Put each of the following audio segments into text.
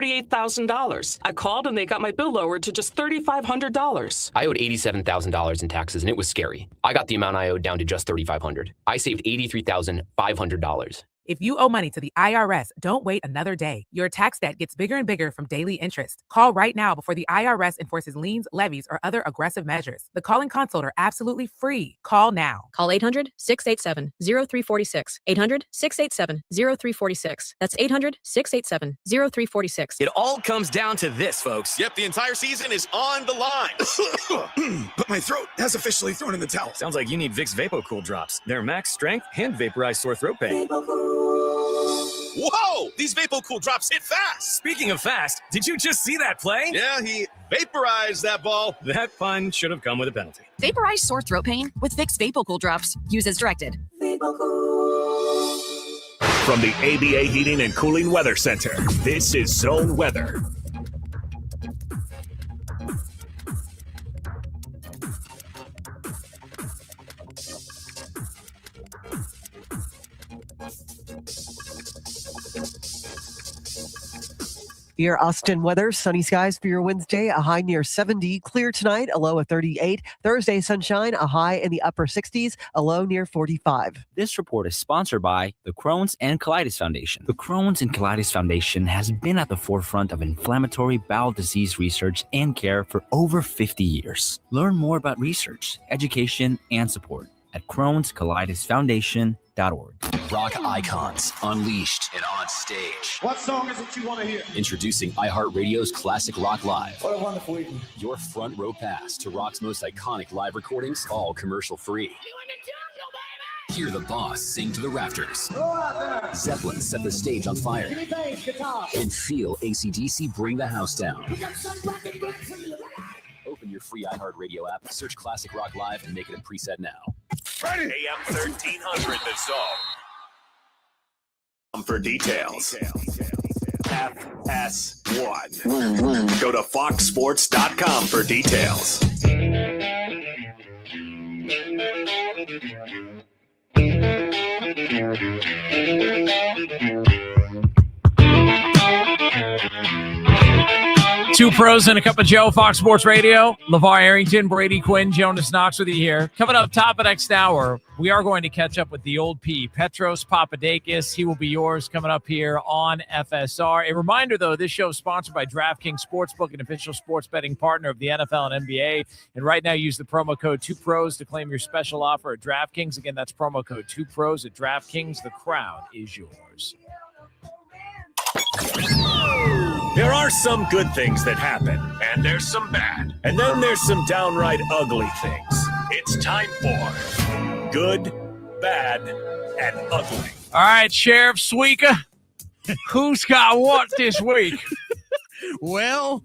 $38,000. I called and they got my bill lowered to just $3,500. I owed $87,000 in taxes, and it was scary. I got the amount I owed down to just $3,500. I saved $83,500. If you owe money to the IRS, don't wait another day. Your tax debt gets bigger and bigger from daily interest. Call right now before the IRS enforces liens, levies, or other aggressive measures. The call and consult are absolutely free. Call now. Call 800-687-0346. 800-687-0346. That's 800-687-0346. It all comes down to this, folks. Yep, the entire season is on the line. But my throat has officially thrown in the towel. Sounds like you need Vicks VapoCool drops. They're max strength and vaporize sore throat pain. Whoa! These VapoCool drops hit fast. Speaking of fast, did you just see that play? Yeah, he vaporized that ball. That fun should have come with a penalty. Vaporize sore throat pain with Vicks VapoCool drops. Use as directed. From the ABA Heating and Cooling Weather Center, this is Zone Weather. Your Austin weather, sunny skies for your Wednesday, a high near 70, clear tonight, a low of 38. Thursday, sunshine, a high in the upper 60s, a low near 45. This report is sponsored by the Crohn's and Colitis Foundation. The Crohn's and Colitis Foundation has been at the forefront of inflammatory bowel disease research and care for over 50 years. Learn more about research, education, and support at Crohn'sColitisFoundation.org. Rock icons, unleashed and on stage. What song is it you want to hear? Introducing iHeartRadio's Classic Rock Live. What a wonderful evening. Your front row pass to rock's most iconic live recordings, all commercial free. Hear the boss sing to the rafters. Go out there. Zeppelin set the stage on fire. Give me bass, guitar. And feel AC/DC bring the house down. Open your free iHeartRadio app, search Classic Rock Live, and make it a preset now. Ready? AM 1300, the Zone. For details. FS1. Go to foxsports.com for details. Two pros and a cup of Joe, Fox Sports Radio. LeVar Arrington, Brady Quinn, Jonas Knox with you here. Coming up top of next hour, we are going to catch up with the old P, Petros Papadakis. He will be yours coming up here on FSR. A reminder, though, this show is sponsored by DraftKings Sportsbook, an official sports betting partner of the NFL and NBA. And right now, use the promo code 2pros to claim your special offer at DraftKings. Again, that's promo code 2pros at DraftKings. The crown is yours. There are some good things that happen, and there's some bad. And then there's some downright ugly things. It's time for Good, Bad, and Ugly. All right, Sheriff Suika, who's got what this week? Well,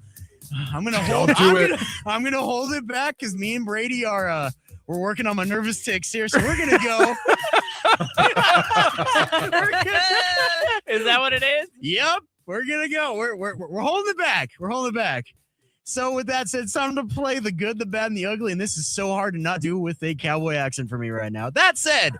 I'm gonna hold hold it back because me and Brady are we're working on my nervous tics here, so we're gonna go. Is that what it is? Yep, we're gonna go. We're holding it back. We're holding it back. So with that said, it's time to play the good, the bad, and the ugly, and this is so hard to not do with a cowboy accent for me right now. That said,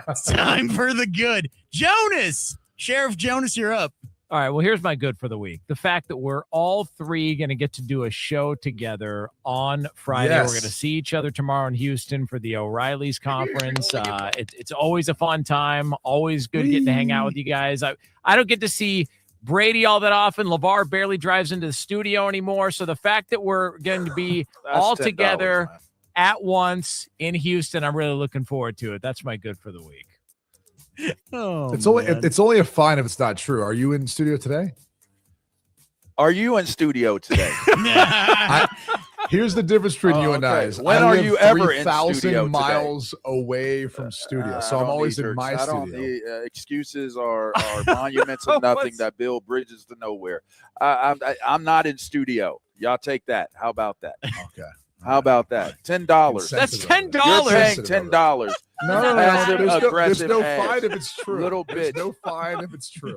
it's time for the good. Jonas, Sheriff Jonas, you're up. All right, well, here's my good for the week. The fact that we're all three going to get to do a show together on Friday. Yes. We're going to see each other tomorrow in Houston for the O'Reilly's conference. It's always a fun time. Always good getting to hang out with you guys. I don't get to see Brady all that often. LeVar barely drives into the studio anymore. So the fact that we're going to be all together at once in Houston, I'm really looking forward to it. That's my good for the week. Oh, it's only a fine if it's not true. Are you in studio today? Are you in studio today? Here's the difference between you and I. When are you ever in studio 3,000 miles away from studio, so I'm always in my studio. The excuses are monuments of nothing that build bridges to nowhere. I'm not in studio. Y'all take that. How about that? Okay. How about that? $10. That's $10. You're paying $10. No, there's no fine if it's true. Little bit. There's no fine if it's true.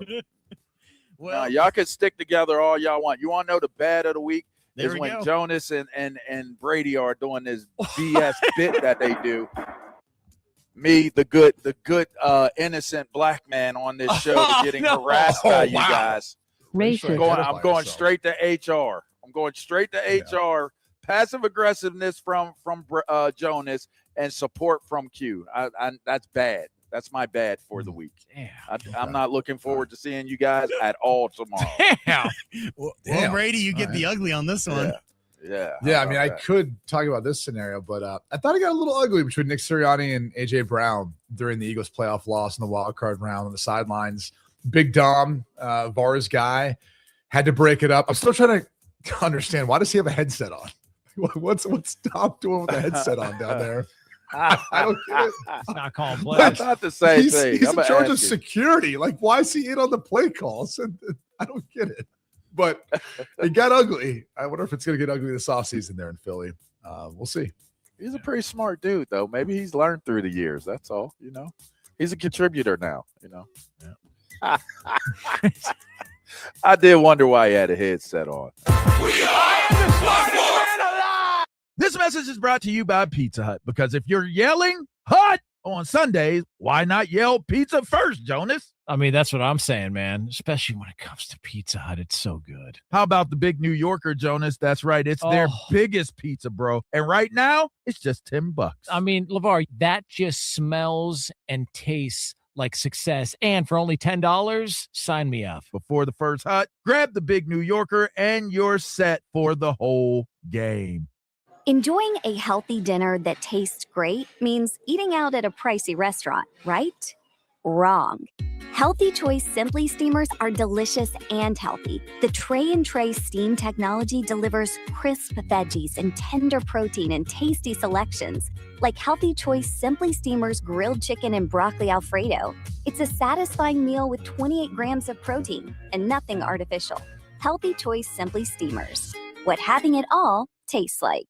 Well, y'all can stick together all y'all want. You want to know the bad of the week? Is when go. Jonas and Brady are doing this BS bit that they do. Me, the good innocent black man on this show getting harassed by you guys. I'm going straight to HR. I'm going straight to HR. Passive aggressiveness from Jonas and support from Q. That's bad. That's my bad for the week. I'm not looking forward to seeing you guys at all tomorrow. Well, Brady, you get the ugly on this one. Yeah. I mean, I could talk about this scenario, but I thought it got a little ugly between Nick Sirianni and A.J. Brown during the Eagles playoff loss in the wild card round on the sidelines. Big Dom, VAR's guy, had to break it up. I'm still trying to understand, why does he have a headset on? What's Dom doing with the headset on down there? I don't get it. It's not calling plays. Not the same thing. He's in charge of security. Like, why is he in on the play calls? I don't get it. But it got ugly. I wonder if it's going to get ugly this offseason there in Philly. We'll see. He's a pretty smart dude, though. Maybe he's learned through the years. That's all. He's a contributor now. Yeah. I did wonder why he had a headset on. This message is brought to you by Pizza Hut, because if you're yelling hot on Sundays, why not yell pizza first, Jonas? I mean, that's what I'm saying, man, especially when it comes to Pizza Hut. It's so good. How about the Big New Yorker, Jonas? That's right. It's their biggest pizza, bro. And right now, it's just $10. I mean, LeVar, that just smells and tastes like success. And for only $10, sign me up. Before the first hut, grab the Big New Yorker and you're set for the whole game. Enjoying a healthy dinner that tastes great means eating out at a pricey restaurant, right? Wrong. Healthy Choice Simply Steamers are delicious and healthy. The tray and tray steam technology delivers crisp veggies and tender protein in tasty selections, like Healthy Choice Simply Steamers grilled chicken and broccoli Alfredo. It's a satisfying meal with 28 grams of protein and nothing artificial. Healthy Choice Simply Steamers. What having it all tastes like.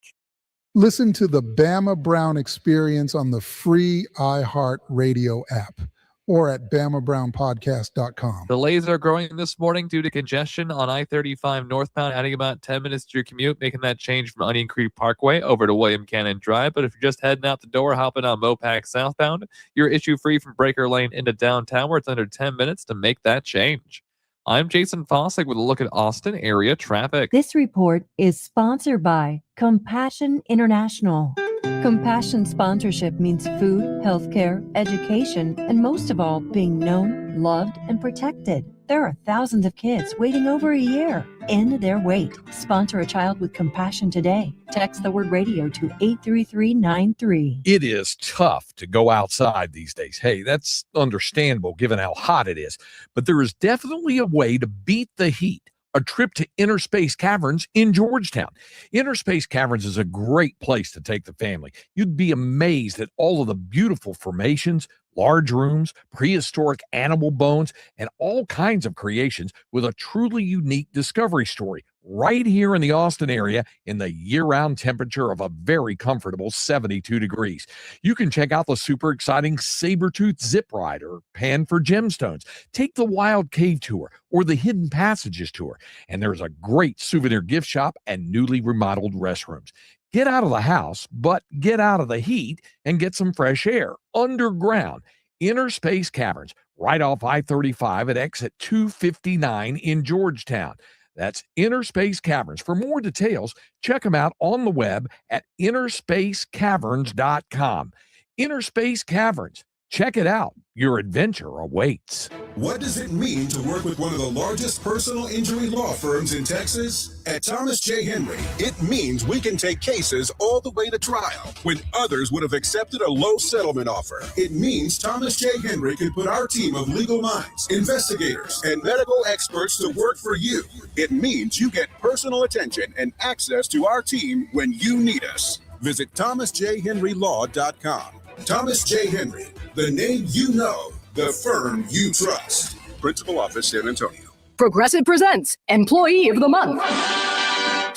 Listen to the Bama Brown Experience on the free iHeartRadio app or at BamaBrownPodcast.com. Delays are growing this morning due to congestion on I-35 northbound, adding about 10 minutes to your commute, making that change from Onion Creek Parkway over to William Cannon Drive. But if you're just heading out the door, hopping on Mopac southbound, you're issue-free from Breaker Lane into downtown, where it's under 10 minutes to make that change. I'm Jason Fossick with a look at Austin area traffic. This report is sponsored by Compassion International. Compassion sponsorship means food, healthcare, education, and most of all, being known, loved, and protected. There are thousands of kids waiting over a year. End their wait. Sponsor a child with compassion today. Text the word radio to 83393. It is tough to go outside these days. Hey, that's understandable given how hot it is. But there is definitely a way to beat the heat. A trip to Inner Space Caverns in Georgetown. Inner Space Caverns is a great place to take the family. You'd be amazed at all of the beautiful formations, large rooms, prehistoric animal bones, and all kinds of creations with a truly unique discovery story right here in the Austin area in the year-round temperature of a very comfortable 72 degrees. You can check out the super exciting Sabertooth Zip Ride or Pan for Gemstones. Take the Wild Cave Tour or the Hidden Passages Tour. And there's a great souvenir gift shop and newly remodeled restrooms. Get out of the house, but get out of the heat and get some fresh air underground. Inner Space Caverns, right off I-35 at exit 259 in Georgetown. That's Inner Space Caverns. For more details, check them out on the web at innerspacecaverns.com. Inner Space Caverns. Check it out. Your adventure awaits. What does it mean to work with one of the largest personal injury law firms in Texas? At Thomas J. Henry, it means we can take cases all the way to trial when others would have accepted a low settlement offer. It means Thomas J. Henry can put our team of legal minds, investigators, and medical experts to work for you. It means you get personal attention and access to our team when you need us. Visit thomasjhenrylaw.com. Thomas J. Henry, the name you know, the firm you trust. Principal Office, San Antonio. Progressive presents Employee of the Month.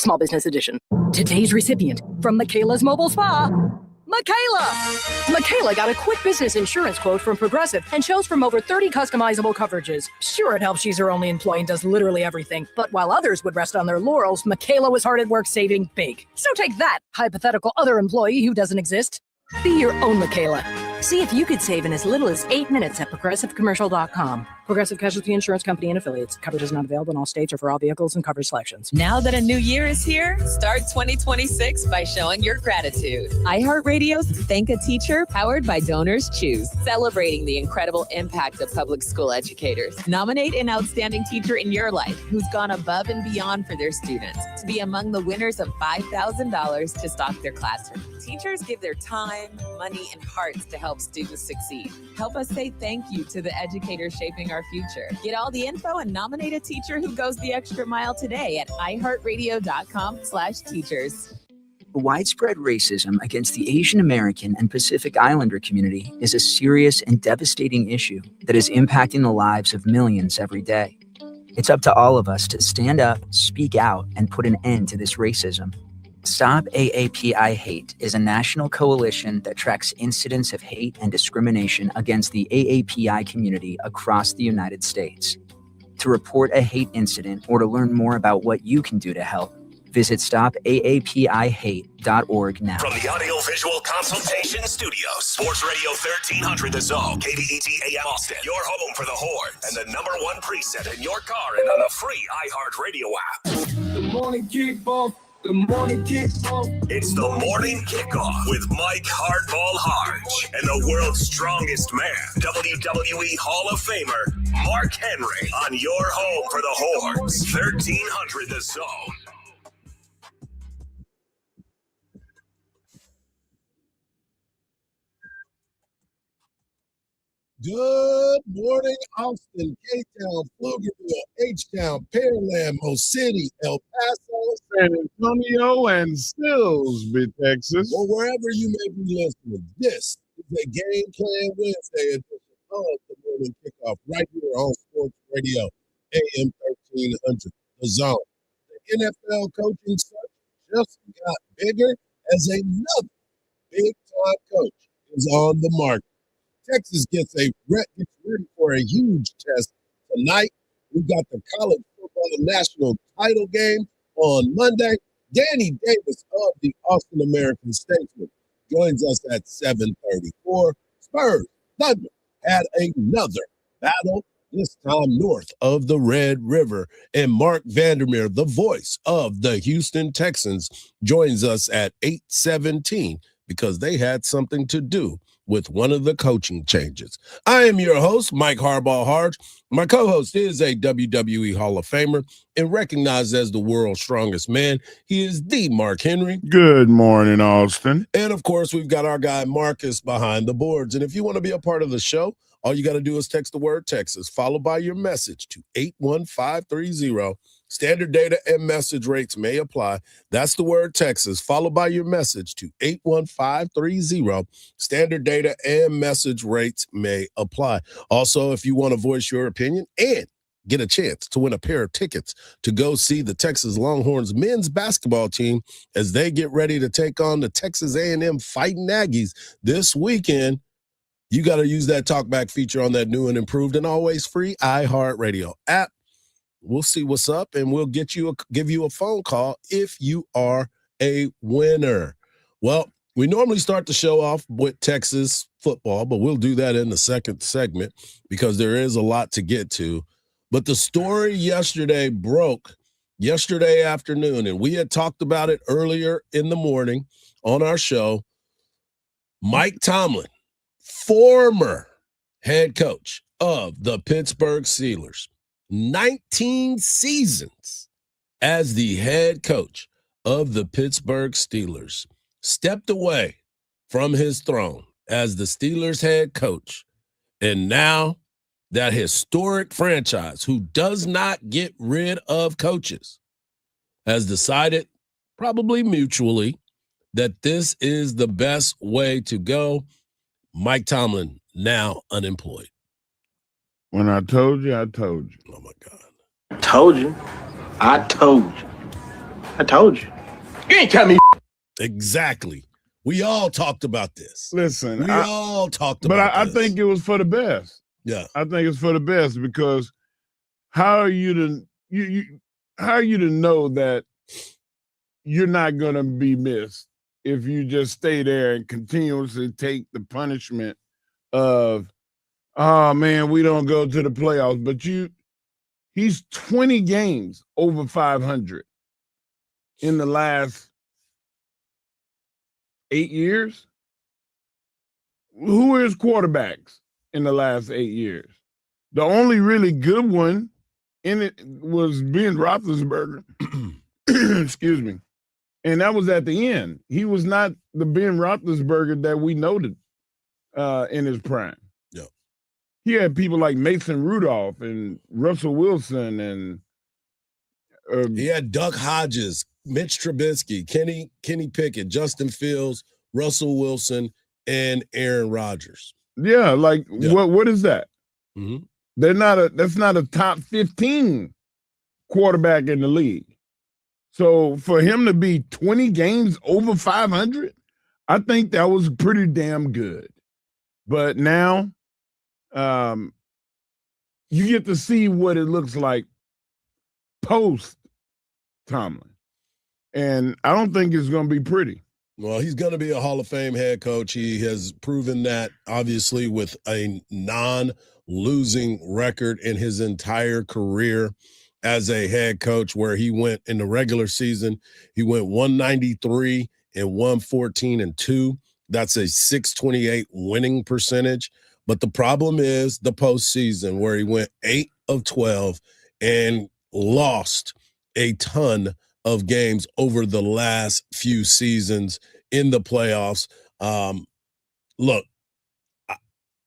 Small Business Edition. Today's recipient from Michaela's Mobile Spa, Michaela. Michaela got a quick business insurance quote from Progressive and chose from over 30 customizable coverages. Sure, it helps she's her only employee and does literally everything. But while others would rest on their laurels, Michaela was hard at work saving big. So take that, hypothetical other employee who doesn't exist. Be your own Michaela. See if you could save in as little as 8 minutes at progressivecommercial.com. Progressive Casualty Insurance Company and Affiliates. Coverage is not available in all states or for all vehicles and coverage selections. Now that a new year is here, start 2026 by showing your gratitude. iHeartRadio's Thank a Teacher, powered by Donors Choose, celebrating the incredible impact of public school educators. Nominate an outstanding teacher in your life who's gone above and beyond for their students to be among the winners of $5,000 to stock their classroom. Teachers give their time, money, and hearts to help students succeed. Help us say thank you to the educators shaping our future. Get all the info and nominate a teacher who goes the extra mile today at iHeartRadio.com/teachers. Widespread racism against the Asian American and Pacific Islander community is a serious and devastating issue that is impacting the lives of millions every day. It's up to all of us to stand up, speak out, and put an end to this racism. Stop AAPI Hate is a national coalition that tracks incidents of hate and discrimination against the AAPI community across the United States. To report a hate incident or to learn more about what you can do to help, visit stopaapihate.org now. From the Audiovisual Consultation Studios, Sports Radio 1300 The Zone, KBET AM Austin, your home for the Horns, and the #1 preset in your car and on the free iHeartRadio app. The morning kickoff. The morning kickoff. It's the morning kickoff with Mike Hardball Hardge and the world's strongest man, WWE Hall of Famer Mark Henry, on your home for the Horns, 1300 The Zone. Good morning, Austin, K-Town, Pflugerville, H-Town, Pearland, Mo City, El Paso, San Antonio, and Silsbee, Texas. Or wherever you may be listening. This is a Game Plan Wednesday edition of the Morning Kickoff right here on Sports Radio, AM 1300, The Zone. The NFL coaching search just got bigger as another big-time coach is on the market. Texas gets ready for a huge test tonight. We've got the college football national title game on Monday. Danny Davis of the Austin American Statesman joins us at 7:34. Spurs, Thunder had another battle, this time north of the Red River. And Mark Vandermeer, the voice of the Houston Texans, joins us at 8:17 because they had something to do with one of the coaching changes. I am your host, Mike Hardball Hardge. My co-host is a WWE Hall of Famer and recognized as the world's strongest man. He is the Mark Henry. Good morning, Austin. And of course, we've got our guy Marcus behind the boards. And if you want to be a part of the show, all you got to do is text the word Texas, followed by your message to 81530. Standard data and message rates may apply. That's the word Texas, followed by your message to 81530. Standard data and message rates may apply. Also, if you want to voice your opinion and get a chance to win a pair of tickets to go see the Texas Longhorns men's basketball team as they get ready to take on the Texas A&M Fighting Aggies this weekend, you got to use that talkback feature on that new and improved and always free iHeartRadio app. We'll see what's up, and we'll give you a phone call if you are a winner. Well, we normally start the show off with Texas football, but we'll do that in the second segment because there is a lot to get to. But the story yesterday broke yesterday afternoon, and we had talked about it earlier in the morning on our show. Mike Tomlin, former head coach of the Pittsburgh Steelers, 19 seasons as the head coach of the Pittsburgh Steelers, stepped away from his throne as the Steelers head coach. And now that historic franchise, who does not get rid of coaches, has decided, probably mutually, that this is the best way to go. Mike Tomlin now unemployed. When I told you, I told you. Oh, my God. Told you. I told you. I told you. You ain't tell me. Exactly. We all talked about this. Listen. We all talked about this. But I think it was for the best. Yeah. I think it's for the best because how are you to know that you're not going to be missed if you just stay there and continuously take the punishment of oh man, we don't go to the playoffs, but he's 20 games over 500 in the last 8 years. Who are his quarterbacks in the last 8 years? The only really good one in it was Ben Roethlisberger. Excuse me. And that was at the end. He was not the Ben Roethlisberger that we noted in his prime. Yeah. He had people like Mason Rudolph and Russell Wilson and he had Duck Hodges, Mitch Trubisky, Kenny Pickett, Justin Fields, Russell Wilson, and Aaron Rodgers. Yeah, like what is that? Mm-hmm. That's not a top 15 quarterback in the league. So for him to be 20 games over 500, I think that was pretty damn good. But now you get to see what it looks like post Tomlin. And I don't think it's going to be pretty. Well, he's going to be a Hall of Fame head coach. He has proven that, obviously, with a non-losing record in his entire career as a head coach, where he went in the regular season, he went 193 and 114-2. That's a 628 winning percentage. But the problem is the postseason, where he went 8 of 12 and lost a ton of games over the last few seasons in the playoffs. Look,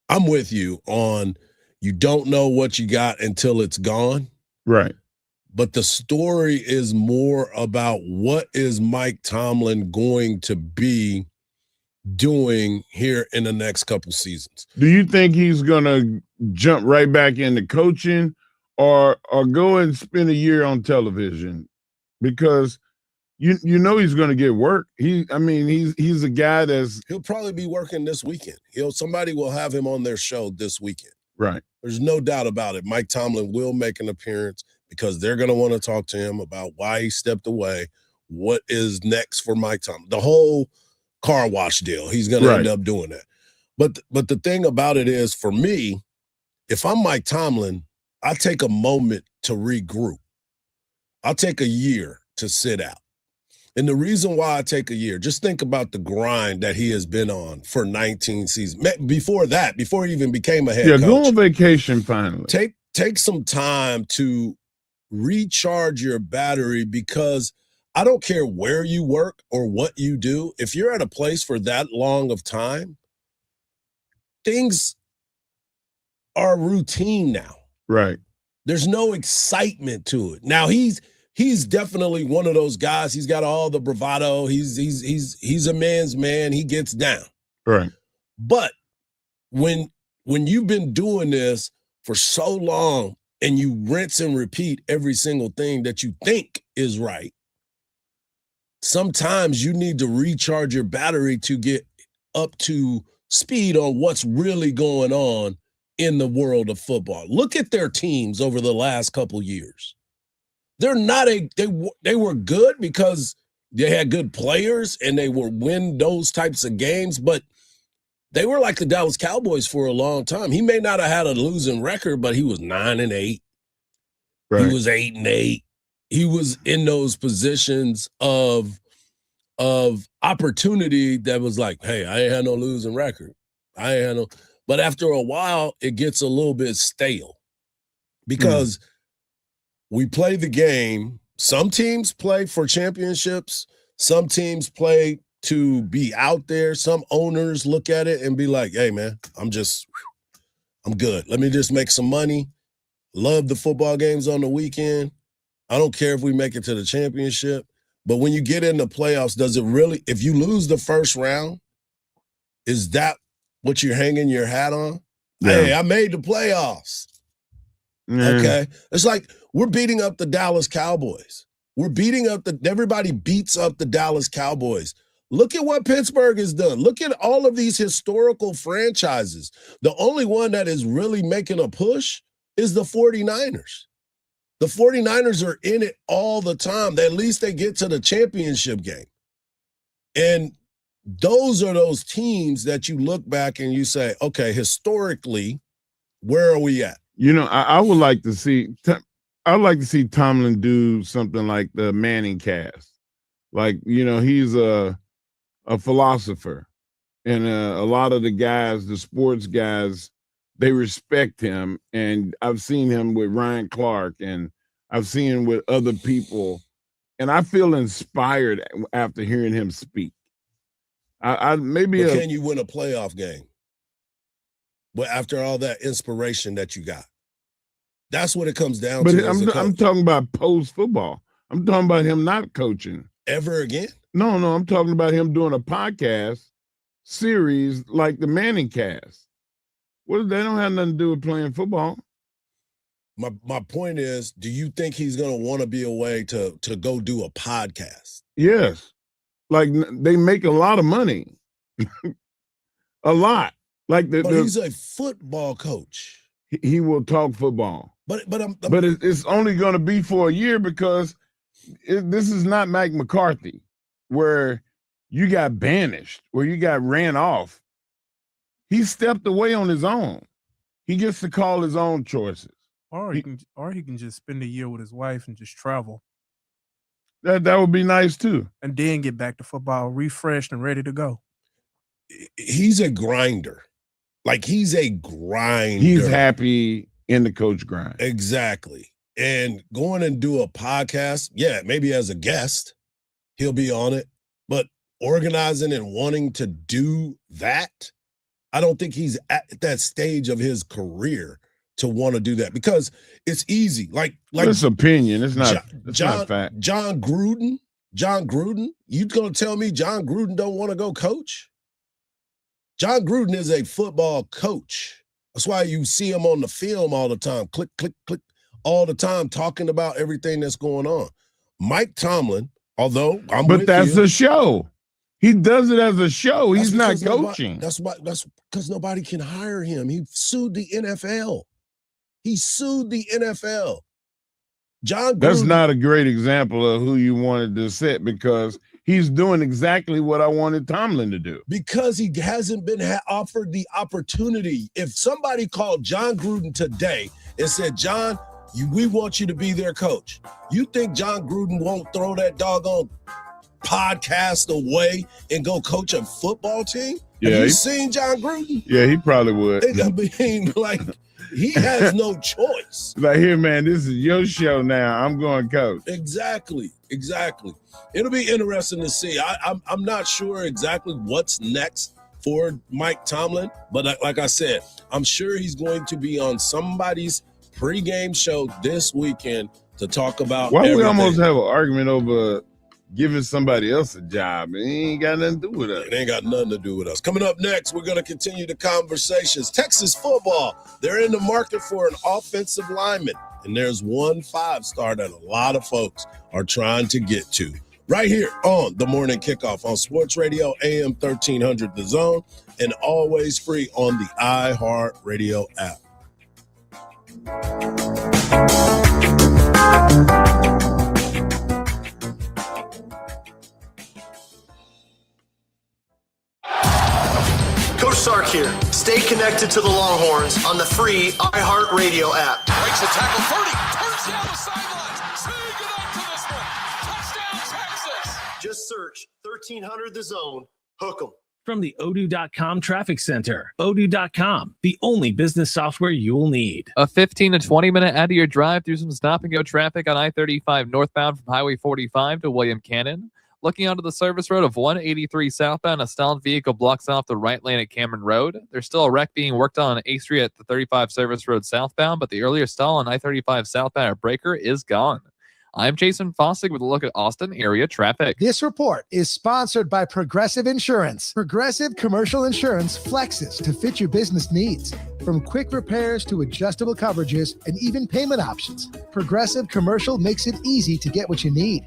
I'm with you on you don't know what you got until it's gone. Right. But the story is more about what is Mike Tomlin going to be doing here in the next couple seasons. Do you think he's going to jump right back into coaching or go and spend a year on television? Because you know he's going to get work. He's a guy he'll probably be working this weekend. Somebody will have him on their show this weekend. Right. There's no doubt about it. Mike Tomlin will make an appearance because they're going to want to talk to him about why he stepped away, what is next for Mike Tomlin. The whole car wash deal, he's going to end up doing that. But the thing about it is, for me, if I'm Mike Tomlin, I take a moment to regroup. I'll take a year to sit out. And the reason why I take a year, just think about the grind that he has been on for 19 seasons. Before that, before he even became a head coach. Yeah, go on vacation finally. Take some time to recharge your battery, because I don't care where you work or what you do. If you're at a place for that long of time, things are routine now. Right. There's no excitement to it. Now he's definitely one of those guys. He's got all the bravado. He's a man's man. He gets down. Right. But when you've been doing this for so long and you rinse and repeat every single thing that you think is right, sometimes you need to recharge your battery to get up to speed on what's really going on in the world of football. Look at their teams over the last couple years. They're not they were good because they had good players and they were win those types of games, but they were like the Dallas Cowboys for a long time. He may not have had a losing record, but he was 9-8. Right. He was 8-8. He was in those positions of opportunity that was like, hey, I ain't had no losing record. But after a while, it gets a little bit stale because we play the game. Some teams play for championships. Some teams play to be out there. Some owners look at it and be like, hey, man, I'm good. Let me just make some money. Love the football games on the weekend. I don't care if we make it to the championship. But when you get in the playoffs, does it really, if you lose the first round, is that what you're hanging your hat on? Yeah. Hey, I made the playoffs. Okay. It's like we're beating up the Dallas Cowboys. Everybody beats up the Dallas Cowboys. Look at what Pittsburgh has done. Look at all of these historical franchises. The only one that is really making a push is the 49ers. The 49ers are in it all the time. At least they get to the championship game. And those are those teams that you look back and you say, okay, historically, Where are we at? You know, I would like to see. I'd like to see Tomlin do something like the Manning cast. Like, you know, he's a philosopher, and a lot of the guys, the sports guys, they respect him. And I've seen him with Ryan Clark, and I've seen him with other people, and I feel inspired after hearing him speak. I maybe. But can you win a playoff game? But after all that inspiration that you got, that's what it comes down But to. I'm talking about post football. I'm talking about him not coaching ever again. No, I'm talking about him doing a podcast series like the Manning cast. Well, they don't have nothing to do with playing football. My point is, do you think he's going to want to be away to go do a podcast? Yes. Like, they make a lot of money. A lot. Like but he's a football coach. He will talk football. But it's only going to be for a year because this is not Mike McCarthy, where you got banished, where you got ran off. He stepped away on his own. He gets to call his own choices. Or he can just spend a year with his wife and just travel. That would be nice too. And then get back to football refreshed and ready to go. He's a grinder. Like, he's a grinder. He's happy in the coach grind. Exactly. And going and do a podcast, yeah, maybe as a guest, he'll be on it. But organizing and wanting to do that, I don't think he's at that stage of his career to want to do that, because it's easy. Like it's opinion. It's not. It's John, not fact. John Gruden. You gonna tell me John Gruden don't want to go coach? John Gruden is a football coach. That's why you see him on the film all the time. Click, click, click, all the time, talking about everything that's going on. Mike Tomlin, although but that's a show. He does it as a show. He's not coaching. That's because nobody can hire him. He sued the NFL. He sued the NFL. John Gruden, that's not a great example of who you wanted to set, because he's doing exactly what I wanted Tomlin to do. Because he hasn't been offered the opportunity. If somebody called John Gruden today and said, John, we want you to be their coach, you think John Gruden won't throw that doggone podcast away and go coach a football team? Yeah, Have you seen John Gruden? Yeah, he probably would. I mean, like, he has no choice. Like, here, man, this is your show now. I'm going coach. Exactly. It'll be interesting to see. I'm not sure exactly what's next for Mike Tomlin, but like I said, I'm sure he's going to be on somebody's pregame show this weekend to talk about everything. We almost have an argument over giving somebody else a job? It ain't got nothing to do with us. It ain't got nothing to do with us. Coming up next, we're going to continue the conversations. Texas football, they're in the market for an offensive lineman, and there's one 5-star that a lot of folks are trying to get to. Right here on the Morning Kickoff on Sports Radio, AM 1300 The Zone, and always free on the iHeartRadio app. Coach Sark here. Stay connected to the Longhorns on the free iHeartRadio app. Breaks the tackle 30, turns down the sidelines. Say goodnight to this one. Touchdown, Texas. Just search 1300 The Zone. Hook 'em. From the Odoo.com Traffic Center. Odoo.com, the only business software you'll need. A 15 to 20 minute out of your drive through some stop and go traffic on I-35 northbound from Highway 45 to William Cannon. Looking onto the service road of 183 southbound, a stalled vehicle blocks off the right lane at Cameron Road. There's still a wreck being worked on A Street at the 35 service road southbound, but the earlier stall on I-35 southbound at Breaker is gone. I'm Jason Fossig with a look at Austin area traffic. This report is sponsored by Progressive Insurance. Progressive Commercial Insurance flexes to fit your business needs. From quick repairs to adjustable coverages and even payment options, Progressive Commercial makes it easy to get what you need.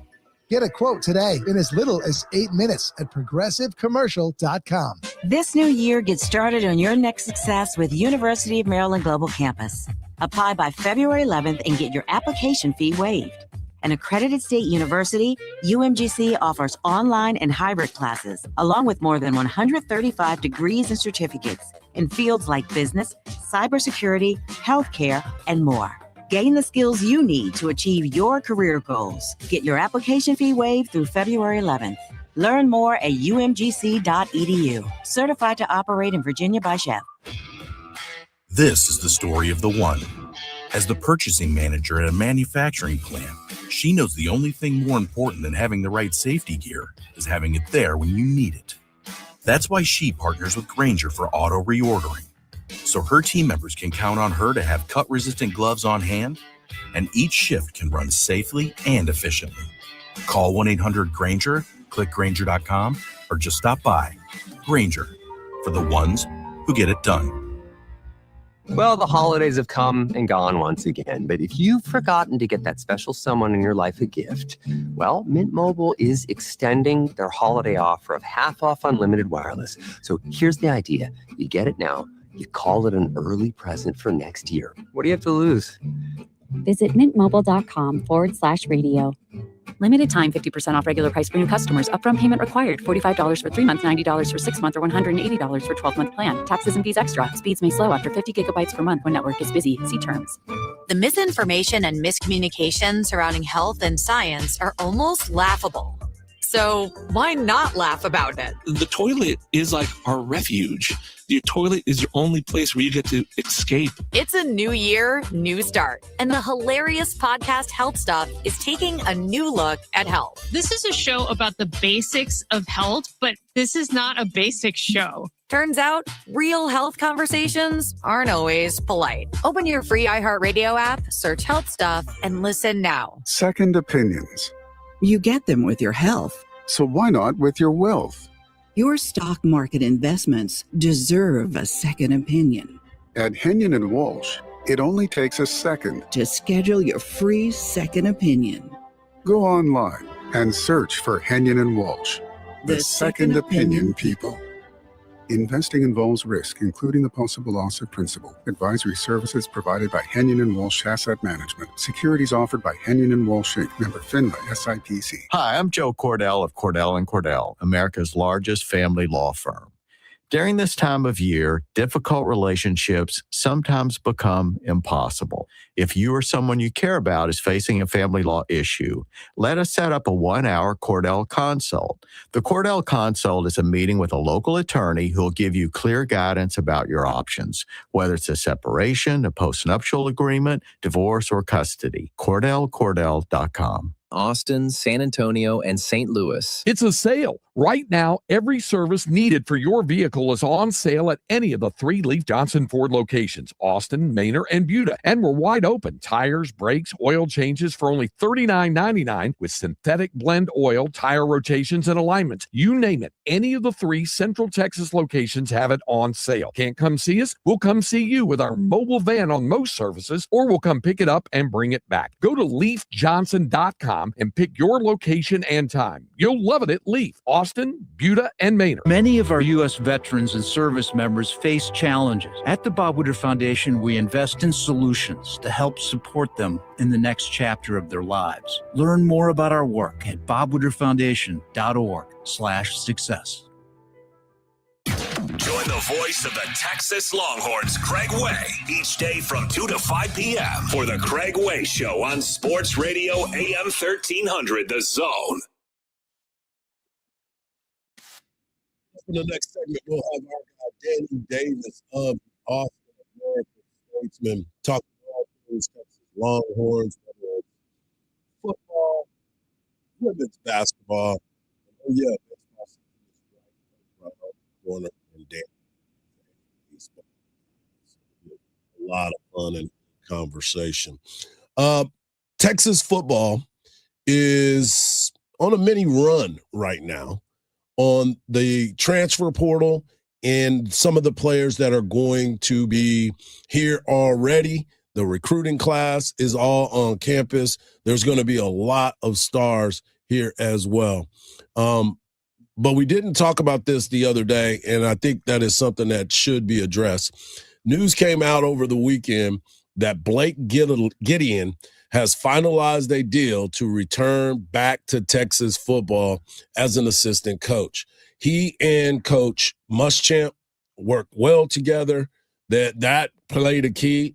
Get a quote today in as little as 8 minutes at progressivecommercial.com. This new year, get started on your next success with University of Maryland Global Campus. Apply by February 11th and get your application fee waived. An accredited state university, UMGC offers online and hybrid classes, along with more than 135 degrees and certificates, in fields like business, cybersecurity, healthcare, and more. Gain the skills you need to achieve your career goals. Get your application fee waived through February 11th. Learn more at umgc.edu. Certified to operate in Virginia by Chef. This is the story of the one. As the purchasing manager at a manufacturing plant, she knows the only thing more important than having the right safety gear is having it there when you need it. That's why she partners with Grainger for auto reordering, so her team members can count on her to have cut-resistant gloves on hand, and each shift can run safely and efficiently. Call 1-800-GRAINGER, click Grainger.com, or just stop by. Grainger, for the ones who get it done. Well, the holidays have come and gone once again, but if you've forgotten to get that special someone in your life a gift, well, Mint Mobile is extending their holiday offer of half off unlimited wireless. So here's the idea. You get it now. You call it an early present for next year. What do you have to lose? Visit mintmobile.com/radio. Limited time 50% off regular price for new customers. Upfront payment required. $45 for 3 months, $90 for 6 months, or $180 for 12-month plan. Taxes and fees extra. Speeds may slow after 50 gigabytes per month when network is busy. See terms. The misinformation and miscommunication surrounding health and science are almost laughable. So why not laugh about it? The toilet is like our refuge. Your toilet is your only place where you get to escape. It's a new year, new start. And the hilarious podcast Health Stuff is taking a new look at health. This is a show about the basics of health, but this is not a basic show. Turns out, real health conversations aren't always polite. Open your free iHeartRadio app, search Health Stuff, and listen now. Second opinions. You get them with your health. So why not with your wealth? Your stock market investments deserve a second opinion. At Henyon & Walsh, it only takes a second to schedule your free second opinion. Go online and search for Henyon & Walsh, the second opinion people. Investing involves risk, including the possible loss of principal. Advisory services provided by Henyon & Walsh Asset Management. Securities offered by Henyon & Walsh Inc. Member FINRA SIPC. Hi, I'm Joe Cordell of Cordell & Cordell, America's largest family law firm. During this time of year, difficult relationships sometimes become impossible. If you or someone you care about is facing a family law issue, let us set up a 1-hour Cordell Consult. The Cordell Consult is a meeting with a local attorney who will give you clear guidance about your options, whether it's a separation, a postnuptial agreement, divorce, or custody. CordellCordell.com. Austin, San Antonio, and St. Louis. It's a sale. Right now, every service needed for your vehicle is on sale at any of the 3 Leaf Johnson Ford locations, Austin, Manor, and Buda. And we're wide open. Tires, brakes, oil changes for only $39.99 with synthetic blend oil, tire rotations, and alignments. You name it. Any of the 3 Central Texas locations have it on sale. Can't come see us? We'll come see you with our mobile van on most services, or we'll come pick it up and bring it back. Go to leafjohnson.com and pick your location and time. You'll love it at Leaf, Austin, Buda, and Manor. Many of our U.S. veterans and service members face challenges. At the Bob Woodward Foundation, we invest in solutions to help support them in the next chapter of their lives. Learn more about our work at bobwoodwardfoundation.org/success. Join the voice of the Texas Longhorns, Craig Way, each day from 2 to 5 p.m. for the Craig Way Show on Sports Radio AM 1300, The Zone. In the next segment, we'll have our guy Danny Davis of Austin, American Statesman, talking about things Texas Longhorns, whether it's football, women's basketball. Oh, yeah, baseball season is right around the corner. A lot of fun and conversation. Texas football is on a mini run right now on the transfer portal and some of the players that are going to be here already. The recruiting class is all on campus. There's going to be a lot of stars here as well. But we didn't talk about this the other day, and I think that is something that should be addressed. News came out over the weekend that Blake Gideon has finalized a deal to return back to Texas football as an assistant coach. He and Coach Muschamp work well together. That played a key.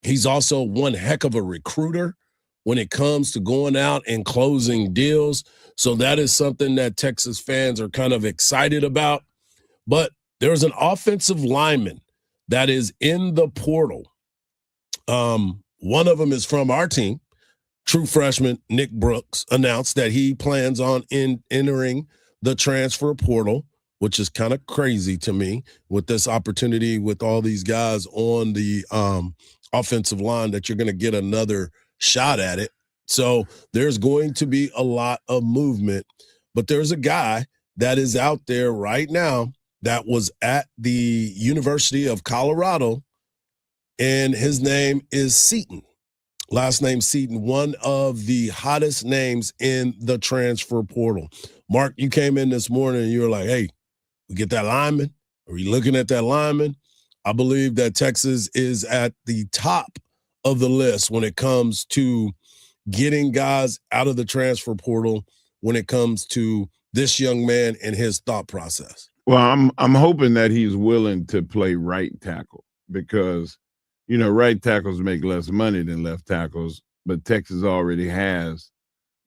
He's also one heck of a recruiter when it comes to going out and closing deals. So that is something that Texas fans are kind of excited about. But there's an offensive lineman that is in the portal. One of them is from our team. True freshman Nick Brooks announced that he plans on entering the transfer portal, which is kind of crazy to me with this opportunity with all these guys on the offensive line that you're going to get another shot at it. So there's going to be a lot of movement. But there's a guy that is out there right now that was at the University of Colorado, and his name is Seaton. Last name Seaton, one of the hottest names in the transfer portal. Mark, you came in this morning and you were like, hey, we get that lineman? Are we looking at that lineman? I believe that Texas is at the top of the list when it comes to getting guys out of the transfer portal when it comes to this young man and his thought process. Well, I'm hoping that he's willing to play right tackle because, you know, right tackles make less money than left tackles, but Texas already has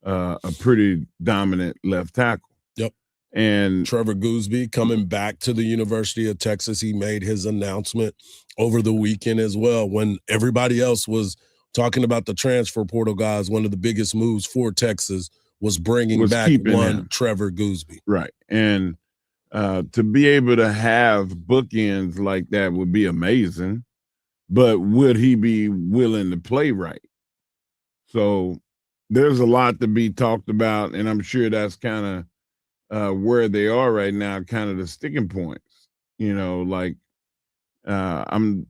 a pretty dominant left tackle. Yep. And Trevor Gooseby coming back to the University of Texas. He made his announcement over the weekend as well. When everybody else was talking about the transfer portal guys, one of the biggest moves for Texas was bringing back one Trevor Gooseby. Right. And to be able to have bookends like that would be amazing, but would he be willing to play right? So there's a lot to be talked about, and I'm sure that's kind of where they are right now, kind of the sticking points. You know, like I'm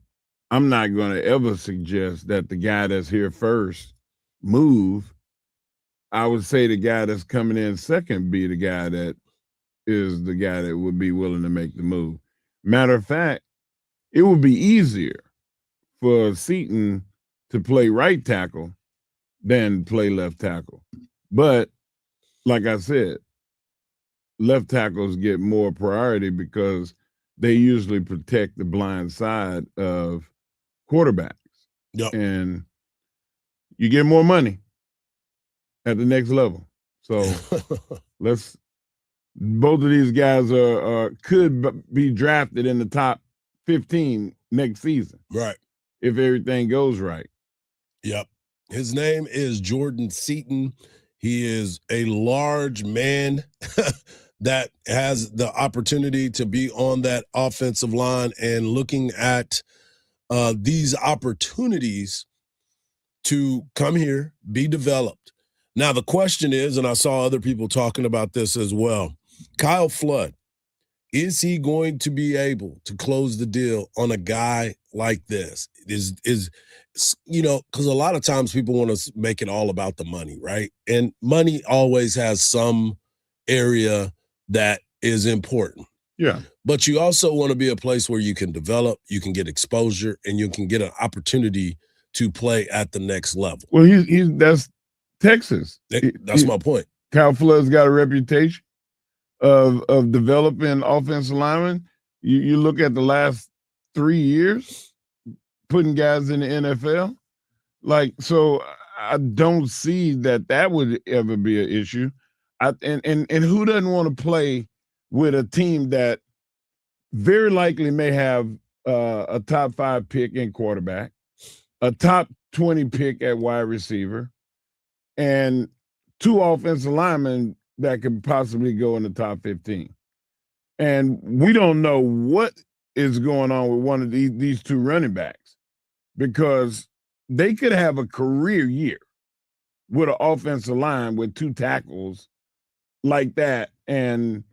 not going to ever suggest that the guy that's here first move. I would say the guy that's coming in second be the guy that is the guy that would be willing to make the move. Matter of fact, it would be easier for Seaton to play right tackle than play left tackle. But like I said, left tackles get more priority because they usually protect the blind side of quarterbacks. Yep. And you get more money at the next level. So both of these guys could be drafted in the top 15 next season. Right. If everything goes right. Yep. His name is Jordan Seaton. He is a large man that has the opportunity to be on that offensive line, and looking at these opportunities to come here, be developed. Now, the question is, and I saw other people talking about this as well, Kyle Flood, is he going to be able to close the deal on a guy like this? Is you know, because a lot of times people want to make it all about the money, right? And money always has some area that is important. Yeah. But you also want to be a place where you can develop, you can get exposure, and you can get an opportunity to play at the next level. Well, that's Texas. That's my point. Kyle Flood's got a reputation of developing offensive linemen. You look at the last 3 years, putting guys in the NFL. Like, so I don't see that would ever be an issue. And who doesn't want to play with a team that very likely may have a top 5 pick in quarterback, a top 20 pick at wide receiver, and 2 offensive linemen that could possibly go in the top 15. And we don't know what is going on with one of these 2 running backs, because they could have a career year with an offensive line with 2 tackles like that, and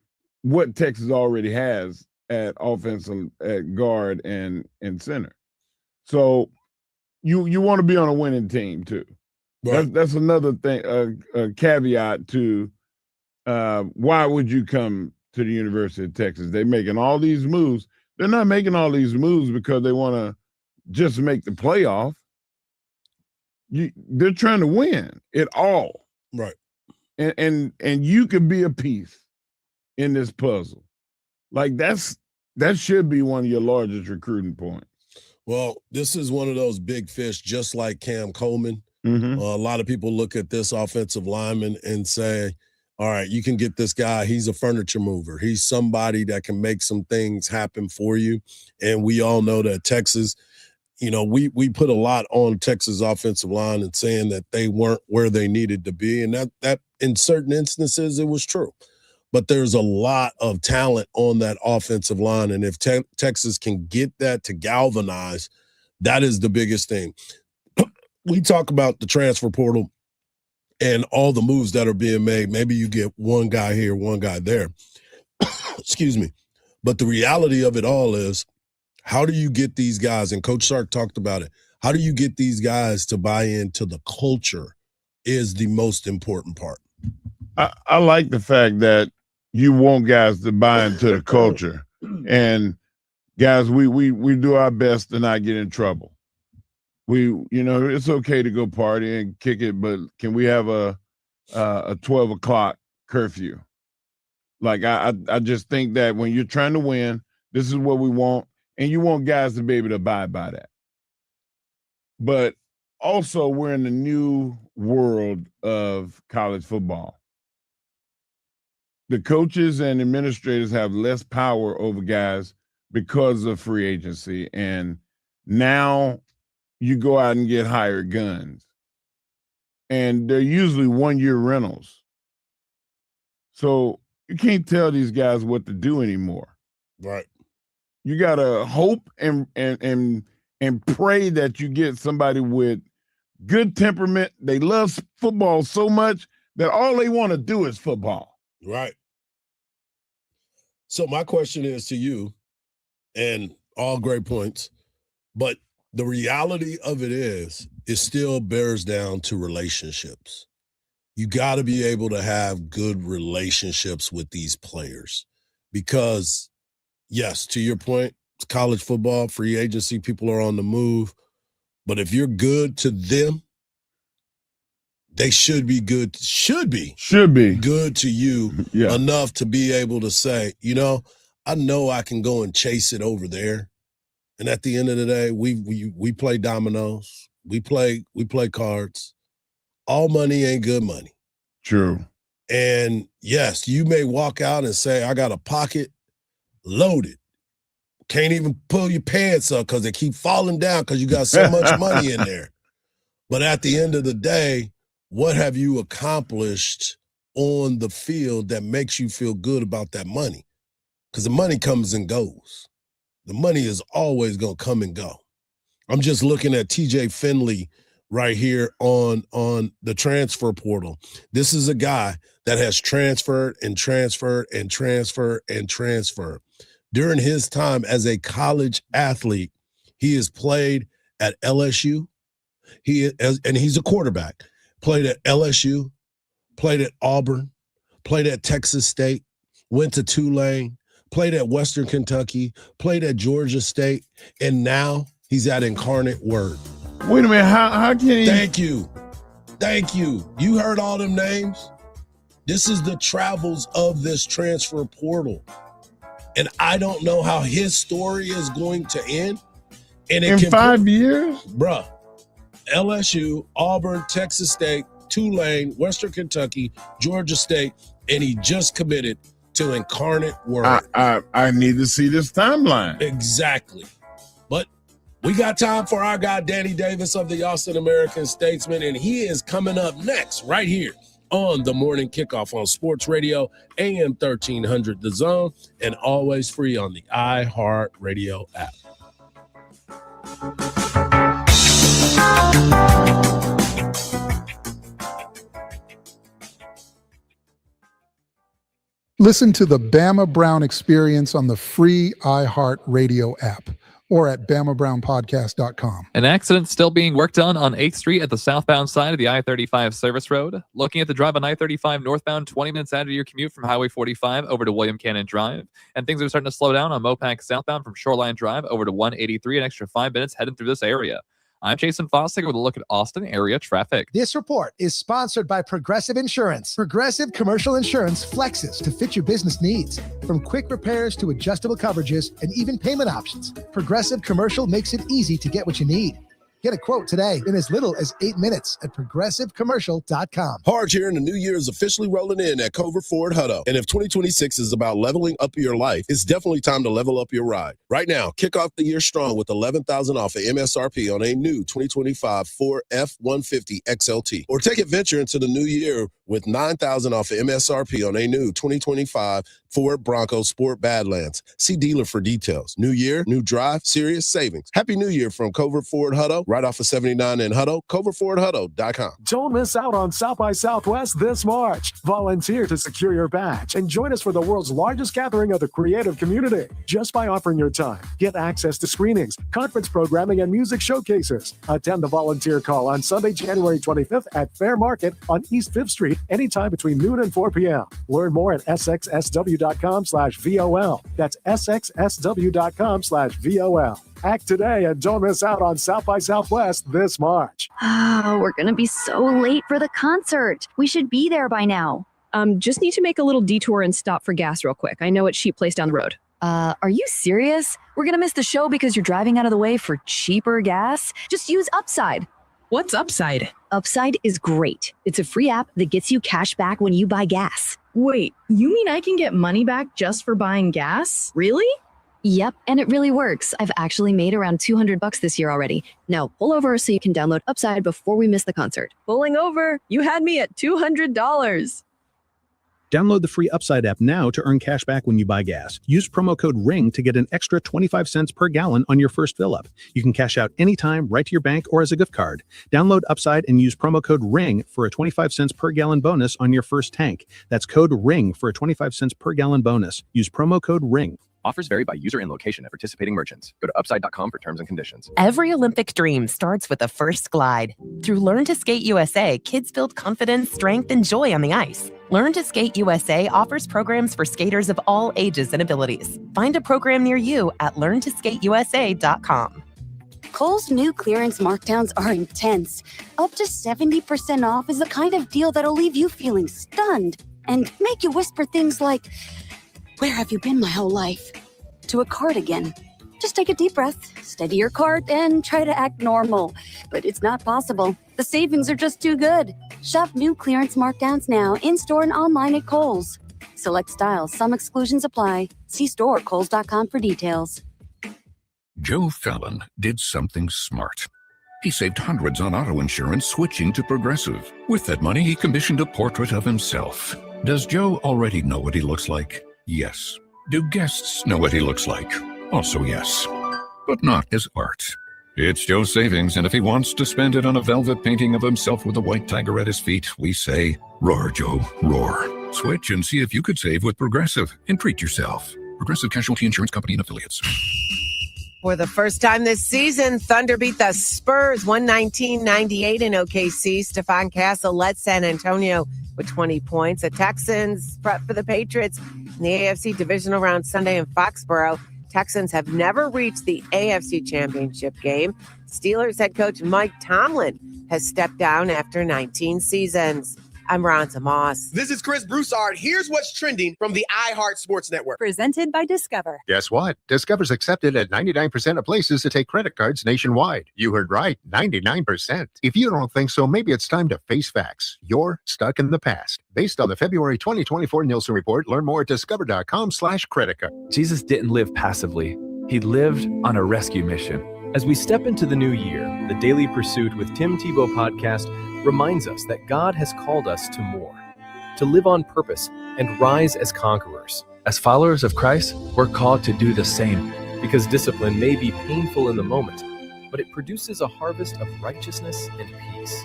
what Texas already has at offensive, at guard and center. So you want to be on a winning team too. Right. That's another thing, a caveat to why would you come to the University of Texas? They're making all these moves. They're not making all these moves because they want to just make the playoff. They're trying to win it all. Right. And you could be a piece in this puzzle. Like that's that should be one of your largest recruiting points. Well, this is one of those big fish, just like Cam Coleman. Mm-hmm. A lot of people look at this offensive lineman and say, all right, you can get this guy. He's a furniture mover. He's somebody that can make some things happen for you. And we all know that Texas, we put a lot on Texas offensive line and saying that they weren't where they needed to be. And that in certain instances, it was true. But there's a lot of talent on that offensive line. And if Texas can get that to galvanize, that is the biggest thing. We talk about the transfer portal and all the moves that are being made. Maybe you get one guy here, one guy there. Excuse me. But the reality of it all is, how do you get these guys, and Coach Sark talked about it, how do you get these guys to buy into the culture is the most important part. I like the fact that you want guys to buy into the culture. And guys, we do our best to not get in trouble. It's okay to go party and kick it, but can we have a 12 o'clock curfew? Like, I just think that when you're trying to win, this is what we want, and you want guys to be able to abide by that. But also, we're in the new world of college football. The coaches and administrators have less power over guys because of free agency, and now you go out and get hired guns. And they're usually 1-year rentals. So you can't tell these guys what to do anymore. Right. You gotta hope and pray that you get somebody with good temperament. They love football so much that all they want to do is football. Right. So my question is to you, and all great points, but the reality of it still bears down to relationships. You got to be able to have good relationships with these players because, yes, to your point, college football, free agency, people are on the move. But if you're good to them, they should be good to you enough to be able to say, I know I can go and chase it over there. And at the end of the day, we play dominoes. We play cards. All money ain't good money. True. And yes, you may walk out and say, I got a pocket loaded. Can't even pull your pants up because they keep falling down because you got so much money in there. But at the end of the day, what have you accomplished on the field that makes you feel good about that money? Because the money comes and goes. The money is always going to come and go. I'm just looking at TJ Finley right here on the transfer portal. This is a guy that has transferred and transferred and transferred and transferred. During his time as a college athlete, he has played at LSU. And he's a quarterback. Played at LSU, played at Auburn, played at Texas State, went to Tulane, played at Western Kentucky, played at Georgia State, and now he's at Incarnate Word. Wait a minute, how can he? Thank you. You heard all them names? This is the travels of this transfer portal. And I don't know how his story is going to end. And in 5 years? Bruh, LSU, Auburn, Texas State, Tulane, Western Kentucky, Georgia State, and he just committed to Incarnate Word. I need to see this timeline. Exactly. But we got time for our guy, Danny Davis of the Austin American Statesman, and he is coming up next right here on the Morning Kickoff on Sports Radio, AM 1300 The Zone, and always free on the iHeartRadio app. Listen to the Bama Brown Experience on the free iHeartRadio app or at BamaBrownPodcast.com. An accident still being worked on 8th Street at the southbound side of the I-35 service road. Looking at the drive on I-35 northbound, 20 minutes out of your commute from Highway 45 over to William Cannon Drive. And things are starting to slow down on Mopac southbound from Shoreline Drive over to 183, an extra 5 minutes heading through this area. I'm Jason Fossick with a look at Austin area traffic. This report is sponsored by Progressive Insurance. Progressive Commercial Insurance flexes to fit your business needs. From quick repairs to adjustable coverages and even payment options, Progressive Commercial makes it easy to get what you need. Get a quote today in as little as 8 minutes at progressivecommercial.com. Hardge here, and the new year is officially rolling in at Cover Ford Hutto. And if 2026 is about leveling up your life, it's definitely time to level up your ride. Right now, kick off the year strong with $11,000 off of MSRP on a new 2025 Ford F-150 XLT. Or take adventure into the new year with $9,000 off of MSRP on a new 2025 Ford Bronco Sport Badlands. See dealer for details. New year, new drive, serious savings. Happy New Year from Covert Ford Hutto, right off of 79 in Hutto, coverfordhutto.com. Don't miss out on South by Southwest this March. Volunteer to secure your badge and join us for the world's largest gathering of the creative community. Just by offering your time, get access to screenings, conference programming, and music showcases. Attend the volunteer call on Sunday, January 25th at Fair Market on East 5th Street, anytime between noon and 4 p.m. Learn more at sxsw.com/VOL. That's sxsw.com/VOL. Act today and don't miss out on South by Southwest this March. Oh, we're going to be so late for the concert. We should be there by now. Just need to make a little detour and stop for gas real quick. I know it's cheap place down the road. Are you serious? We're going to miss the show because you're driving out of the way for cheaper gas? Just use Upside. What's Upside? Upside is great. It's a free app that gets you cash back when you buy gas. Wait, you mean I can get money back just for buying gas? Really? Yep, and it really works. I've actually made around $200 this year already. Now, pull over so you can download Upside before we miss the concert. Pulling over? You had me at $200. Download the free Upside app now to earn cash back when you buy gas. Use promo code RING to get an extra 25 cents per gallon on your first fill-up. You can cash out anytime, right to your bank or as a gift card. Download Upside and use promo code RING for a 25 cents per gallon bonus on your first tank. That's code RING for a 25 cents per gallon bonus. Use promo code RING. Offers vary by user and location at participating merchants. Go to upside.com for terms and conditions. Every Olympic dream starts with a first glide. Through Learn to Skate USA, kids build confidence, strength, and joy on the ice. Learn to Skate USA offers programs for skaters of all ages and abilities. Find a program near you at learntosskateusa.com. Kohl's new clearance markdowns are intense. Up to 70% off is the kind of deal that'll leave you feeling stunned and make you whisper things like, "Where have you been my whole life?" to a cardigan. Just take a deep breath, steady your cart, and try to act normal. But it's not possible. The savings are just too good. Shop new clearance markdowns now, in-store and online at Kohl's. Select styles, some exclusions apply. See store or kohls.com for details. Joe Fallon did something smart. He saved hundreds on auto insurance switching to Progressive. With that money, he commissioned a portrait of himself. Does Joe already know what he looks like? Yes. Do guests know what he looks like? Also yes. But not his art. It's Joe's savings, and if he wants to spend it on a velvet painting of himself with a white tiger at his feet, we say, roar, Joe, roar. Switch and see if you could save with Progressive and treat yourself. Progressive Casualty Insurance Company and Affiliates. For the first time this season, Thunder beat the Spurs 119-98 in OKC. Stephon Castle led San Antonio with 20 points. The Texans prep for the Patriots in the AFC divisional round Sunday in Foxborough. Texans have never reached the AFC championship game. Steelers head coach Mike Tomlin has stepped down after 19 seasons. I'm Ronza Moss. This is Chris Broussard. Here's what's trending from the iHeart Sports Network. Presented by Discover. Guess what? Discover's accepted at 99% of places to take credit cards nationwide. You heard right, 99%. If you don't think so, maybe it's time to face facts. You're stuck in the past. Based on the February 2024 Nielsen report, learn more at discover.com/credit card. Jesus didn't live passively. He lived on a rescue mission. As we step into the new year, the Daily Pursuit with Tim Tebow podcast reminds us that God has called us to more, to live on purpose and rise as conquerors. As followers of Christ, we're called to do the same, because discipline may be painful in the moment, but it produces a harvest of righteousness and peace.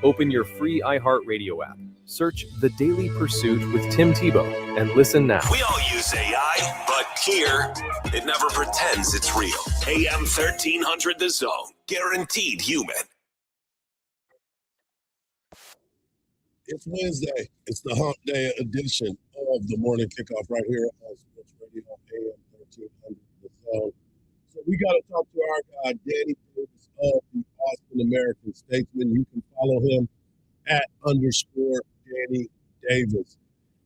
Open your free iHeartRadio app, search The Daily Pursuit with Tim Tebow, and listen now. We all use AI, but here, it never pretends it's real. AM 1300 The Zone, guaranteed human. It's Wednesday. It's the Hump Day edition of the Morning Kickoff right here on Sports Radio AM 1300 The Zone. So we got to talk to our guy, Danny Davis of the Austin American Statesman. You can follow him at _Danny Davis.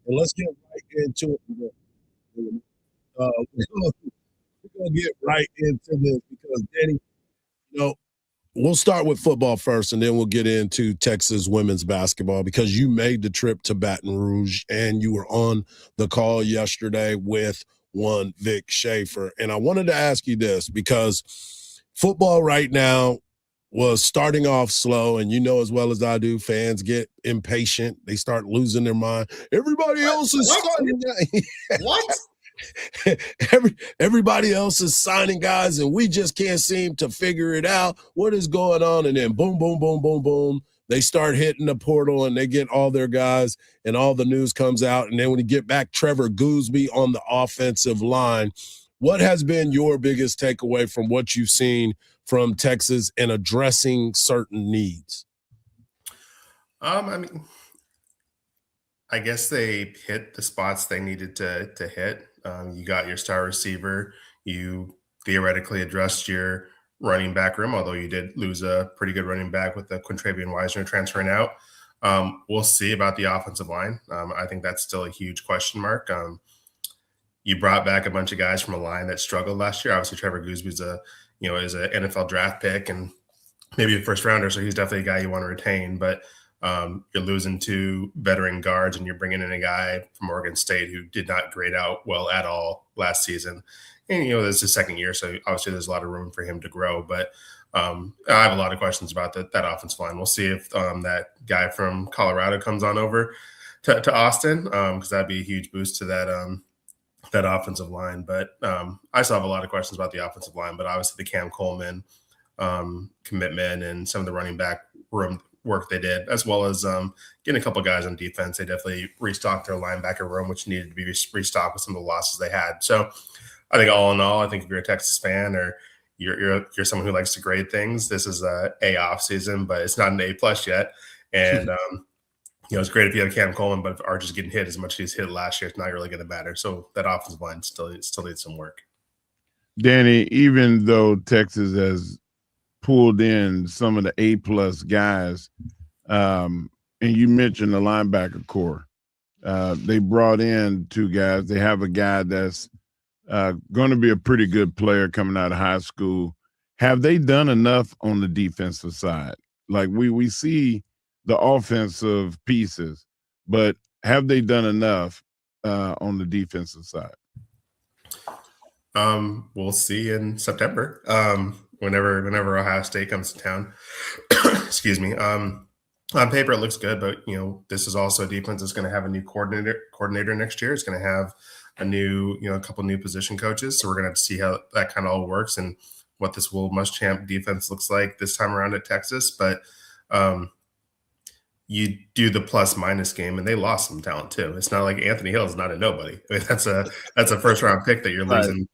And let's get right into it. We're going to get right into this because, Danny, we'll start with football first, and then we'll get into Texas women's basketball because you made the trip to Baton Rouge and you were on the call yesterday with one Vic Schaefer. And I wanted to ask you this because football right now was starting off slow, and you know as well as I do, fans get impatient. They start losing their mind. Everybody else is signing. What? Everybody else is signing guys, and we just can't seem to figure it out. What is going on? And then boom, boom, boom, boom, boom. They start hitting the portal, and they get all their guys, and all the news comes out. And then when you get back, Trevor Gooseby on the offensive line. What has been your biggest takeaway from what you've seen from Texas in addressing certain needs? I guess they hit the spots they needed to hit. You got your star receiver. You theoretically addressed your running back room, although you did lose a pretty good running back with the Quintravian Weisner transferring out. We'll see about the offensive line. I think that's still a huge question mark. You brought back a bunch of guys from a line that struggled last year. Obviously, Trevor Gooseby is an NFL draft pick and maybe a first rounder, so he's definitely a guy you want to retain. But you're losing 2 veteran guards, and you're bringing in a guy from Oregon State who did not grade out well at all last season. And, this is his second year, so obviously there's a lot of room for him to grow. But I have a lot of questions about that offensive line. We'll see if that guy from Colorado comes on over to Austin, because that'd be a huge boost to that offensive line. But I still have a lot of questions about the offensive line, but obviously the Cam Coleman commitment and some of the running back room work they did, as well as getting a couple guys on defense. They definitely restocked their linebacker room, which needed to be restocked with some of the losses they had. So I think all in all, I think if you're a Texas fan or you're someone who likes to grade things, this is A off season, but it's not an A+ yet. And it's great if you have Cam Coleman, but if Arch is getting hit as much as he's hit last year, it's not really going to matter. So that offensive line still needs some work. Danny, even though Texas has pulled in some of the A+ guys, and you mentioned the linebacker core, they brought in 2 guys. They have a guy that's going to be a pretty good player coming out of high school. Have they done enough on the defensive side? Like we see the offensive pieces, but have they done enough on the defensive side? We'll see in September. Whenever Ohio State comes to town. Excuse me. On paper, it looks good, but this is also a defense that's going to have a new coordinator next year. It's going to have a couple new position coaches. So we're going to have to see how that kind of all works and what this Will Muschamp defense looks like this time around at Texas. But you do the plus-minus game, and they lost some talent too. It's not like Anthony Hill is not a nobody. I mean, that's a first-round pick that you're losing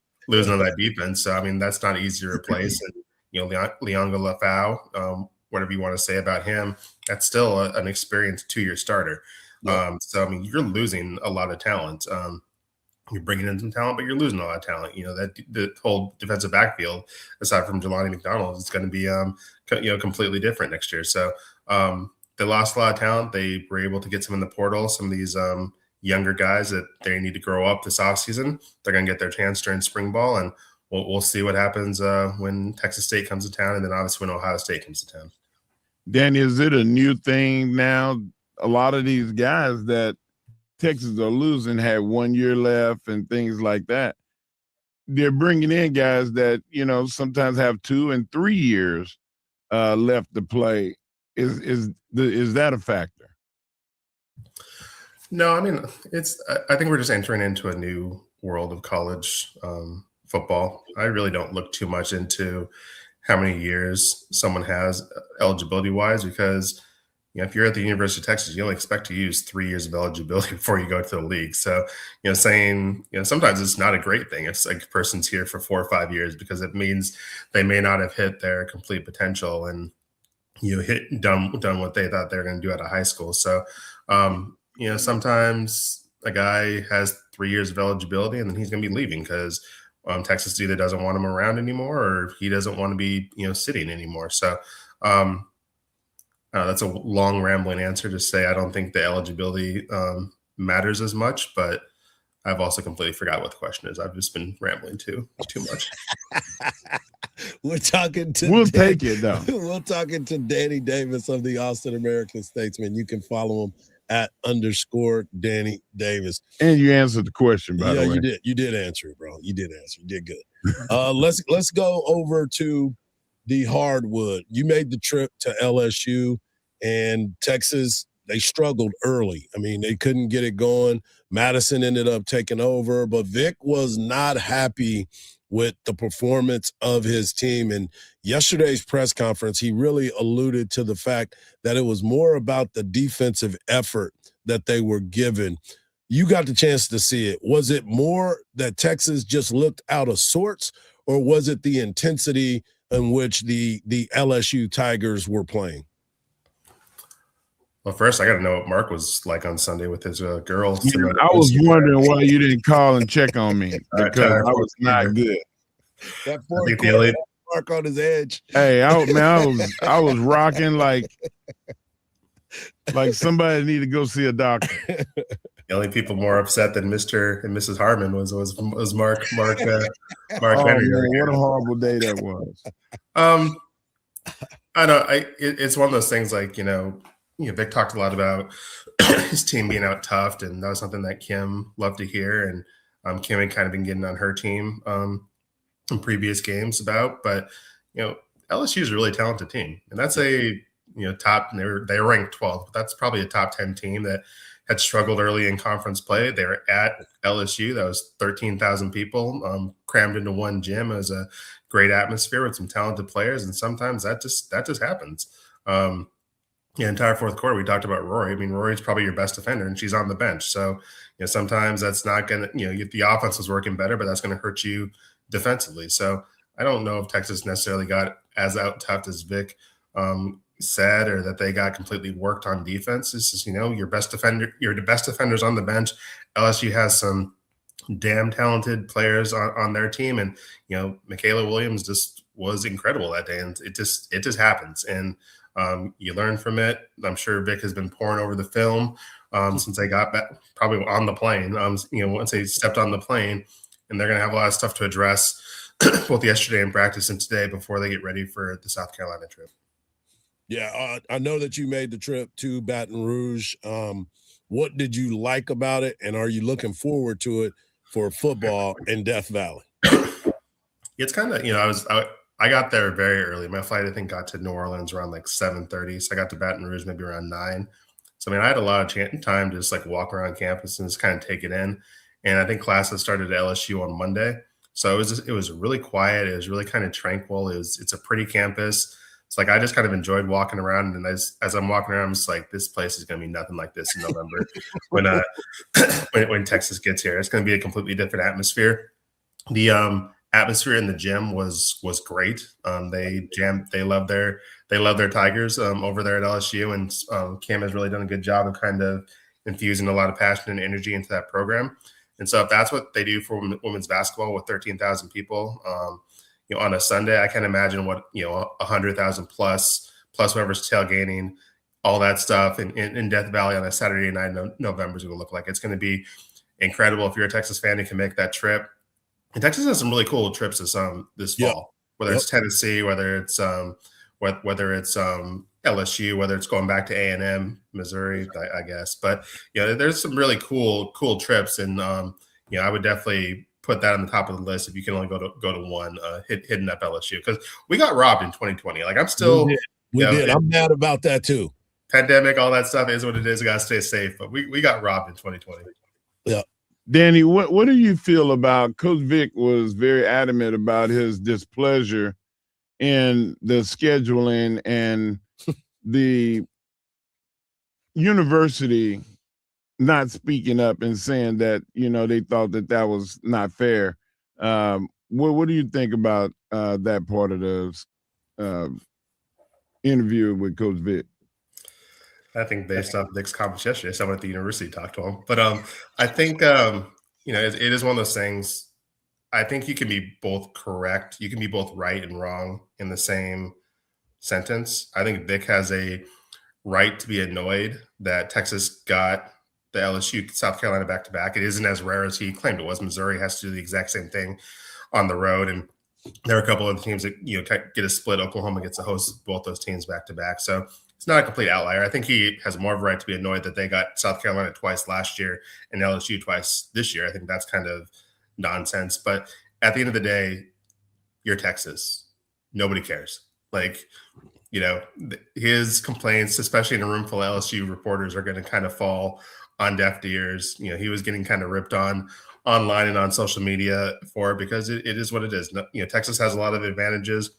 on that defense. So, that's not easy to replace. And, Leonga Lafau, whatever you want to say about him, that's still an experienced 2-year starter. Yeah. You're losing a lot of talent. You're bringing in some talent, but you're losing a lot of talent. That the whole defensive backfield, aside from Jelani McDonald, is going to be completely different next year. So they lost a lot of talent. They were able to get some in the portal, some of these younger guys that they need to grow up this offseason. They're going to get their chance during spring ball, and we'll see what happens when Texas State comes to town, and then obviously when Ohio State comes to town. Danny, is it a new thing now? A lot of these guys that Texas are losing had 1 year left and things like that. They're bringing in guys that, sometimes have 2 and 3 years left to play. Is that a factor? No, I think we're just entering into a new world of college football. I really don't look too much into how many years someone has eligibility-wise, because if you're at the University of Texas, you only expect to use 3 years of eligibility before you go to the league. So, sometimes it's not a great thing if a person's here for 4 or 5 years, because it means they may not have hit their complete potential and done what they thought they were going to do out of high school. So, sometimes a guy has 3 years of eligibility and then he's going to be leaving because Texas either doesn't want him around anymore or he doesn't want to be, sitting anymore. So That's a long, rambling answer to say I don't think the eligibility matters as much, but I've also completely forgot what the question is. I've just been rambling too much. We're talking to We'll take it, though. We're talking to Danny Davis of the Austin American Statesman. You can follow him at _Danny Davis. And you answered the question, by the way. Yeah, you did. You did answer it, bro. You did answer. You did good. Let's go over to the hardwood. You made the trip to LSU and Texas. They struggled early. I mean, they couldn't get it going. Madison ended up taking over, but Vic was not happy with the performance of his team. And yesterday's press conference, he really alluded to the fact that it was more about the defensive effort that they were given. You got the chance to see it. Was it more that Texas just looked out of sorts, or was it the intensity in which the LSU Tigers were playing? Well, first, I got to know what Mark was like on Sunday with his girls. Yeah, I was wondering why you didn't call and check on me because I was not good. That fourth quarter, Mark on his edge. Hey, I was rocking like somebody need to go see a doctor. The only people more upset than Mr. and Mrs. Harmon was Mark Henry. Man, what a horrible day that was. I know. It's one of those things like, Vic talked a lot about his team being out toughed, and that was something that Kim loved to hear. And Kim had kind of been getting on her team in previous games about. But LSU is a really talented team, and that's a top. And they were ranked 12th, but that's probably a top 10 team that had struggled early in conference play. They were at LSU. That was 13,000 people crammed into one gym. It was a great atmosphere with some talented players, and sometimes that just happens. The entire fourth quarter, we talked about Rory. I mean, Rory's probably your best defender, and she's on the bench. So, sometimes that's not going to, the offense was working better, but that's going to hurt you defensively. So I don't know if Texas necessarily got as out tough as Vic said, or that they got completely worked on defense. It's just, your best defender, the best defenders on the bench. LSU has some damn talented players on their team. And, Michaela Williams just was incredible that day. And it just happens. And, you learn from it. I'm sure Vic has been pouring over the film since they got back, probably on the plane. Once they stepped on the plane, and they're going to have a lot of stuff to address both yesterday in practice and today before they get ready for the South Carolina trip. Yeah, I know that you made the trip to Baton Rouge. What did you like about it, and are you looking forward to it for football in Death Valley? It's kind of, I got there very early. My flight, I think, got to New Orleans around like 7:30. So I got to Baton Rouge maybe around 9. So, I had a lot of time to just like walk around campus and just kind of take it in. And I think classes started at LSU on Monday. So it was really quiet. It was really kind of tranquil. It's a pretty campus. It's like I just kind of enjoyed walking around. And as I'm walking around, I'm just like, this place is going to be nothing like this in November when Texas gets here. It's going to be a completely different atmosphere. The atmosphere in the gym was great. They love their Tigers over there at LSU, and Cam has really done a good job of kind of infusing a lot of passion and energy into that program. And so if that's what they do for women's basketball with 13,000 people, on a Sunday, I can't imagine what 100,000 plus whoever's tailgating, all that stuff in Death Valley on a Saturday night in November is going to look like. It's going to be incredible if you're a Texas fan and can make that trip. And Texas has some really cool trips this fall, whether it's Tennessee, whether it's LSU, whether it's going back to A&M, Missouri, I guess. But there's some really cool trips, and I would definitely put that on the top of the list if you can only go to one, hitting up LSU, because we got robbed in 2020. Like I'm still, we did. I'm mad about that too. Pandemic, all that stuff is what it is. We got to stay safe, but we got robbed in 2020. Yeah. Danny, what do you feel about Coach Vic was very adamant about his displeasure in the scheduling and the university not speaking up and saying that, they thought that was not fair. What do you think about that part of the interview with Coach Vic? I think based off Vic's comments yesterday, someone at the university talked to him. But I think, it is one of those things. I think you can be both correct. You can be both right and wrong in the same sentence. I think Vic has a right to be annoyed that Texas got the LSU South Carolina back-to-back. It isn't as rare as he claimed it was. Missouri has to do the exact same thing on the road, and there are a couple of teams that get a split. Oklahoma gets to host both those teams back-to-back, so it's not a complete outlier. I think he has more of a right to be annoyed that they got South Carolina twice last year and LSU twice this year. I think that's kind of nonsense, but at the end of the day, you're Texas. Nobody cares. His complaints, especially in a room full of LSU reporters, are going to kind of fall on deaf ears. He was getting kind of ripped on online and on social media for it because it is what it is. Texas has a lot of advantages.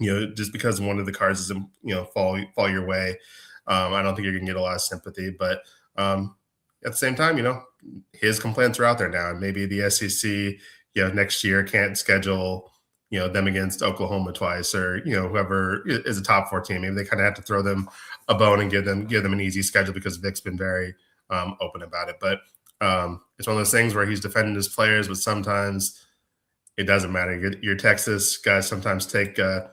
Just because one of the cards doesn't, fall your way, I don't think you're going to get a lot of sympathy. But at the same time, his complaints are out there now, and maybe the SEC, next year can't schedule them against Oklahoma twice, or whoever is a top 4 team. Maybe they kind of have to throw them a bone and give them an easy schedule because Vic's been very open about it. But it's one of those things where he's defending his players, but sometimes it doesn't matter. You're Texas guys. Sometimes take the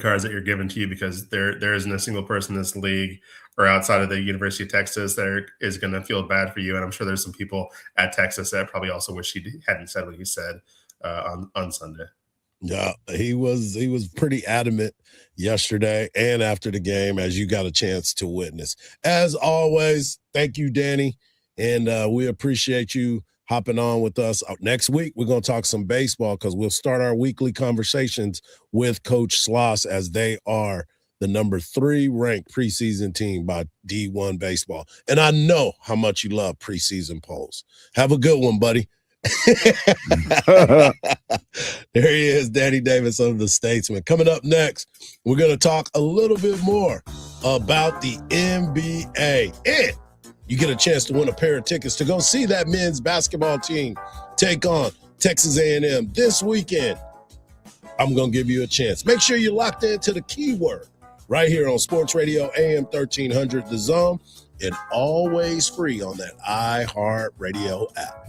cards that you're given to you, because there isn't a single person in this league or outside of the University of Texas that is going to feel bad for you. And I'm sure there's some people at Texas that probably also wish he hadn't said what he said on Sunday. Yeah, he was pretty adamant yesterday and after the game, as you got a chance to witness. As always, thank you, Danny, and we appreciate you hopping on with us. Next week, we're going to talk some baseball, because we'll start our weekly conversations with Coach Sloss, as they are the number 3 ranked preseason team by D1 Baseball. And I know how much you love preseason polls. Have a good one, buddy. There he is, Danny Davis of the Statesman. Coming up next, we're going to talk a little bit more about the NBA, and you get a chance to win a pair of tickets to go see that men's basketball team take on Texas A&M this weekend. I'm going to give you a chance. Make sure you're locked into the keyword right here on Sports Radio AM 1300 The Zone, and always free on that iHeartRadio app.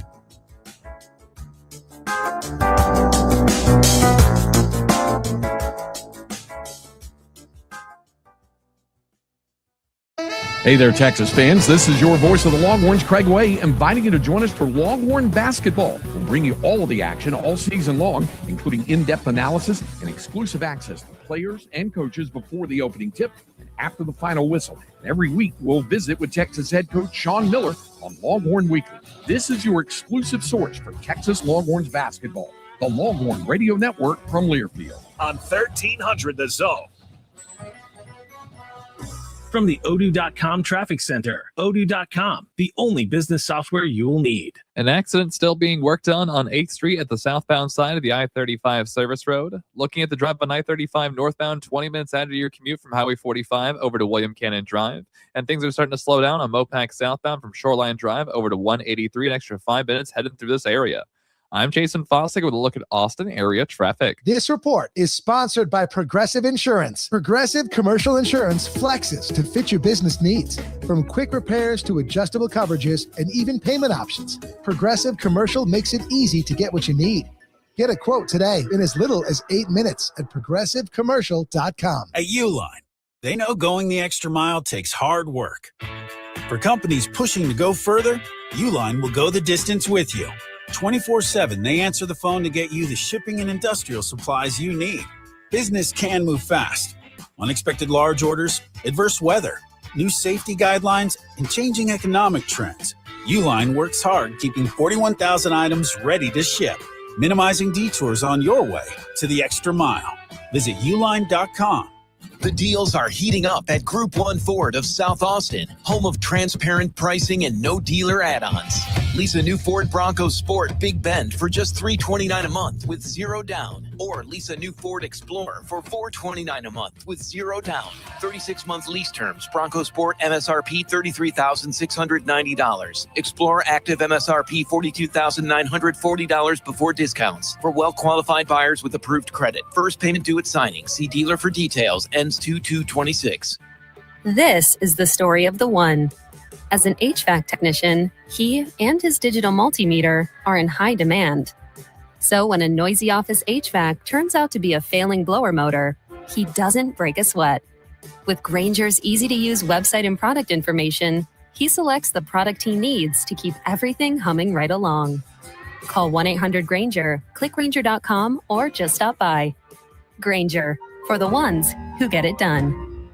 Hey there, Texas fans. This is your voice of the Longhorns, Craig Way, inviting you to join us for Longhorn Basketball. We'll bring you all of the action all season long, including in-depth analysis and exclusive access to players and coaches before the opening tip and after the final whistle. And every week, we'll visit with Texas head coach Sean Miller on Longhorn Weekly. This is your exclusive source for Texas Longhorns basketball, the Longhorn Radio Network from Learfield. On 1300 The Zone. From the Odoo.com Traffic Center, Odoo.com, the only business software you'll need. An accident still being worked on 8th Street at the southbound side of the I-35 service road. Looking at the drive on I-35 northbound, 20 minutes out of your commute from Highway 45 over to William Cannon Drive. And things are starting to slow down on Mopac southbound from Shoreline Drive over to 183, an extra 5 minutes headed through this area. I'm Jason Fossick with a look at Austin area traffic. This report is sponsored by Progressive Insurance. Progressive Commercial Insurance flexes to fit your business needs. From quick repairs to adjustable coverages and even payment options, Progressive Commercial makes it easy to get what you need. Get a quote today in as little as 8 minutes at progressivecommercial.com. At Uline, they know going the extra mile takes hard work. For companies pushing to go further, Uline will go the distance with you. 24/7, they answer the phone to get you the shipping and industrial supplies you need. Business can move fast. Unexpected large orders, adverse weather, new safety guidelines, and changing economic trends. Uline works hard keeping 41,000 items ready to ship, minimizing detours on your way to the extra mile. Visit uline.com. The deals are heating up at Group 1 Ford of South Austin, home of transparent pricing and no dealer add-ons. Lease a new Ford Bronco Sport Big Bend for just $329 a month with zero down. Or lease a new Ford Explorer for $429 a month with zero down. 36-month lease terms. Bronco Sport MSRP $33,690. Explorer Active MSRP $42,940 before discounts. For well-qualified buyers with approved credit. First payment due at signing. See dealer for details. Ends 2/2/26. This is the story of the one. As an HVAC technician, he and his digital multimeter are in high demand. So when a noisy office HVAC turns out to be a failing blower motor, he doesn't break a sweat. With Grainger's easy-to-use website and product information, he selects the product he needs to keep everything humming right along. Call 1-800-GRAINGER, click Grainger.com, or just stop by. Grainger, for the ones who get it done.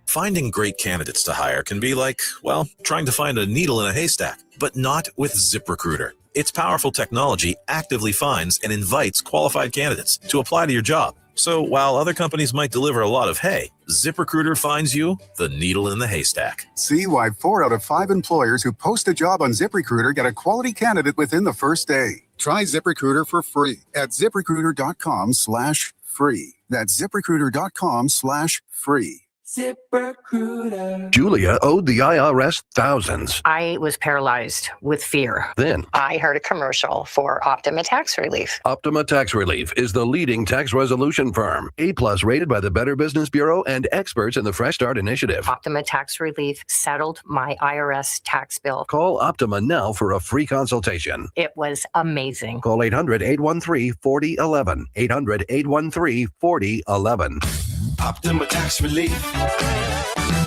Finding great candidates to hire can be like, well, trying to find a needle in a haystack, but not with ZipRecruiter. Its powerful technology actively finds and invites qualified candidates to apply to your job. So while other companies might deliver a lot of hay, ZipRecruiter finds you the needle in the haystack. See why 4 out of 5 employers who post a job on ZipRecruiter get a quality candidate within the first day. Try ZipRecruiter for free at ZipRecruiter.com/free. That's ZipRecruiter.com/free. ZipRecruiter. Julia owed the IRS thousands. I was paralyzed with fear. Then I heard a commercial for Optima Tax Relief. Optima Tax Relief is the leading tax resolution firm. A+ rated by the Better Business Bureau and experts in the Fresh Start Initiative. Optima Tax Relief settled my IRS tax bill. Call Optima now for a free consultation. It was amazing. Call 800-813-4011. 800-813-4011. Optima Tax Relief.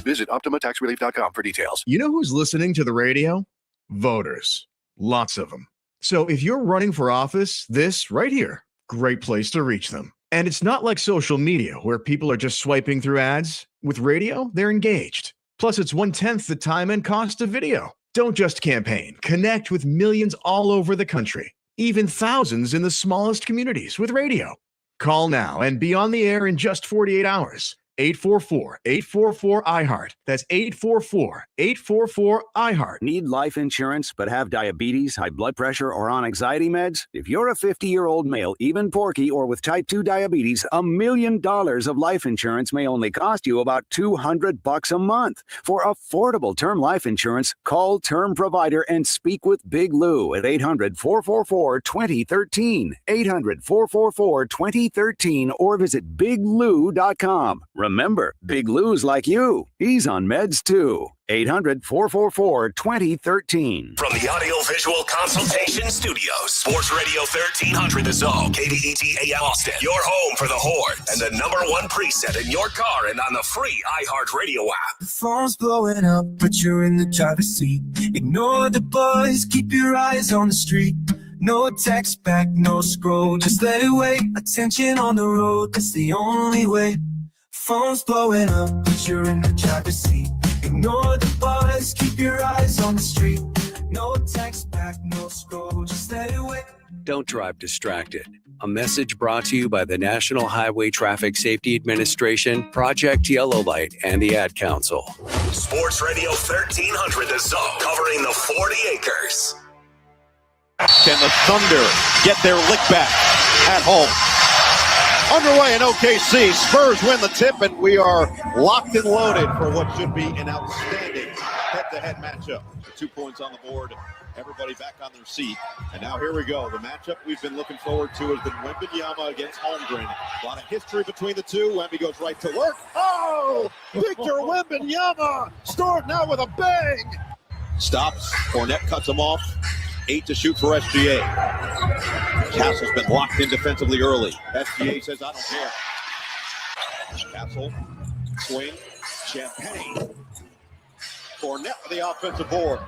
Visit OptimaTaxRelief.com for details. You know who's listening to the radio? Voters. Lots of them. So if you're running for office, this right here, great place to reach them. And it's not like social media where people are just swiping through ads. With radio, they're engaged. Plus, it's 1/10 the time and cost of video. Don't just campaign. Connect with millions all over the country, even thousands in the smallest communities with radio. Call now and be on the air in just 48 hours. 844-844-iHeart. That's 844-844-iHeart. Need life insurance but have diabetes, high blood pressure, or on anxiety meds? If you're a 50-year-old male, even porky, or with type 2 diabetes, $1 million of life insurance may only cost you about $200 a month. For affordable term life insurance, call Term Provider and speak with Big Lou at 800-444-2013. 800-444-2013 or visit biglou.com. Remember, Big Lou's like you. He's on meds too. 800-444-2013. From the Audio-Visual Consultation Studios, Sports Radio 1300 The Zone, KDET AM Austin, your home for the Horns, and the #1 preset in your car and on the free iHeartRadio app. The phone's blowing up, but you're in the driver's seat. Ignore the buzz, keep your eyes on the street. No text back, no scroll, just let it wait. Attention on the road, that's the only way. Phone's blowing up, but you're in the driver's seat. Ignore the buzz, keep your eyes on the street. No text back, no scroll, just let it wait. Don't drive distracted. A message brought to you by the National Highway Traffic Safety Administration, Project Yellow Light, and the Ad Council. Sports Radio 1300 The Zone, covering the 40 acres. Can the Thunder get their lick back at home? Underway in OKC. Spurs win the tip, and we are locked and loaded for what should be an outstanding head-to-head matchup. 2 points on the board. Everybody back on their seat. And now here we go. The matchup we've been looking forward to has been Wembanyama against Holmgren. A lot of history between the two. Wemby goes right to work. Oh! Victor Wembanyama starting out with a bang. Stops. Fournette cuts him off. 8 to shoot for SGA. Castle's been locked in defensively early. SGA says, I don't care. Castle, swing, Champagne. Fournette with the offensive board.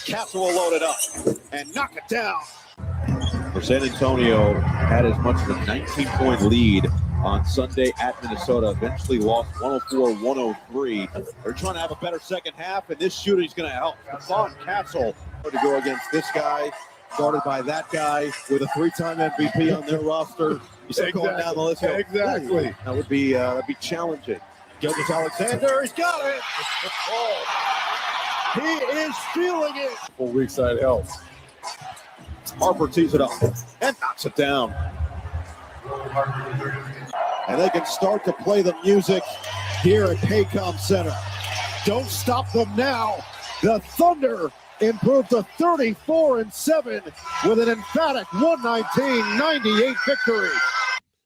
Castle will load it up and knock it down. For San Antonio, had as much as a 19-point lead on Sunday at Minnesota. Eventually lost 104-103. They're trying to have a better second half, and this shooting is going to help. Hassan Castle to go against this guy, guarded by that guy with a 3-time MVP on their roster. You start going down the list. Exactly. That would be challenging. Gilgeous-Alexander, he's got it. Oh. He is feeling it. Full weak side help. Harper tees it up and knocks it down. And they can start to play the music here at Paycom Center. Don't stop them now. The Thunder improved to 34-7 with an emphatic 119-98 victory.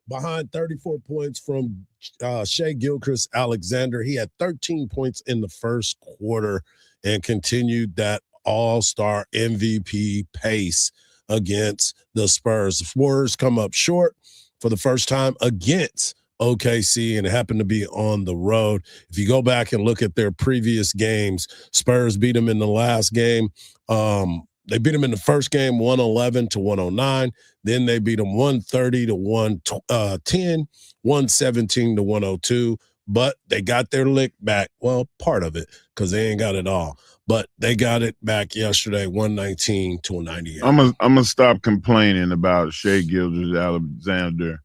Behind 34 points from Shai Gilgeous-Alexander. He had 13 points in the first quarter and continued that all-star MVP pace against the Spurs. The Spurs come up short for the first time against OKC, and it happened to be on the road. If you go back and look at their previous games, Spurs beat them in the last game. They beat them in the first game 111-109. Then they beat them 130-110, 117-102. But they got their lick back. Well, part of it, because they ain't got it all. But they got it back yesterday, 119-98. I'm gonna stop complaining about Shai Gilgeous-Alexander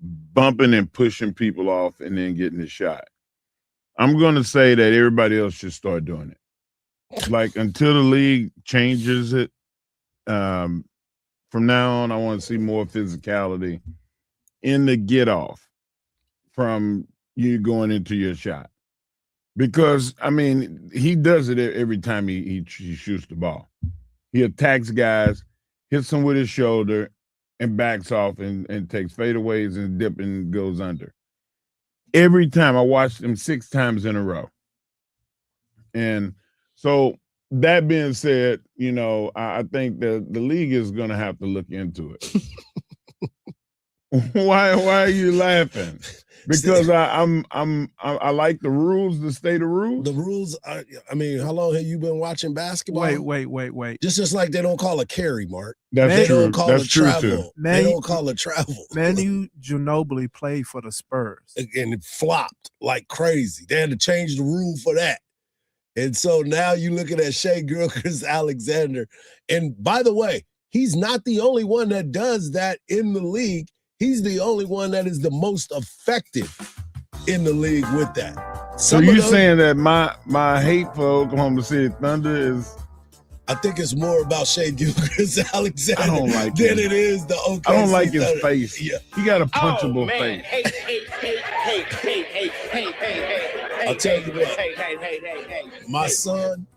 bumping and pushing people off and then getting the shot. I'm gonna say that everybody else should start doing it. Like, until the league changes it, from now on, I want to see more physicality in the get off from you going into your shot. Because, I mean, he does it every time he shoots the ball. He attacks guys, hits them with his shoulder, and backs off and takes fadeaways and dip and goes under. Every time. I watched him 6 times in a row. And so, that being said, you know, I think the league is going to have to look into it. Why are you laughing? Because I like the rules, the state of rules. The rules are, I mean, how long have you been watching basketball? Wait. Just like they don't call a carry, Mark. That's they true. Don't call That's it true travel. too. They don't call it travel. Manu Ginobili played for the Spurs. And it flopped like crazy. They had to change the rule for that. And so now you're looking at Shai Gilgeous-Alexander. And by the way, he's not the only one that does that in the league. He's the only one that is the most effective in the league with that. So you're saying that my hate for Oklahoma City Thunder is... I think it's more about Shai Gilgeous-Alexander like than it is the OKC I don't like his Thunder. face. Yeah. He got a punchable face. Hey. I'll tell you what, my son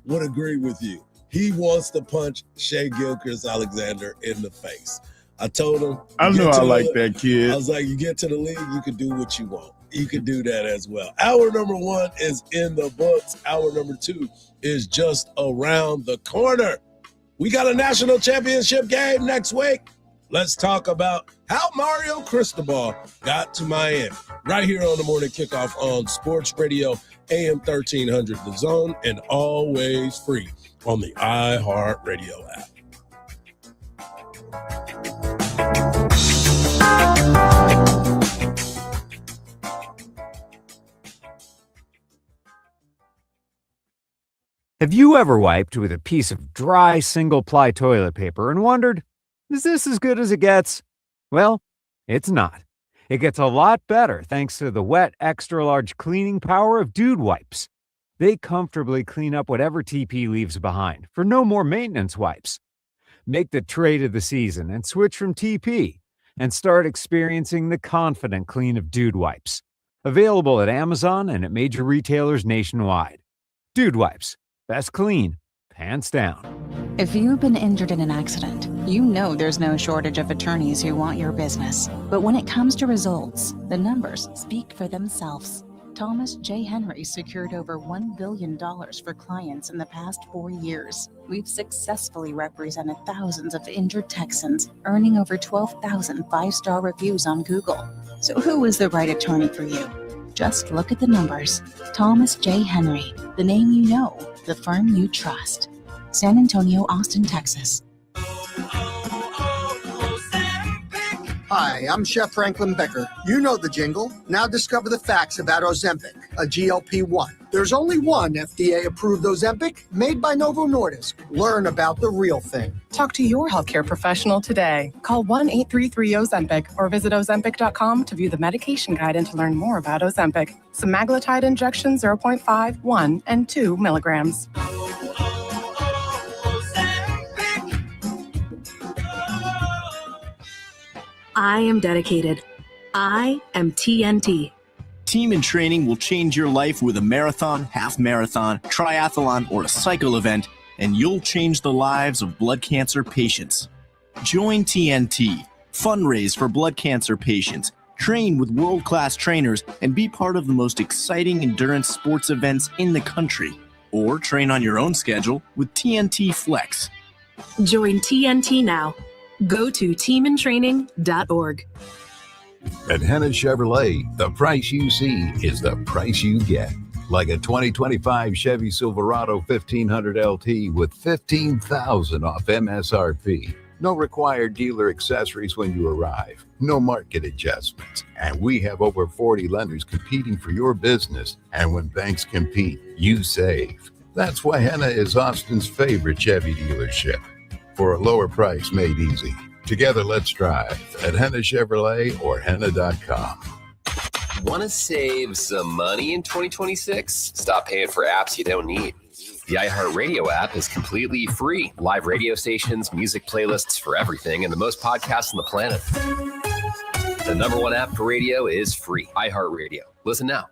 would agree with you. He wants to punch Shai Gilgeous-Alexander in the face. I told him. I know I like that kid. I was like, you get to the league, you can do what you want. You can do that as well. Hour number 1 is in the books. Hour number 2 is just around the corner. We got a national championship game next week. Let's talk about how Mario Cristobal got to Miami. Right here on the Morning Kickoff on Sports Radio, AM 1300 The Zone, and always free on the iHeartRadio app. Have you ever wiped with a piece of dry single-ply toilet paper and wondered, is this as good as it gets? Well, it's not. It gets a lot better thanks to the wet, extra-large cleaning power of Dude Wipes. They comfortably clean up whatever TP leaves behind for no more maintenance wipes. Make the trade of the season and switch from TP and start experiencing the confident clean of Dude Wipes. Available at Amazon and at major retailers nationwide. Dude Wipes. Best clean, hands down. If you've been injured in an accident, you know there's no shortage of attorneys who want your business. But when it comes to results, the numbers speak for themselves. Thomas J. Henry secured over $1 billion for clients in the past 4 years. We've successfully represented thousands of injured Texans, earning over 12,000 5-star reviews on Google. So who is the right attorney for you? Just look at the numbers. Thomas J. Henry, the name you know, the firm you trust. San Antonio, Austin, Texas. Hi, I'm Chef Franklin Becker. You know the jingle. Now discover the facts about Ozempic, a GLP-1. There's only one FDA-approved Ozempic made by Novo Nordisk. Learn about the real thing. Talk to your healthcare professional today. Call 1-833-OZEMPIC or visit Ozempic.com to view the medication guide and to learn more about Ozempic. Semaglutide injection 0.5, 1, and 2 milligrams. I am dedicated. I am TNT. Team in Training will change your life with a marathon, half marathon, triathlon, or a cycle event, and you'll change the lives of blood cancer patients. Join TNT, fundraise for blood cancer patients, train with world-class trainers, and be part of the most exciting endurance sports events in the country. Or train on your own schedule with TNT Flex. Join TNT now. Go to teamintraining.org. At Henna Chevrolet, the price you see is the price you get. Like a 2025 Chevy Silverado 1500 LT with $15,000 off MSRP. No required dealer accessories when you arrive. No market adjustments. And we have over 40 lenders competing for your business. And when banks compete, you save. That's why Henna is Austin's favorite Chevy dealership. For a lower price made easy. Together, let's drive at Henna Chevrolet or Henna.com. Want to save some money in 2026? Stop paying for apps you don't need. The iHeartRadio app is completely free. Live radio stations, music playlists for everything, and the most podcasts on the planet. The number one app for radio is free. iHeartRadio. Listen now.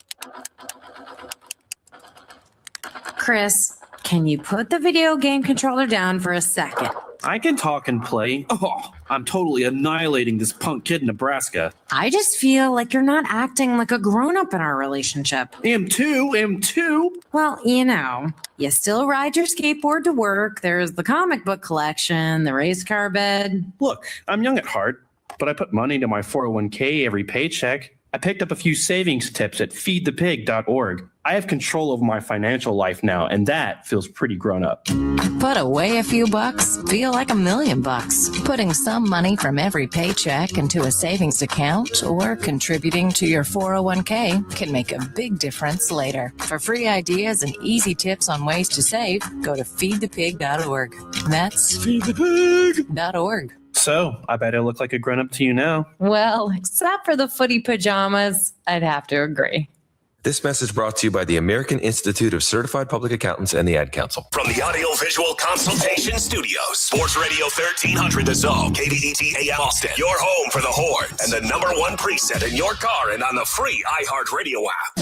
Chris, can you put the video game controller down for a second? I can talk and play. Oh, I'm totally annihilating this punk kid in Nebraska. I just feel like you're not acting like a grown-up in our relationship. Am too. Well, you still ride your skateboard to work. There's the comic book collection, the race car bed. Look, I'm young at heart, but I put money into my 401k every paycheck. I picked up a few savings tips at feedthepig.org. I have control over my financial life now, and that feels pretty grown up. Put away a few bucks, feel like $1 million bucks. Putting some money from every paycheck into a savings account or contributing to your 401k can make a big difference later. For free ideas and easy tips on ways to save, go to feedthepig.org. That's feedthepig.org. So, I bet I look like a grown-up to you now. Well, except for the footy pajamas, I'd have to agree. This message brought to you by the American Institute of Certified Public Accountants and the Ad Council. From the Audio-Visual Consultation Studios, Sports Radio 1300 The Zone, KDET AM Austin, your home for the Horns, and the number one preset in your car and on the free iHeartRadio app.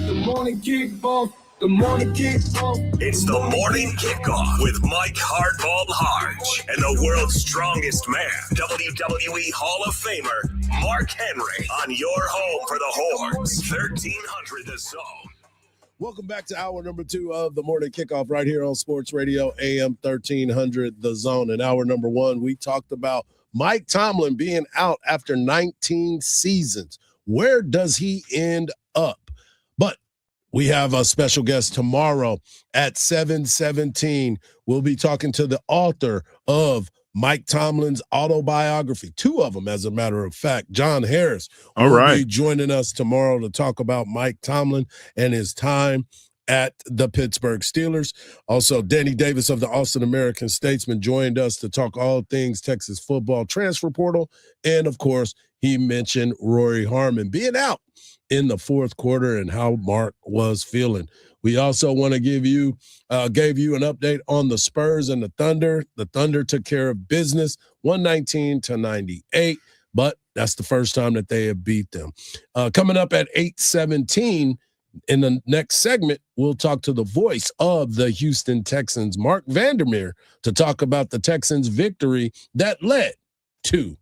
The morning kickoff. The morning kickoff. It's the morning kickoff with Mike Hardball Hardge and the world's strongest man, WWE Hall of Famer, Mark Henry, on your home for the Horns, 1300 The Zone. Welcome back to hour number 2 of the morning kickoff right here on Sports Radio AM 1300 The Zone. In hour number 1, we talked about Mike Tomlin being out after 19 seasons. Where does he end up? But we have a special guest tomorrow at 7:17. We'll be talking to the author of Mike Tomlin's autobiography, 2 of them, as a matter of fact. John Harris will be joining us tomorrow to talk about Mike Tomlin and his time at the Pittsburgh Steelers. Also, Danny Davis of the Austin American-Statesman joined us to talk all things Texas football transfer portal. And, of course, he mentioned Rory Harmon being out in the fourth quarter and how Mark was feeling. We also want to gave you an update on the Spurs and the Thunder. The Thunder took care of business, 119-98, but that's the first time that they have beat them. Coming up at 8:17 in the next segment, we'll talk to the voice of the Houston Texans, Mark Vandermeer, to talk about the Texans' victory that led to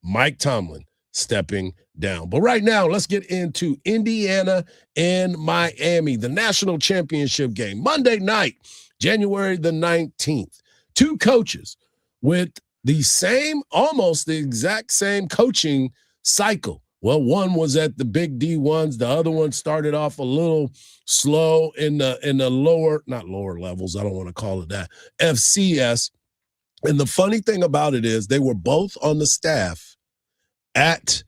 Mike Tomlin stepping down. But right now, let's get into Indiana and Miami, the national championship game. Monday night, January the 19th. 2 coaches with almost the exact same coaching cycle. Well, one was at the big D1s. The other one started off a little slow in the not lower levels. I don't want to call it that, FCS. And the funny thing about it is they were both on the staff at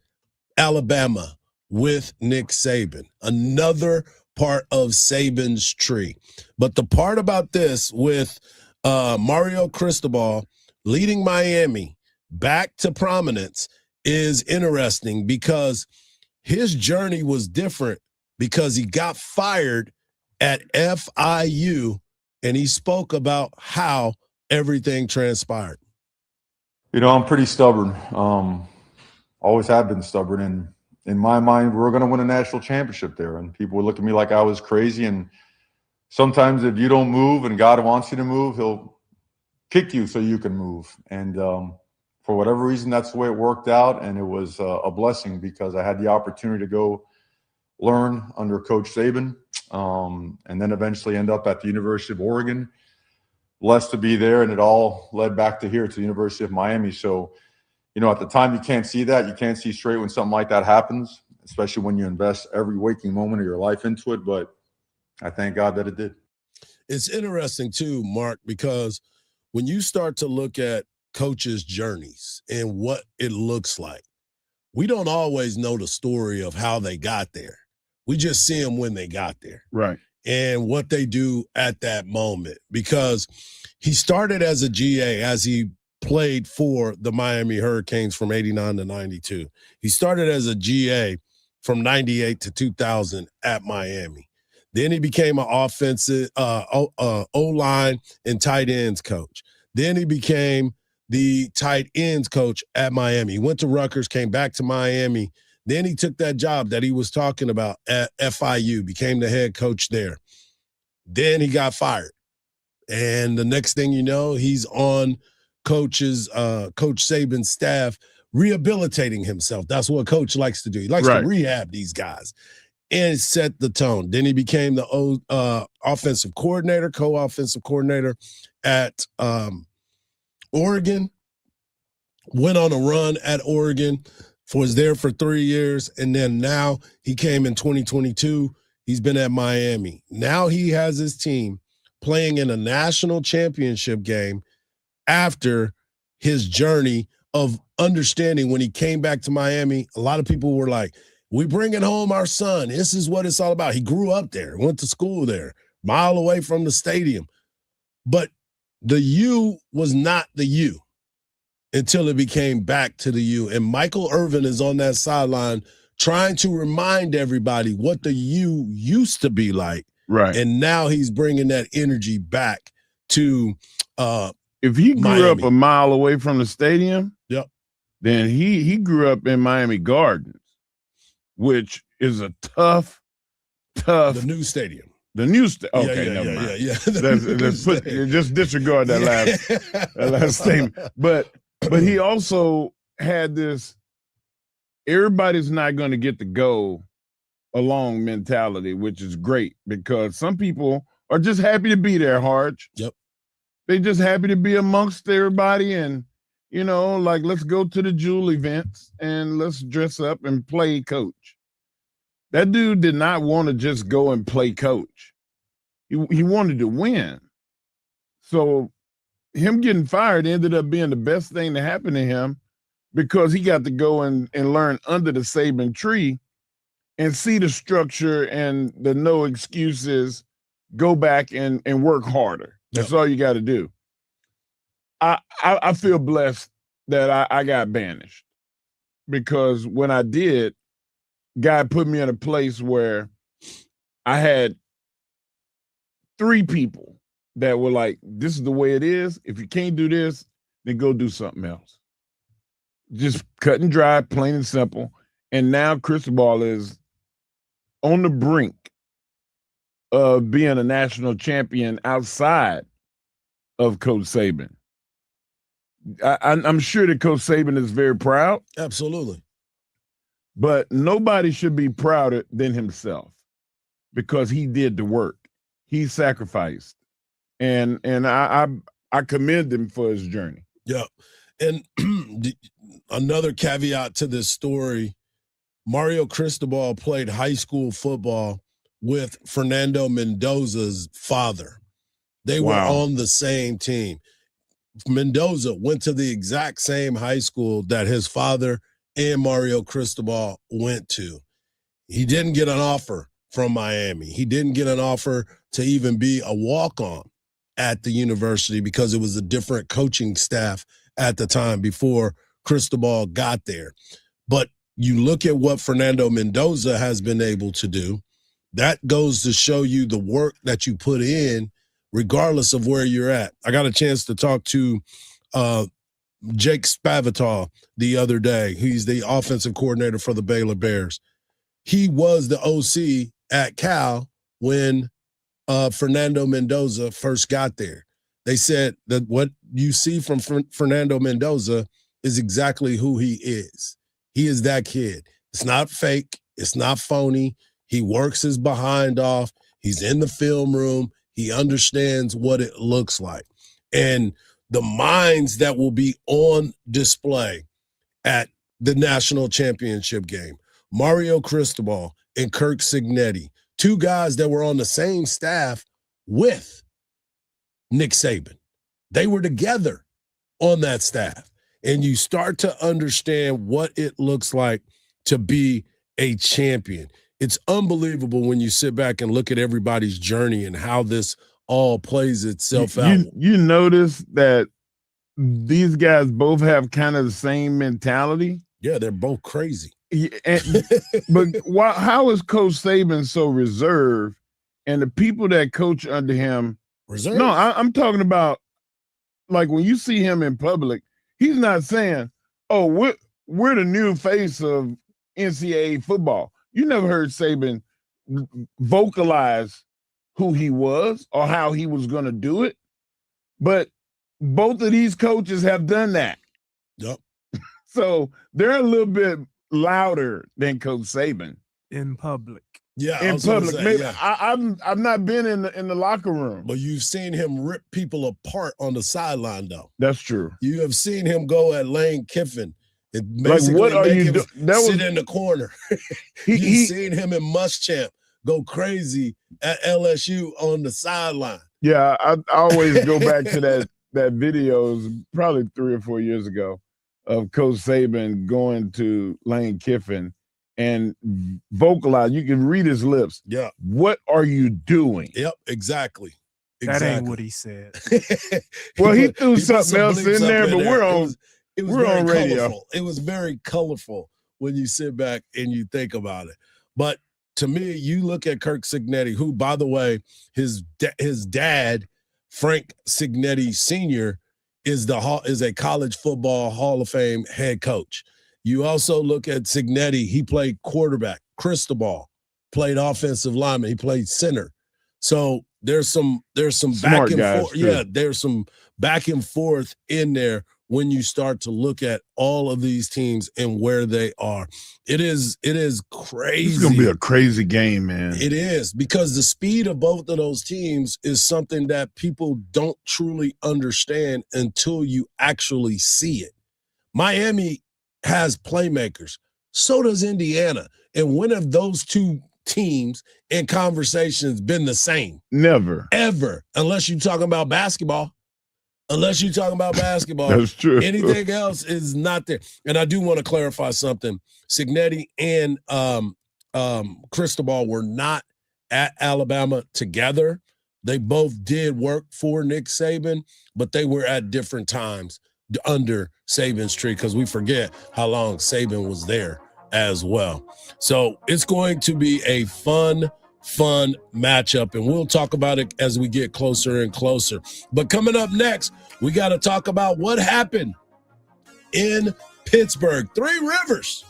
Alabama with Nick Saban, another part of Saban's tree. But the part about this with Mario Cristobal leading Miami back to prominence is interesting because his journey was different because he got fired at FIU and he spoke about how everything transpired. I'm pretty stubborn. Always have been stubborn. And in my mind, we're going to win a national championship there. And people would look at me like I was crazy. And sometimes if you don't move and God wants you to move, he'll kick you so you can move. And for whatever reason, that's the way it worked out. And it was a blessing because I had the opportunity to go learn under Coach Saban and then eventually end up at the University of Oregon. Blessed to be there. And it all led back to here, to the University of Miami. So at the time you can't see that. You can't see straight when something like that happens, especially when you invest every waking moment of your life into it. But I thank God that it did. It's interesting too, Mark, because when you start to look at coaches' journeys and what it looks like, we don't always know the story of how they got there. We just see them when they got there. Right. And what they do at that moment. Because he started as a GA as he played for the Miami Hurricanes from 89 to 92. He started as a GA from 98 to 2000 at Miami. Then he became an offensive O-line and tight ends coach. Then he became the tight ends coach at Miami. He went to Rutgers, came back to Miami. Then he took that job that he was talking about at FIU, became the head coach there. Then he got fired. And the next thing you know, he's on Coach Saban's staff, rehabilitating himself. That's what Coach likes to do. He likes to rehab these guys and set the tone. Then he became the offensive coordinator, co-offensive coordinator at Oregon, went on a run at Oregon, was there for 3 years, and then now he came in 2022. He's been at Miami. Now he has his team playing in a national championship game after his journey of understanding when he came back to Miami. A lot of people were like, we bringing home our son. This is what it's all about. He grew up there, went to school there, mile away from the stadium. But the U was not the U until it became back to the U. And Michael Irvin is on that sideline trying to remind everybody what the U used to be like. Right. And now he's bringing that energy back to if he grew Miami. up a mile away from the stadium, yep, then he grew up in Miami Gardens, which is a tough. The new stadium. The new okay, never mind. Just disregard that last statement. But he also had this everybody's not going to get to go along mentality, which is great because some people are just happy to be there, Hardge. Yep. They're just happy to be amongst everybody and, like let's go to the Jewel events and let's dress up and play coach. That dude did not want to just go and play coach. He wanted to win. So him getting fired ended up being the best thing to happen to him because he got to go and learn under the Saban tree and see the structure and the no excuses, go back and work harder. That's all you got to do. I feel blessed that I got banished because when I did, God put me in a place where I had 3 people that were like, this is the way it is. If you can't do this, then go do something else. Just cut and dry, plain and simple. And now Cristobal is on the brink of being a national champion outside of Coach Saban. I'm sure that Coach Saban is very proud. Absolutely. But nobody should be prouder than himself because he did the work. He sacrificed. And I commend him for his journey. Yeah. And another caveat to this story, Mario Cristobal played high school football with Fernando Mendoza's father. They were on the same team. Mendoza went to the exact same high school that his father and Mario Cristobal went to. He didn't get an offer from Miami. He didn't get an offer to even be a walk-on at the university because it was a different coaching staff at the time before Cristobal got there. But you look at what Fernando Mendoza has been able to do, that goes to show you the work that you put in regardless of where you're at. I got a chance to talk to Jake Spavital the other day. He's the offensive coordinator for the Baylor Bears. He was the OC at Cal when Fernando Mendoza first got there. They said that what you see from Fernando Mendoza is exactly who he is. He is that kid. It's not fake. It's not phony. He works his behind off. He's in the film room. He understands what it looks like. And the minds that will be on display at the national championship game. Mario Cristobal and Kirk Cignetti, two guys that were on the same staff with Nick Saban. They were together on that staff. And you start to understand what it looks like to be a champion. It's unbelievable when you sit back and look at everybody's journey and how this all plays itself out. You notice that these guys both have kind of the same mentality. Yeah, they're both crazy. But how is Coach Saban so reserved, and the people that coach under him reserved? No, I'm talking about, like, when you see him in public, he's not saying, "Oh, we're the new face of NCAA football." You never heard Saban vocalize who he was or how he was going to do it. But both of these coaches have done that. Yep. So they're a little bit louder than Coach Saban in public. Yeah, in public. Maybe I've not been in the locker room, but you've seen him rip people apart on the sideline, though. That's true. You have seen him go at Lane Kiffin. Like, what are you doing? Sit in the corner. You've seen him in Muschamp go crazy at LSU on the sideline. Yeah, I always go back to that video. It was probably 3 or 4 years ago of Coach Saban going to Lane Kiffin and vocalize. You can read his lips. Yeah. What are you doing? Yep, exactly. That ain't what he said. Well, he threw something else in there, but we're on radio. Colorful. It was very colorful when you sit back and you think about it. But to me, you look at Kirk Cignetti, who, by the way, his dad, Frank Cignetti Sr., is a college football Hall of Fame head coach. You also look at Cignetti. He played quarterback. Cristobal played offensive lineman. He played center. So there's some Smart back and guys, forth. too. Yeah, there's some back and forth in there when you start to look at all of these teams and where they are. It is crazy. It's gonna be a crazy game, man. It is, because the speed of both of those teams is something that people don't truly understand until you actually see it. Miami has playmakers. So does Indiana. And when have those two teams in conversations been the same? Never. Ever. Unless you're talking about basketball. That's true. Anything else is not there. And I do want to clarify something. Cignetti and Cristobal were not at Alabama together. They both did work for Nick Saban, but they were at different times under Saban's tree, because we forget how long Saban was there as well. So it's going to be a fun matchup, and we'll talk about it as we get closer and closer. But coming up next, we got to talk about what happened in Pittsburgh. 3 Rivers.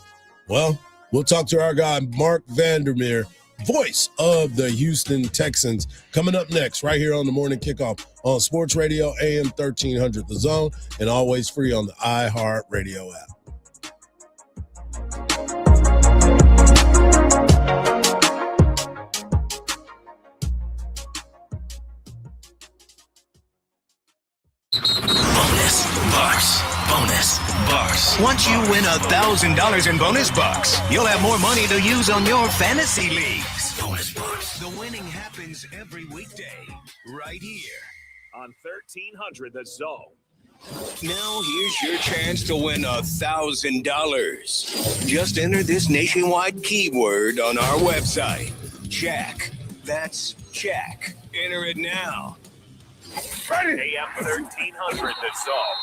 Well, we'll talk to our guy, Mark Vandermeer, voice of the Houston Texans, coming up next right here on the Morning Kickoff on Sports Radio AM 1300 The Zone, and always free on the iHeartRadio app. Bonus bucks. Once you win $1,000 in bonus bucks, you'll have more money to use on your fantasy leagues. Bonus bucks. The winning happens every weekday, right here on 1300 The Zone. Now here's your chance to win $1,000. Just enter this nationwide keyword on our website. Jack. That's Jack. Enter it now. AM 1300 The Zone.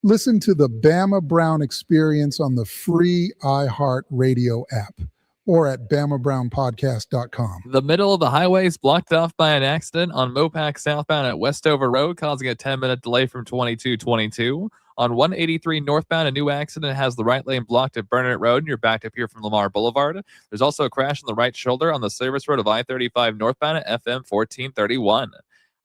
Listen to the Bama Brown Experience on the free iHeartRadio app or at BamaBrownPodcast.com. The middle of the highway is blocked off by an accident on Mopac southbound at Westover Road, causing a 10-minute delay from 2222. On 183 northbound, a new accident has the right lane blocked at Burnett Road, and you're backed up here from Lamar Boulevard. There's also a crash on the right shoulder on the service road of I-35 northbound at FM 1431.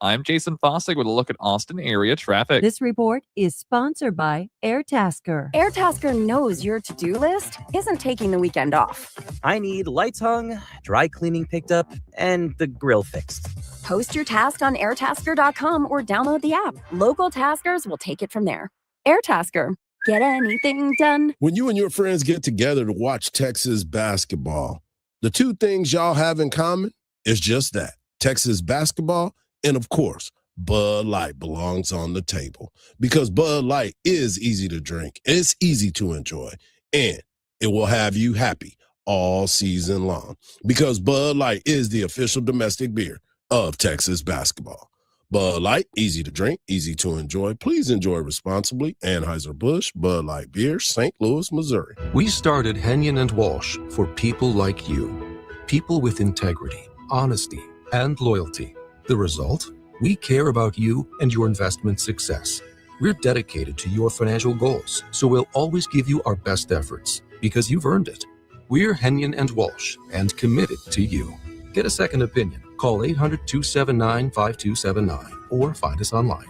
I'm Jason Fossig with a look at Austin area traffic. This report is sponsored by AirTasker. AirTasker knows your to-do list isn't taking the weekend off. I need lights hung, dry cleaning picked up, and the grill fixed. Post your task on airtasker.com or download the app. Local taskers will take it from there. AirTasker. get anything done. When you and your friends get together to watch Texas basketball, the two things y'all have in common is just that, Texas basketball, and of course, Bud Light belongs on the table because Bud Light is easy to drink, it's easy to enjoy, and it will have you happy all season long because Bud Light is the official domestic beer of Texas basketball. Bud Light, easy to drink, easy to enjoy. Please enjoy responsibly. Anheuser-Busch, Bud Light Beer, St. Louis, Missouri. We started Henyon and Walsh for people like you. People with integrity, honesty, and loyalty. The result? We care about you and your investment success. We're dedicated to your financial goals, so we'll always give you our best efforts because you've earned it. We're Henyon and Walsh and committed to you. Get a second opinion. Call 800-279-5279 or find us online.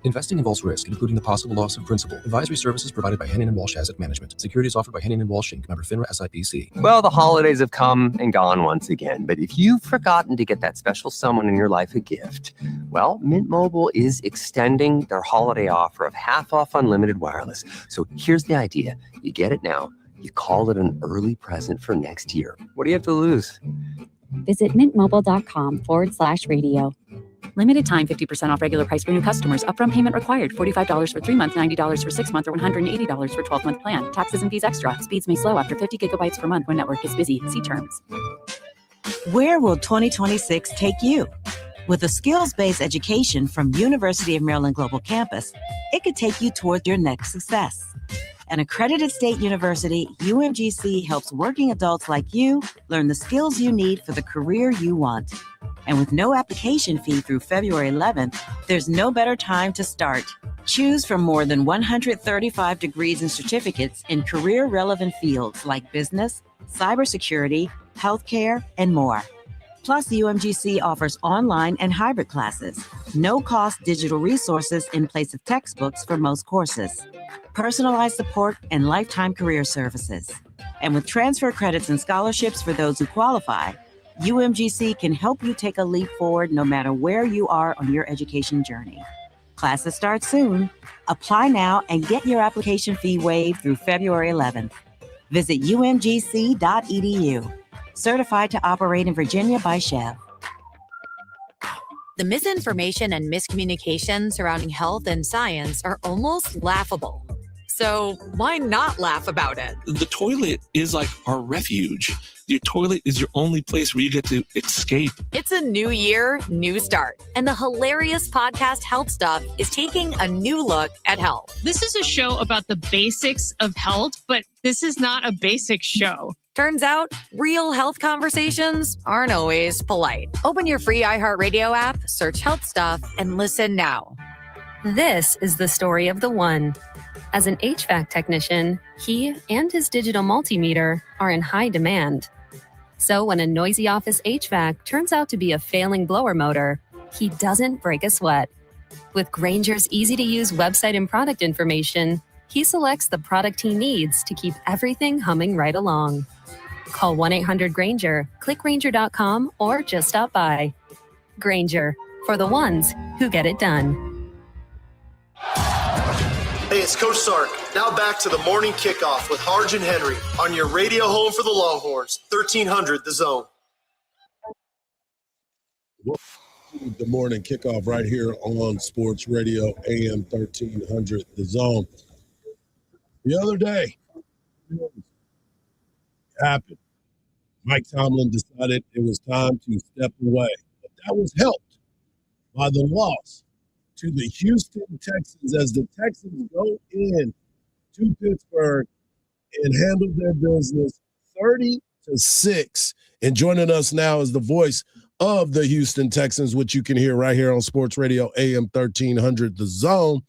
Investing involves risk, including the possible loss of principal. Advisory services provided by Henyon & Walsh Asset Management. Securities offered by Henyon & Walsh Inc. Member FINRA SIPC. Well, the holidays have come and gone once again, but if you've forgotten to get that special someone in your life a gift, well, Mint Mobile is extending their holiday offer of half off unlimited wireless. So here's the idea. You get it now. You call it an early present for next year. What do you have to lose? Visit mintmobile.com/radio. Limited time 50% off regular price for new customers. Upfront payment required. $45 for 3 months, $90 for 6 months, or $180 for 12-month plan. Taxes and fees extra. Speeds may slow after 50 gigabytes per month when network is busy. See terms. Where will 2026 take you? With a skills-based education from University of Maryland Global Campus, it could take you toward your next success. An accredited state university, UMGC helps working adults like you learn the skills you need for the career you want. And with no application fee through February 11th, there's no better time to start. Choose from more than 135 degrees and certificates in career-relevant fields like business, cybersecurity, healthcare, and more. Plus, UMGC offers online and hybrid classes, no-cost digital resources in place of textbooks for most courses, personalized support, and lifetime career services. And with transfer credits and scholarships for those who qualify, UMGC can help you take a leap forward no matter where you are on your education journey. Classes start soon. Apply now and get your application fee waived through February 11th. Visit umgc.edu. Certified to operate in Virginia by Chev. The misinformation and miscommunication surrounding health and science are almost laughable. So why not laugh about it? The toilet is like our refuge. Your toilet is your only place where you get to escape. It's a new year, new start. And the hilarious podcast Health Stuff is taking a new look at health. This is a show about the basics of health, but this is not a basic show. Turns out, real health conversations aren't always polite. Open your free iHeartRadio app, search Health Stuff, and listen now. This is the story of the one. As an HVAC technician, he and his digital multimeter are in high demand. So when a noisy office HVAC turns out to be a failing blower motor, he doesn't break a sweat. With Grainger's easy-to-use website and product information, he selects the product he needs to keep everything humming right along. Call 1-800-GRAINGER, click Grainger.com, or just stop by. Grainger, for the ones who get it done. Hey, it's Coach Sark. Now back to the morning kickoff with Hardge and Henry on your radio home for the Longhorns, 1300 The Zone. The morning kickoff right here on Sports Radio AM 1300 The Zone. The other day, it happened. Mike Tomlin decided it was time to step away. But that was helped by the loss to the Houston Texans as the Texans go in to Pittsburgh and handle their business 30-6. And joining us now is the voice of the Houston Texans, which you can hear right here on Sports Radio AM 1300 The Zone,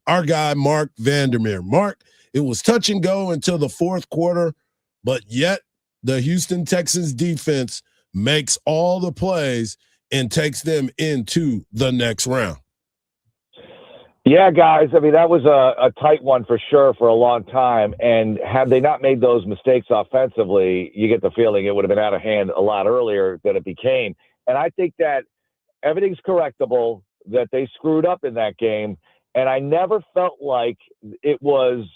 our guy Mark Vandermeer. Mark, it was touch and go until the fourth quarter, but yet the Houston Texans defense makes all the plays and takes them into the next round. Yeah, guys, I mean, that was a tight one for sure for a long time. And had they not made those mistakes offensively, you get the feeling it would have been out of hand a lot earlier than it became. And I think that everything's correctable, that they screwed up in that game. And I never felt like it was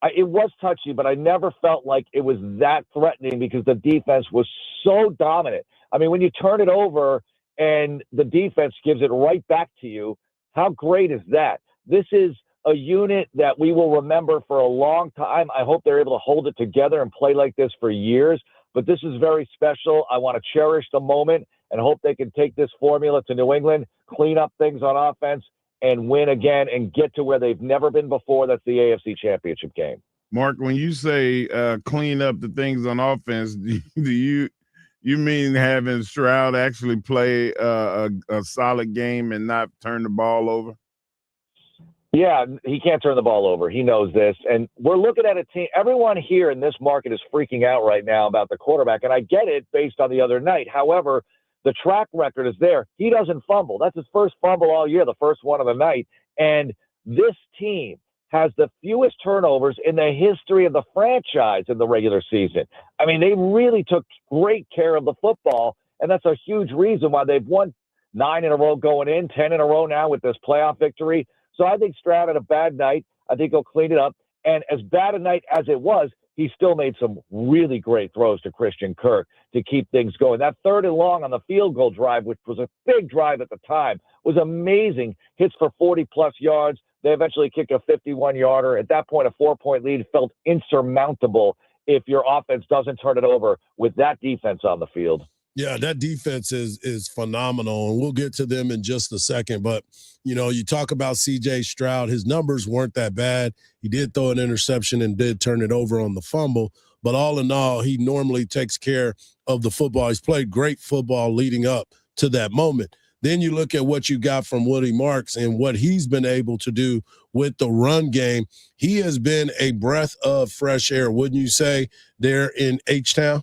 It was touchy, but I never felt like it was that threatening because the defense was so dominant. I mean, when you turn it over and the defense gives it right back to you, how great is that? This is a unit that we will remember for a long time. I hope they're able to hold it together and play like this for years. But this is very special. I want to cherish the moment and hope they can take this formula to New England, clean up things on offense, and win again and get to where they've never been before. That's the AFC Championship game. Mark, when you say clean up the things on offense, do you mean having Stroud actually play a solid game and not turn the ball over? Yeah, he can't turn the ball over. He knows this. And we're looking at a team. Everyone here in this market is freaking out right now about the quarterback. And I get it based on the other night. However, the track record is there. He doesn't fumble. That's his first fumble all year, the first one of the night. And this team has the fewest turnovers in the history of the franchise in the regular season. I mean, they really took great care of the football. And that's a huge reason why they've won 9 in a row going in, 10 in a row now with this playoff victory. So I think Stroud had a bad night. I think he'll clean it up. And as bad a night as it was, he still made some really great throws to Christian Kirk to keep things going. That 3rd and long on the field goal drive, which was a big drive at the time, was amazing. Hits for 40-plus yards. They eventually kicked a 51-yarder. At that point, a 4-point lead felt insurmountable if your offense doesn't turn it over with that defense on the field. Yeah, that defense is phenomenal, and we'll get to them in just a second. But, you know, you talk about C.J. Stroud. His numbers weren't that bad. He did throw an interception and did turn it over on the fumble. But all in all, he normally takes care of the football. He's played great football leading up to that moment. Then you look at what you got from Woody Marks and what he's been able to do with the run game. He has been a breath of fresh air, wouldn't you say, there in H-Town?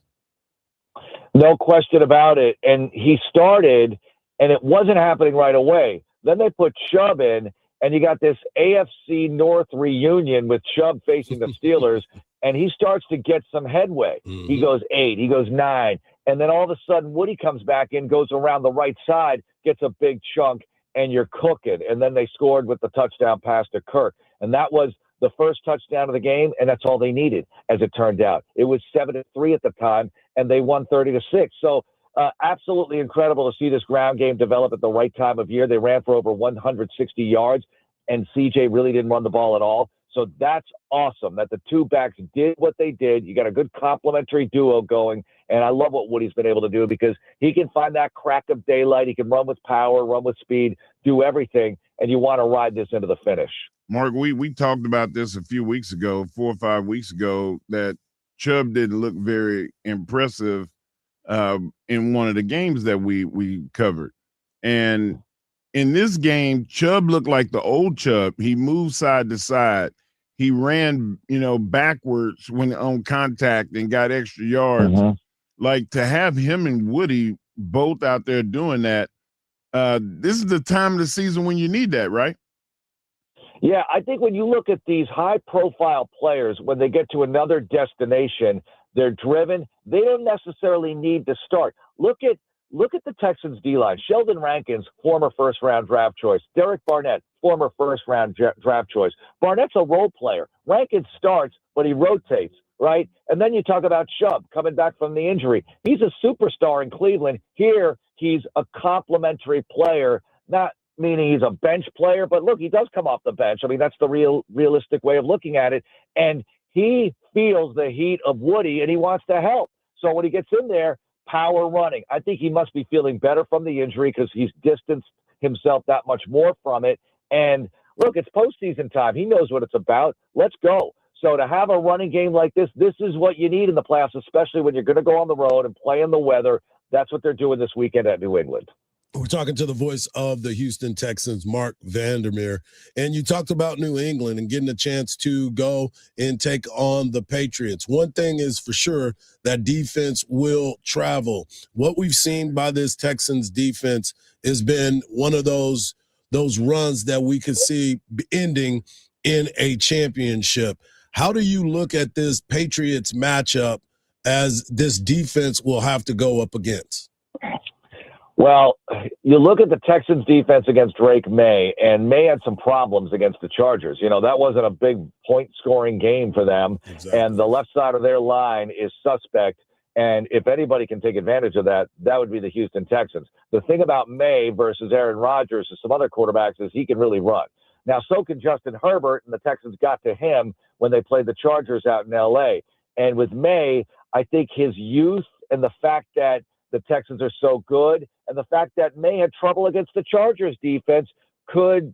No question about it. And he started, and it wasn't happening right away. Then they put Chubb in, and you got this AFC North reunion with Chubb facing the Steelers, and he starts to get some headway. Mm-hmm. He goes 8, he goes 9, and then all of a sudden Woody comes back in, goes around the right side, gets a big chunk, and you're cooking. And then they scored with the touchdown pass to Kirk. And that was the first touchdown of the game, and that's all they needed, as it turned out. It was 7-3 at the time, and they won 30-6. So absolutely incredible to see this ground game develop at the right time of year. They ran for over 160 yards, and CJ really didn't run the ball at all. So that's awesome that the two backs did what they did. You got a good complementary duo going, and I love what Woody's been able to do because he can find that crack of daylight. He can run with power, run with speed, do everything, and you want to ride this into the finish. Mark, we talked about this a few weeks ago, 4 or 5 weeks ago, that Chubb didn't look very impressive in one of the games that we covered. And in this game, Chubb looked like the old Chubb. He moved side to side. He ran, backwards when on contact and got extra yards. Mm-hmm. Like, to have him and Woody both out there doing that, this is the time of the season when you need that, right? Yeah, I think when you look at these high-profile players, when they get to another destination, they're driven. They don't necessarily need to start. Look at the Texans' D-line. Sheldon Rankins, former first-round draft choice. Derek Barnett, former first-round draft choice. Barnett's a role player. Rankins starts, but he rotates, right? And then you talk about Chubb coming back from the injury. He's a superstar in Cleveland. Here, he's a complimentary player, not meaning he's a bench player, but look, he does come off the bench. I mean, that's the realistic way of looking at it. And he feels the heat of Woody, and he wants to help. So when he gets in there, power running. I think he must be feeling better from the injury because he's distanced himself that much more from it. And look, it's postseason time. He knows what it's about. Let's go. So to have a running game like this is what you need in the playoffs, especially when you're going to go on the road and play in the weather. That's what they're doing this weekend at New England. We're talking to the voice of the Houston Texans, Mark Vandermeer. And you talked about New England and getting a chance to go and take on the Patriots. One thing is for sure, that defense will travel. What we've seen by this Texans defense has been one of those runs that we could see ending in a championship. How do you look at this Patriots matchup as this defense will have to go up against? Well, you look at the Texans defense against Drake May, and May had some problems against the Chargers. You know, that wasn't a big point scoring game for them. Exactly. And the left side of their line is suspect. And if anybody can take advantage of that, that would be the Houston Texans. The thing about May versus Aaron Rodgers and some other quarterbacks is he can really run. Now, so can Justin Herbert, and the Texans got to him when they played the Chargers out in L.A. And with May, I think his youth and the fact that the Texans are so good and the fact that May had trouble against the Chargers defense could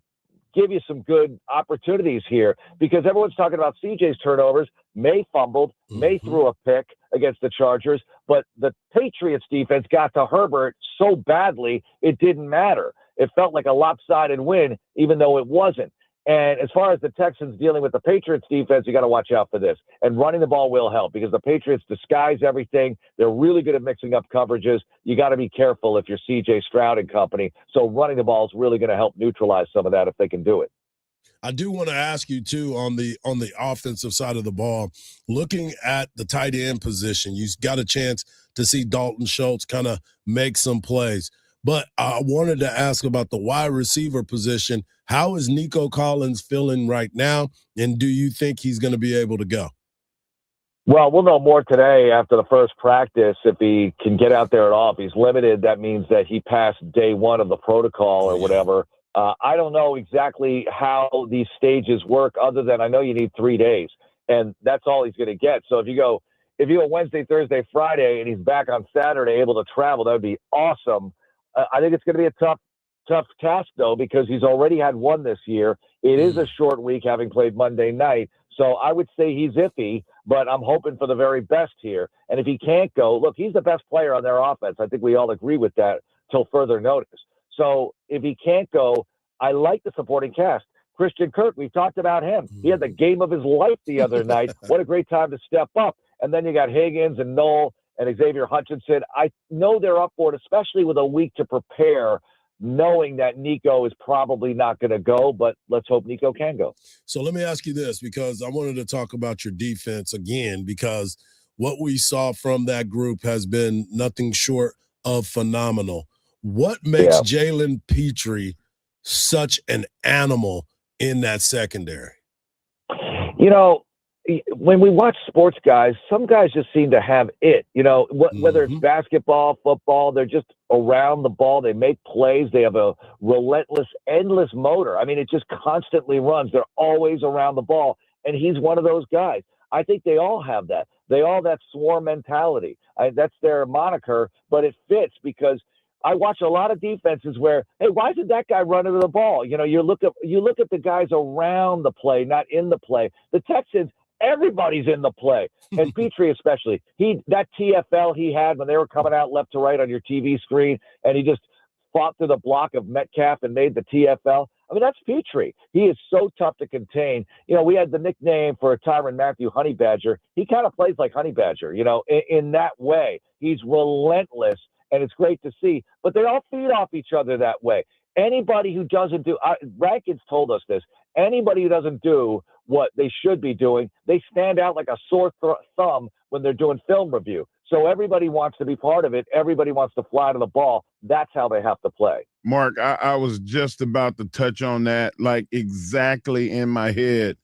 give you some good opportunities here, because everyone's talking about CJ's turnovers. May fumbled. May threw a pick against the Chargers, but the Patriots defense got to Herbert so badly it didn't matter. It felt like a lopsided win, even though it wasn't. And as far as the Texans dealing with the Patriots defense, you got to watch out for this. And running the ball will help, because the Patriots disguise everything. They're really good at mixing up coverages. You got to be careful if you're CJ Stroud and company. So running the ball is really going to help neutralize some of that if they can do it. I do want to ask you too, on the offensive side of the ball, looking at the tight end position, you got a chance to see Dalton Schultz kind of make some plays. But I wanted to ask about the wide receiver position. How is Nico Collins feeling right now, and do you think he's going to be able to go? Well, we'll know more today after the first practice if he can get out there at all. If he's limited, that means that he passed day one of the protocol or whatever. I don't know exactly how these stages work, other than I know you need 3 days, and that's all he's going to get. So if you go Wednesday, Thursday, Friday, and he's back on Saturday able to travel, that would be awesome. I think it's going to be a tough task, though, because he's already had one this year. It is a short week, having played Monday night. So I would say he's iffy, but I'm hoping for the very best here. And if he can't go, look, he's the best player on their offense. I think we all agree with that till further notice. So if he can't go, I like the supporting cast. Christian Kirk, we've talked about him. He had the game of his life the other night. What a great time to step up. And then you got Higgins and Knoll and Xavier Hutchinson. I know they're up for it, especially with a week to prepare, knowing that Nico is probably not going to go, but let's hope Nico can go. So let me ask you this, because I wanted to talk about your defense again, because what we saw from that group has been nothing short of phenomenal. What makes Jalen Petrie such an animal in that secondary? You know, when we watch sports guys, some guys just seem to have it, you know, whether it's basketball, football, they're just around the ball. They make plays. They have a relentless, endless motor. I mean, it just constantly runs. They're always around the ball. And he's one of those guys. I think they all have that. They all have that swarm mentality. That's their moniker, but it fits, because I watch a lot of defenses where, hey, why isn't that guy running to the ball? You know, you look at the guys around the play, not in the play. The Texans, everybody's in the play, and Petrie especially. That TFL he had when they were coming out left to right on your TV screen, and he just fought through the block of Metcalf and made the TFL. I mean, that's Petrie. He is so tough to contain. You know, we had the nickname for Tyrann Mathieu, Honey Badger. He kind of plays like Honey Badger, you know, in that way. He's relentless, and it's great to see. But they all feed off each other that way. Anybody who doesn't do Rankins told us this. Anybody who doesn't do what they should be doing, they stand out like a sore thumb when they're doing film review. So everybody wants to be part of it. Everybody wants to fly to the ball. That's how they have to play. Mark, I was just about to touch on that, like exactly in my head.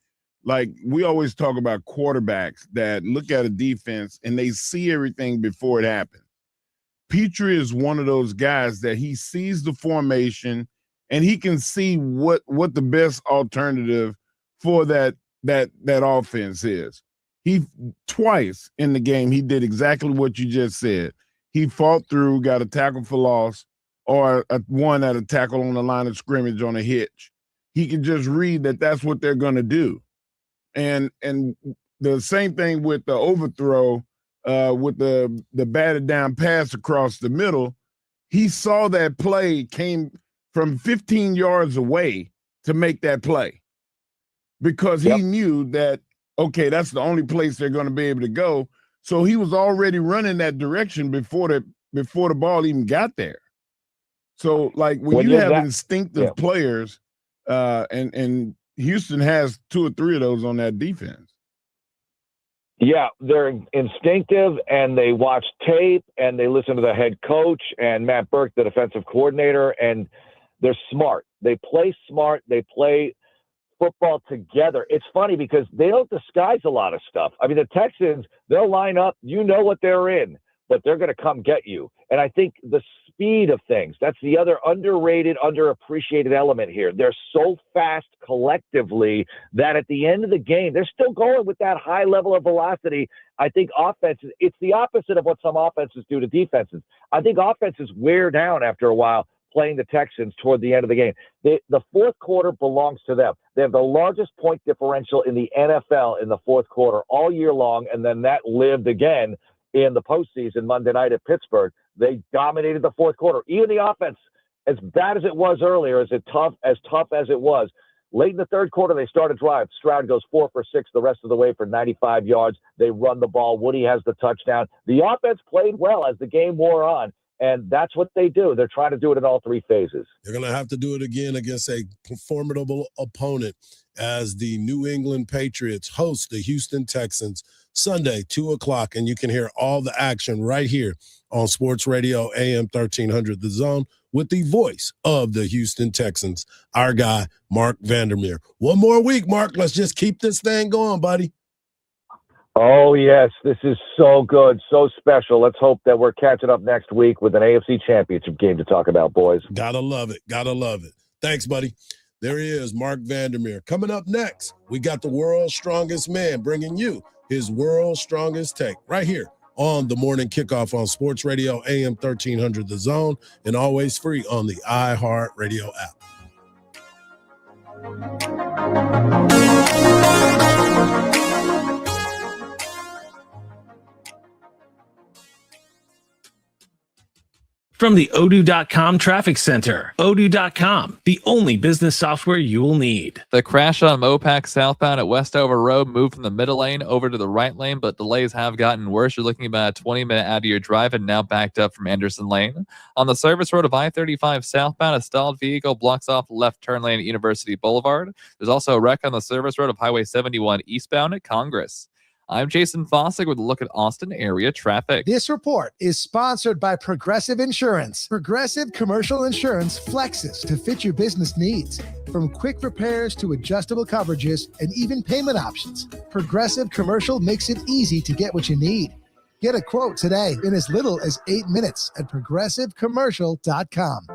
Like, we always talk about quarterbacks that look at a defense and they see everything before it happens. Petrie is one of those guys that he sees the formation and he can see what the best alternative for that offense is. He twice in the game, he did exactly what you just said. He fought through, got a tackle for loss, or one at a tackle on the line of scrimmage on a hitch. He can just read that that's what they're going to do. And the same thing with the overthrow, with the batted down pass across the middle. He saw that play came from 15 yards away to make that play, because he knew that, okay, that's the only place they're going to be able to go. So he was already running that direction before the ball even got there. So, like, when you have instinctive players, and Houston has 2 or 3 of those on that defense. Yeah, they're instinctive, and they watch tape, and they listen to the head coach and Matt Burke, the defensive coordinator, and they're smart. They play smart. They play football together. It's funny because they don't disguise a lot of stuff. I mean, the Texans, they'll line up, you know what they're in, but they're going to come get you. And I think the speed of things, that's the other underrated, underappreciated element here. They're so fast collectively that at the end of the game, they're still going with that high level of velocity. I think offenses, it's the opposite of what some offenses do to defenses. I think offenses wear down after a while playing the Texans toward the end of the game. The fourth quarter belongs to them. They have the largest point differential in the NFL in the fourth quarter all year long, and then that lived again in the postseason Monday night at Pittsburgh. They dominated the fourth quarter. Even the offense, as bad as it was earlier, as tough as it was, late in the third quarter, they start a drive. Stroud goes 4 for 6 the rest of the way for 95 yards. They run the ball. Woody has the touchdown. The offense played well as the game wore on, and that's what they do. They're trying to do it in all three phases. They're going to have to do it again against a formidable opponent as the New England Patriots host the Houston Texans Sunday, 2 o'clock, and you can hear all the action right here on Sports Radio AM 1300 The Zone with the voice of the Houston Texans, our guy, Mark Vandermeer. One more week, Mark. Let's just keep this thing going, buddy. Oh, yes. This is so good, so special. Let's hope that we're catching up next week with an AFC Championship game to talk about, boys. Gotta love it. Gotta love it. Thanks, buddy. There he is, Mark Vandermeer. Coming up next, we got the world's strongest man bringing you his world's strongest take right here on the Morning Kickoff on Sports Radio AM 1300 The Zone, and always free on the iHeart Radio app. From the Odoo.com Traffic Center, Odoo.com, the only business software you will need. The crash on Mopac southbound at Westover Road moved from the middle lane over to the right lane, but delays have gotten worse. You're looking about a 20-minute out of your drive and now backed up from Anderson Lane. On the service road of I-35 southbound, a stalled vehicle blocks off the left turn lane at University Boulevard. There's also a wreck on the service road of Highway 71 eastbound at Congress. I'm Jason Fossick with a look at Austin area traffic. This report is sponsored by Progressive Insurance. Progressive Commercial Insurance flexes to fit your business needs. From quick repairs to adjustable coverages and even payment options, Progressive Commercial makes it easy to get what you need. Get a quote today in as little as 8 minutes at progressivecommercial.com.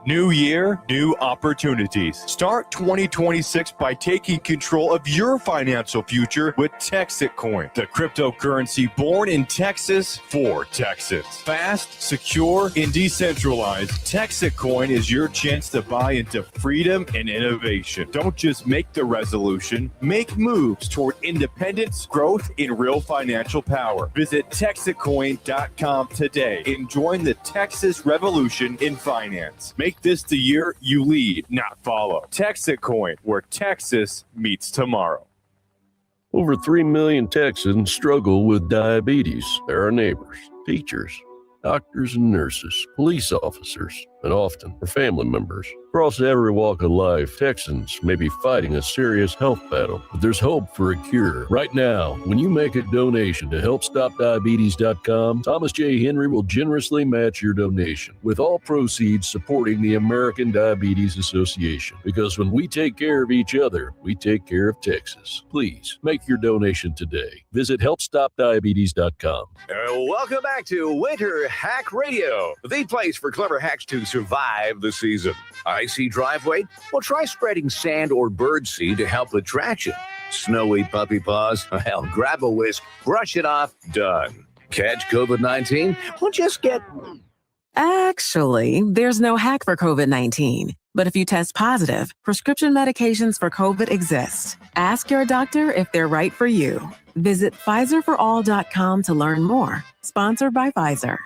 New year, new opportunities. Start 2026 by taking control of your financial future with Texitcoin, the cryptocurrency born in Texas for Texas. Fast, secure, and decentralized, Texitcoin is your chance to buy into freedom and innovation. Don't just make the resolution, make moves toward independence, growth, and real financial power. Visit Texitcoin.com today and join the Texas revolution in finance. Make this the year you lead, not follow. Texitcoin, where Texas meets tomorrow. Over 3 million Texans struggle with diabetes. There are neighbors, teachers, doctors and nurses, police officers, and often their family members. Across every walk of life, Texans may be fighting a serious health battle, but there's hope for a cure. Right now, when you make a donation to HelpStopDiabetes.com, Thomas J. Henry will generously match your donation, with all proceeds supporting the American Diabetes Association. Because when we take care of each other, we take care of Texas. Please make your donation today. Visit HelpStopDiabetes.com. Welcome back to Winter Hack Radio, the place for clever hacks to survive the season. Icy driveway? Well, try spreading sand or birdseed to help with traction. Snowy puppy paws? Well, grab a whisk, brush it off, done. Catch COVID-19? Well, just get... Actually, there's no hack for COVID-19. But if you test positive, prescription medications for COVID exist. Ask your doctor if they're right for you. Visit PfizerForAll.com to learn more. Sponsored by Pfizer.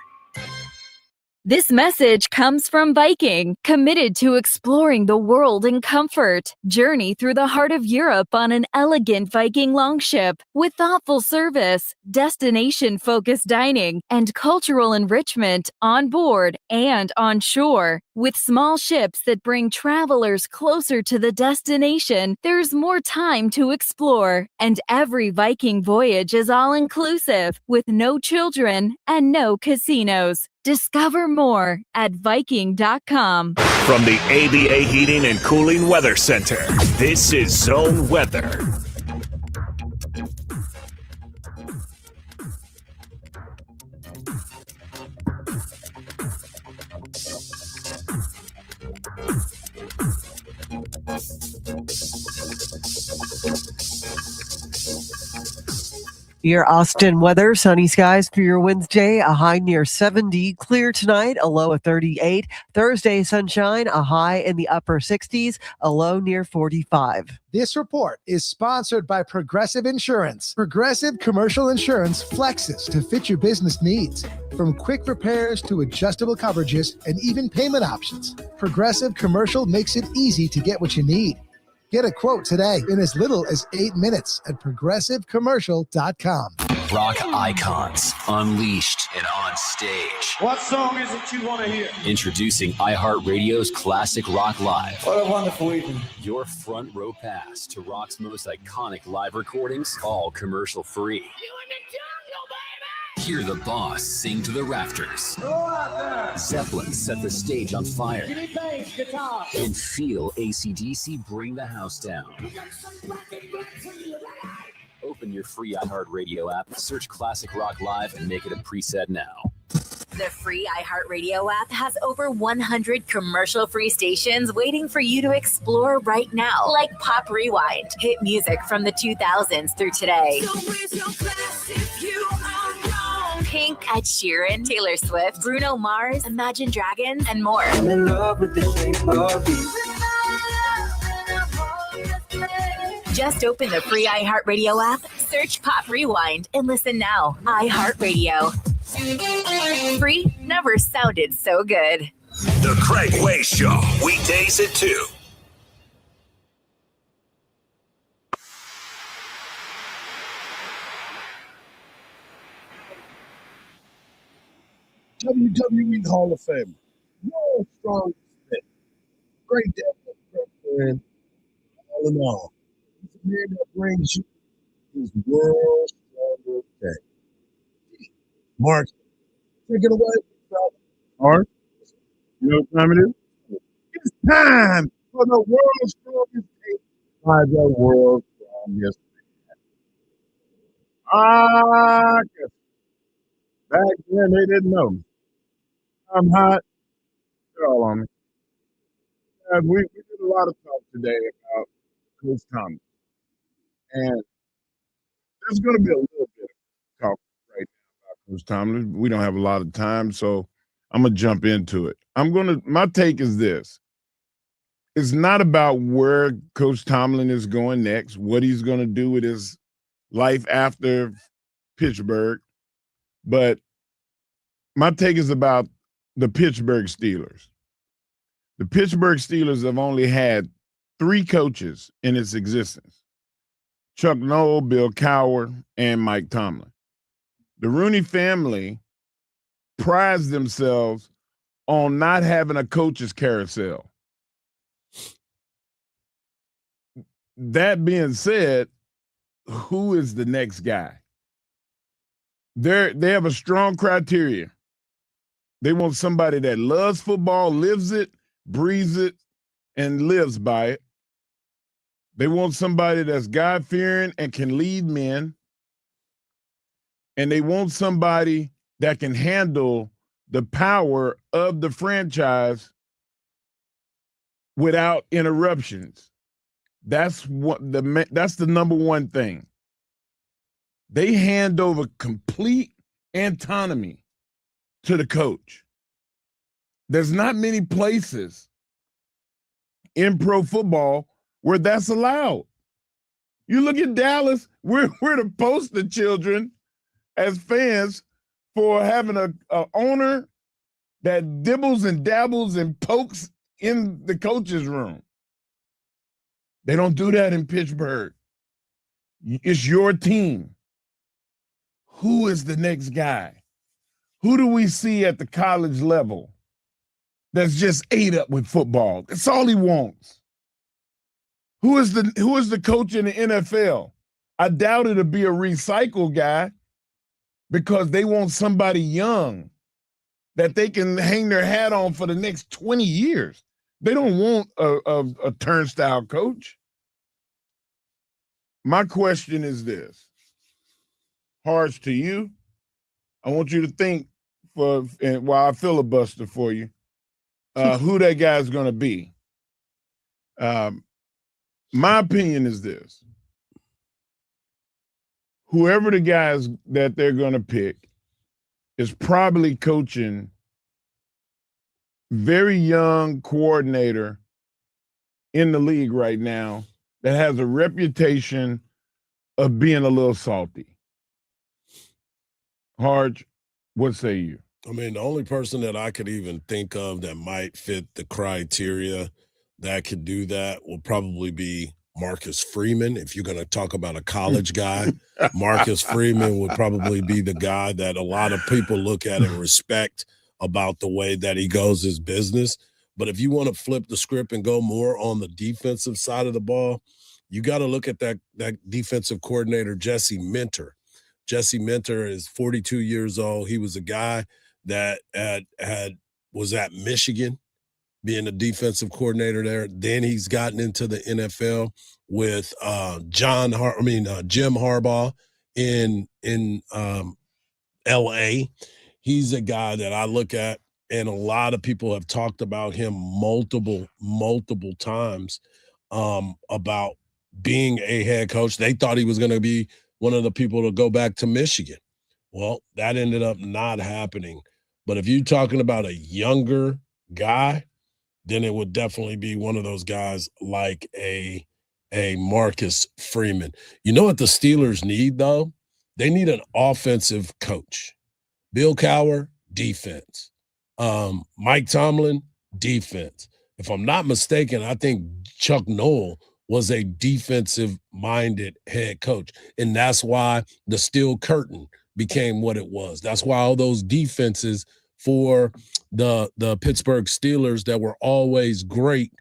This message comes from Viking, committed to exploring the world in comfort. Journey through the heart of Europe on an elegant Viking longship with thoughtful service, destination-focused dining, and cultural enrichment on board and on shore. With small ships that bring travelers closer to the destination, there's more time to explore, and every Viking voyage is all-inclusive, with no children and no casinos. Discover more at Viking.com. From the ABA Heating and Cooling Weather Center, this is Zone Weather. Your Austin weather, sunny skies for your Wednesday, a high near 70, clear tonight, a low of 38. Thursday, sunshine, a high in the upper 60s, a low near 45. This report is sponsored by Progressive Insurance. Progressive Commercial Insurance flexes to fit your business needs. From quick repairs to adjustable coverages and even payment options, Progressive Commercial makes it easy to get what you need. Get a quote today in as little as 8 minutes at progressivecommercial.com. Rock icons unleashed and on stage. What song is it you want to hear? Introducing iHeartRadio's Classic Rock Live. What a wonderful evening. Your front row pass to rock's most iconic live recordings, all commercial free. Hear the boss sing to the rafters. Go out there. Zeppelin set the stage on fire. Give me bass, guitar. And feel AC/DC bring the house down. Open your free iHeartRadio app, search Classic Rock Live, and make it a preset now. The free iHeartRadio app has over 100 commercial-free stations waiting for you to explore right now, like Pop Rewind, hit music from the 2000s through today. So where's your class if you are wrong? Pink, Ed Sheeran, Taylor Swift, Bruno Mars, Imagine Dragons, and more. I'm in love with the shape of you. Just open the free iHeartRadio app, search Pop Rewind, and listen now. iHeartRadio. Free never sounded so good. The Craig Way Show, weekdays at 2. WWE Hall of Fame. World Strong Smith. Great friend. All in all, he's a man that brings you his world stronger day. Mark, take it away. Mark, you know what time it is? It's time for the world's strongest day by the world's strongest man. Back then they didn't know me. I'm hot. They're all on me. We did a lot of talk today about Coach Tomlin. And there's going to be a little bit of talk right now about Coach Tomlin. We don't have a lot of time, so I'm going to jump into it. My take is this. It's not about where Coach Tomlin is going next, what he's going to do with his life after Pittsburgh, but my take is about the Pittsburgh Steelers. The Pittsburgh Steelers have only had 3 coaches in its existence: Chuck Noll, Bill Cowher, and Mike Tomlin. The Rooney family prides themselves on not having a coach's carousel. That being said, who is the next guy? They have a strong criteria. They want somebody that loves football, lives it, breathes it, and lives by it. They want somebody that's God-fearing and can lead men. And they want somebody that can handle the power of the franchise without interruptions. That's the number one thing. They hand over complete autonomy to the coach. There's not many places in pro football where that's allowed. You look at Dallas, we're the poster children as fans for having a owner that dibbles and dabbles and pokes in the coach's room. They don't do that in Pittsburgh. It's your team. Who is the next guy? Who do we see at the college level that's just ate up with football. That's all he wants. Who is the coach in the NFL? I doubt it'll be a recycle guy because they want somebody young that they can hang their hat on for the next 20 years. They don't want a turnstile coach. My question is this. Hardge, to you, I want you to think while I filibuster for you, who that guy's going to be. My opinion is this. Whoever the guys that they're going to pick is probably coaching very young coordinator in the league right now that has a reputation of being a little salty. Hardge, what say you? I mean, the only person that I could even think of that might fit the criteria that could do that will probably be Marcus Freeman. If you're going to talk about a college guy, Marcus Freeman would probably be the guy that a lot of people look at and respect about the way that he goes his business. But if you want to flip the script and go more on the defensive side of the ball, you got to look at that defensive coordinator, Jesse Minter. Jesse Minter is 42 years old. He was a guy that was at Michigan, being a defensive coordinator there. Then he's gotten into the NFL with Jim Hardball in LA. He's a guy that I look at, and a lot of people have talked about him multiple times about being a head coach. They thought he was going to be one of the people to go back to Michigan. Well, that ended up not happening. But if you're talking about a younger guy, then it would definitely be one of those guys like a Marcus Freeman. You know what the Steelers need, though? They need an offensive coach. Bill Cowher, defense. Mike Tomlin, defense. If I'm not mistaken, I think Chuck Noll was a defensive-minded head coach, and that's why the Steel Curtain became what it was. That's why all those defenses for the Pittsburgh Steelers that were always great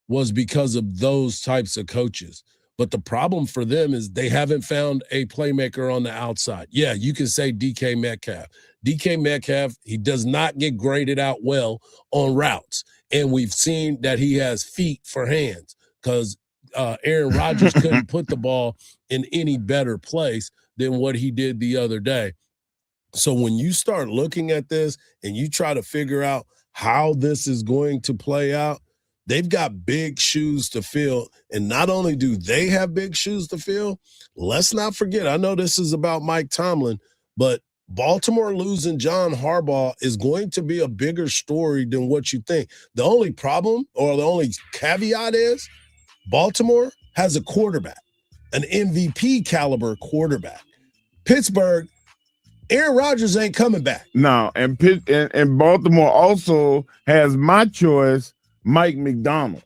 was because of those types of coaches. But the problem for them is they haven't found a playmaker on the outside. Yeah, you can say DK Metcalf. DK Metcalf, he does not get graded out well on routes. And we've seen that he has feet for hands because Aaron Rodgers couldn't put the ball in any better place than what he did the other day. So when you start looking at this and you try to figure out how this is going to play out, they've got big shoes to fill. And not only do they have big shoes to fill, let's not forget, I know this is about Mike Tomlin, but Baltimore losing John Hardball is going to be a bigger story than what you think. The only problem or the only caveat is Baltimore has a quarterback, an MVP caliber quarterback. Pittsburgh, Aaron Rodgers ain't coming back. No, and Baltimore also has my choice, Mike McDonald.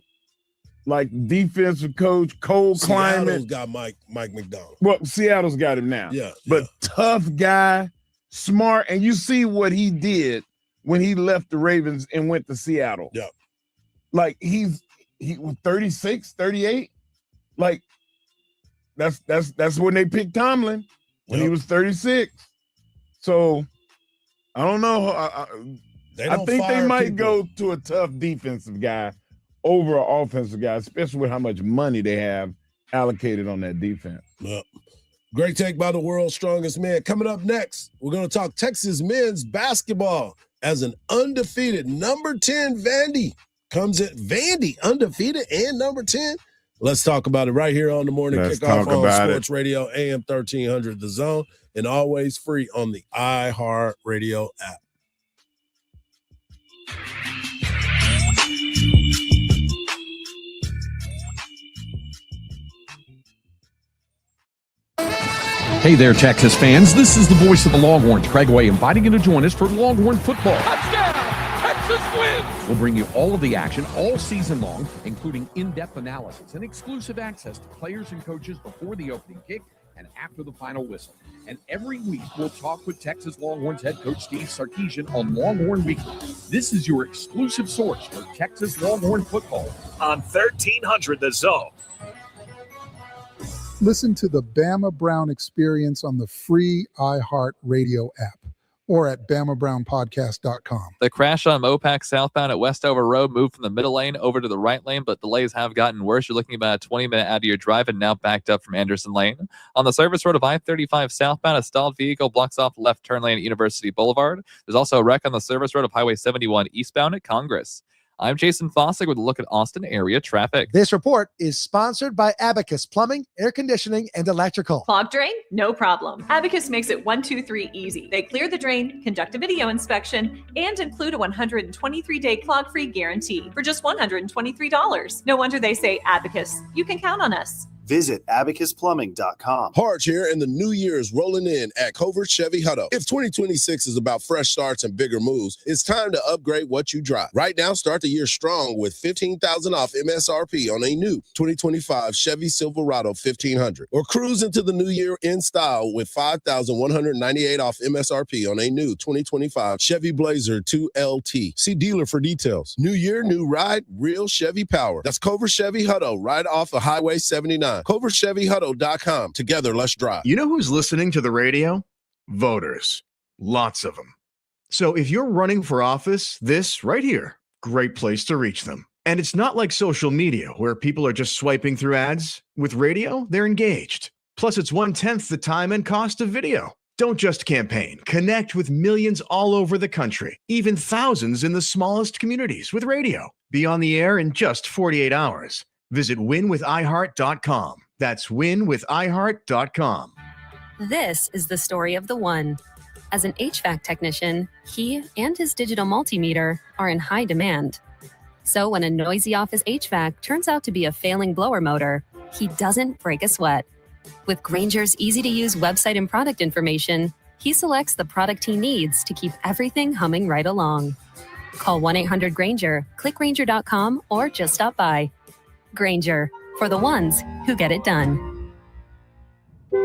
Like defensive coach, cold climate. Seattle's got Mike McDonald. Well, Seattle's got him now. Yeah. But tough guy, smart, and you see what he did when he left the Ravens and went to Seattle. Yeah. Like he was 36, 38. Like that's when they picked Tomlin, when he was 36. So I don't know. I think they might go to a tough defensive guy over an offensive guy, especially with how much money they have allocated on that defense. Yep. Great take by the world's strongest man. Coming up next, we're going to talk Texas men's basketball as an undefeated number 10 Vandy comes in. Vandy undefeated and number 10. Let's talk about it right here on the morning kickoff on Sports Radio AM 1300 The Zone, and always free on the iHeartRadio app. Hey there, Texas fans. This is the voice of the Longhorns, Craig Way, inviting you to join us for Longhorn football. Touchdown! Texas wins! We'll bring you all of the action all season long, including in-depth analysis and exclusive access to players and coaches before the opening kick and after the final whistle. And every week, we'll talk with Texas Longhorns head coach Steve Sarkisian on Longhorn Weekly. This is your exclusive source for Texas Longhorn football. On 1300 The Zone. Listen to the Bama Brown Experience on the free iHeart Radio app or at BamaBrownPodcast.com. The crash on Mopac southbound at Westover Road moved from the middle lane over to the right lane, but delays have gotten worse. You're looking about a 20-minute out of your drive and now backed up from Anderson Lane. On the service road of I-35 southbound, a stalled vehicle blocks off the left turn lane at University Boulevard. There's also a wreck on the service road of Highway 71 eastbound at Congress. I'm Jason Fossick with a look at Austin area traffic. This report is sponsored by Abacus Plumbing, Air Conditioning, and Electrical. Clogged drain? No problem. Abacus makes it 1, 2, 3 easy. They clear the drain, conduct a video inspection, and include a 123-day clog-free guarantee for just $123. No wonder they say Abacus. You can count on us. Visit abacusplumbing.com. Hardge here, and the new year is rolling in at Covert Chevy Hutto. If 2026 is about fresh starts and bigger moves, it's time to upgrade what you drive. Right now, start the year strong with $15,000 off MSRP on a new 2025 Chevy Silverado 1500. Or cruise into the new year in style with $5,198 off MSRP on a new 2025 Chevy Blazer 2LT. See dealer for details. New year, new ride, real Chevy power. That's Covert Chevy Hutto right off of Highway 79. CoverChevyHutto.com. Together, let's drive. You know who's listening to the radio? Voters. Lots of them. So if you're running for office, this right here, great place to reach them. And it's not like social media where people are just swiping through ads. With radio, they're engaged. Plus, it's 1/10 the time and cost of video. Don't just campaign. Connect with millions all over the country, even thousands in the smallest communities with radio. Be on the air in just 48 hours. Visit winwithiheart.com. That's winwithiheart.com. This is the story of the one. As an HVAC technician, he and his digital multimeter are in high demand. So when a noisy office HVAC turns out to be a failing blower motor, he doesn't break a sweat. With Grainger's easy-to-use website and product information, he selects the product he needs to keep everything humming right along. Call 1-800-GRAINGER, click Grainger.com, or just stop by. Grainger, for the ones who get it done.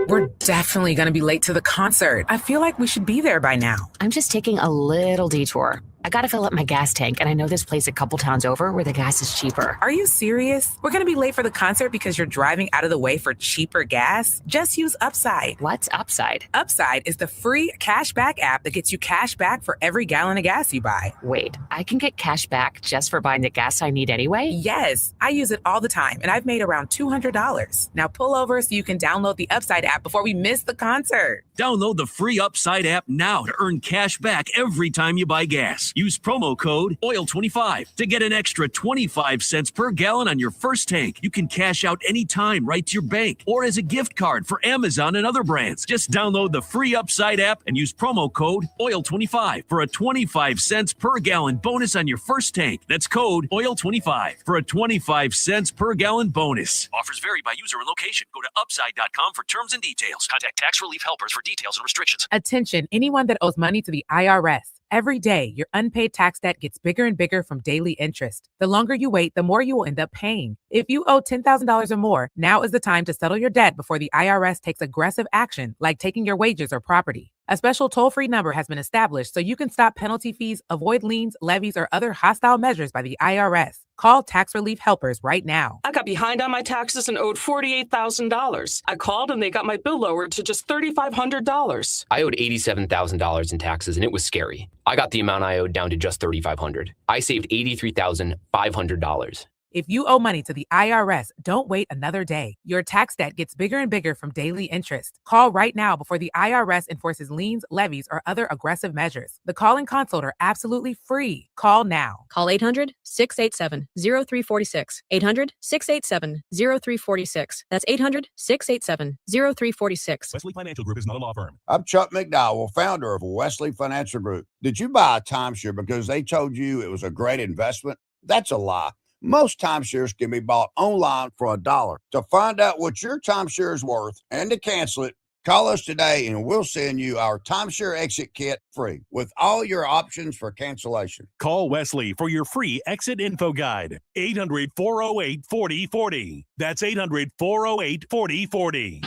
We're definitely going to be late to the concert. I feel like we should be there by now. I'm just taking a little detour. I gotta fill up my gas tank, and I know this place a couple towns over where the gas is cheaper. Are you serious? We're gonna be late for the concert because you're driving out of the way for cheaper gas? Just use Upside. What's Upside? Upside is the free cash back app that gets you cash back for every gallon of gas you buy. Wait, I can get cash back just for buying the gas I need anyway? Yes, I use it all the time, and I've made around $200. Now pull over so you can download the Upside app before we miss the concert. Download the free Upside app now to earn cash back every time you buy gas. Use promo code OIL25 to get an extra 25 cents per gallon on your first tank. You can cash out anytime right to your bank or as a gift card for Amazon and other brands. Just download the free Upside app and use promo code OIL25 for a 25 cents per gallon bonus on your first tank. That's code OIL25 for a 25 cents per gallon bonus. Offers vary by user and location. Go to upside.com for terms and details. Contact Tax Relief Helpers for details and restrictions. Attention, anyone that owes money to the IRS. Every day, your unpaid tax debt gets bigger and bigger from daily interest. The longer you wait, the more you will end up paying. If you owe $10,000 or more, now is the time to settle your debt before the IRS takes aggressive action, like taking your wages or property. A special toll-free number has been established so you can stop penalty fees, avoid liens, levies, or other hostile measures by the IRS. Call Tax Relief Helpers right now. I got behind on my taxes and owed $48,000. I called and they got my bill lowered to just $3,500. I owed $87,000 in taxes and it was scary. I got the amount I owed down to just $3,500. I saved $83,500. If you owe money to the IRS, don't wait another day. Your tax debt gets bigger and bigger from daily interest. Call right now before the IRS enforces liens, levies, or other aggressive measures. The call and consult are absolutely free. Call now. Call 800-687-0346. 800-687-0346. That's 800-687-0346. Wesley Financial Group is not a law firm. I'm Chuck McDowell, founder of Wesley Financial Group. Did you buy a timeshare because they told you it was a great investment? That's a lie. Most timeshares can be bought online for $1. To find out what your timeshare is worth and to cancel it, call us today and we'll send you our timeshare exit kit free with all your options for cancellation. Call Wesley for your free exit info guide. 800-408-4040. That's 800-408-4040.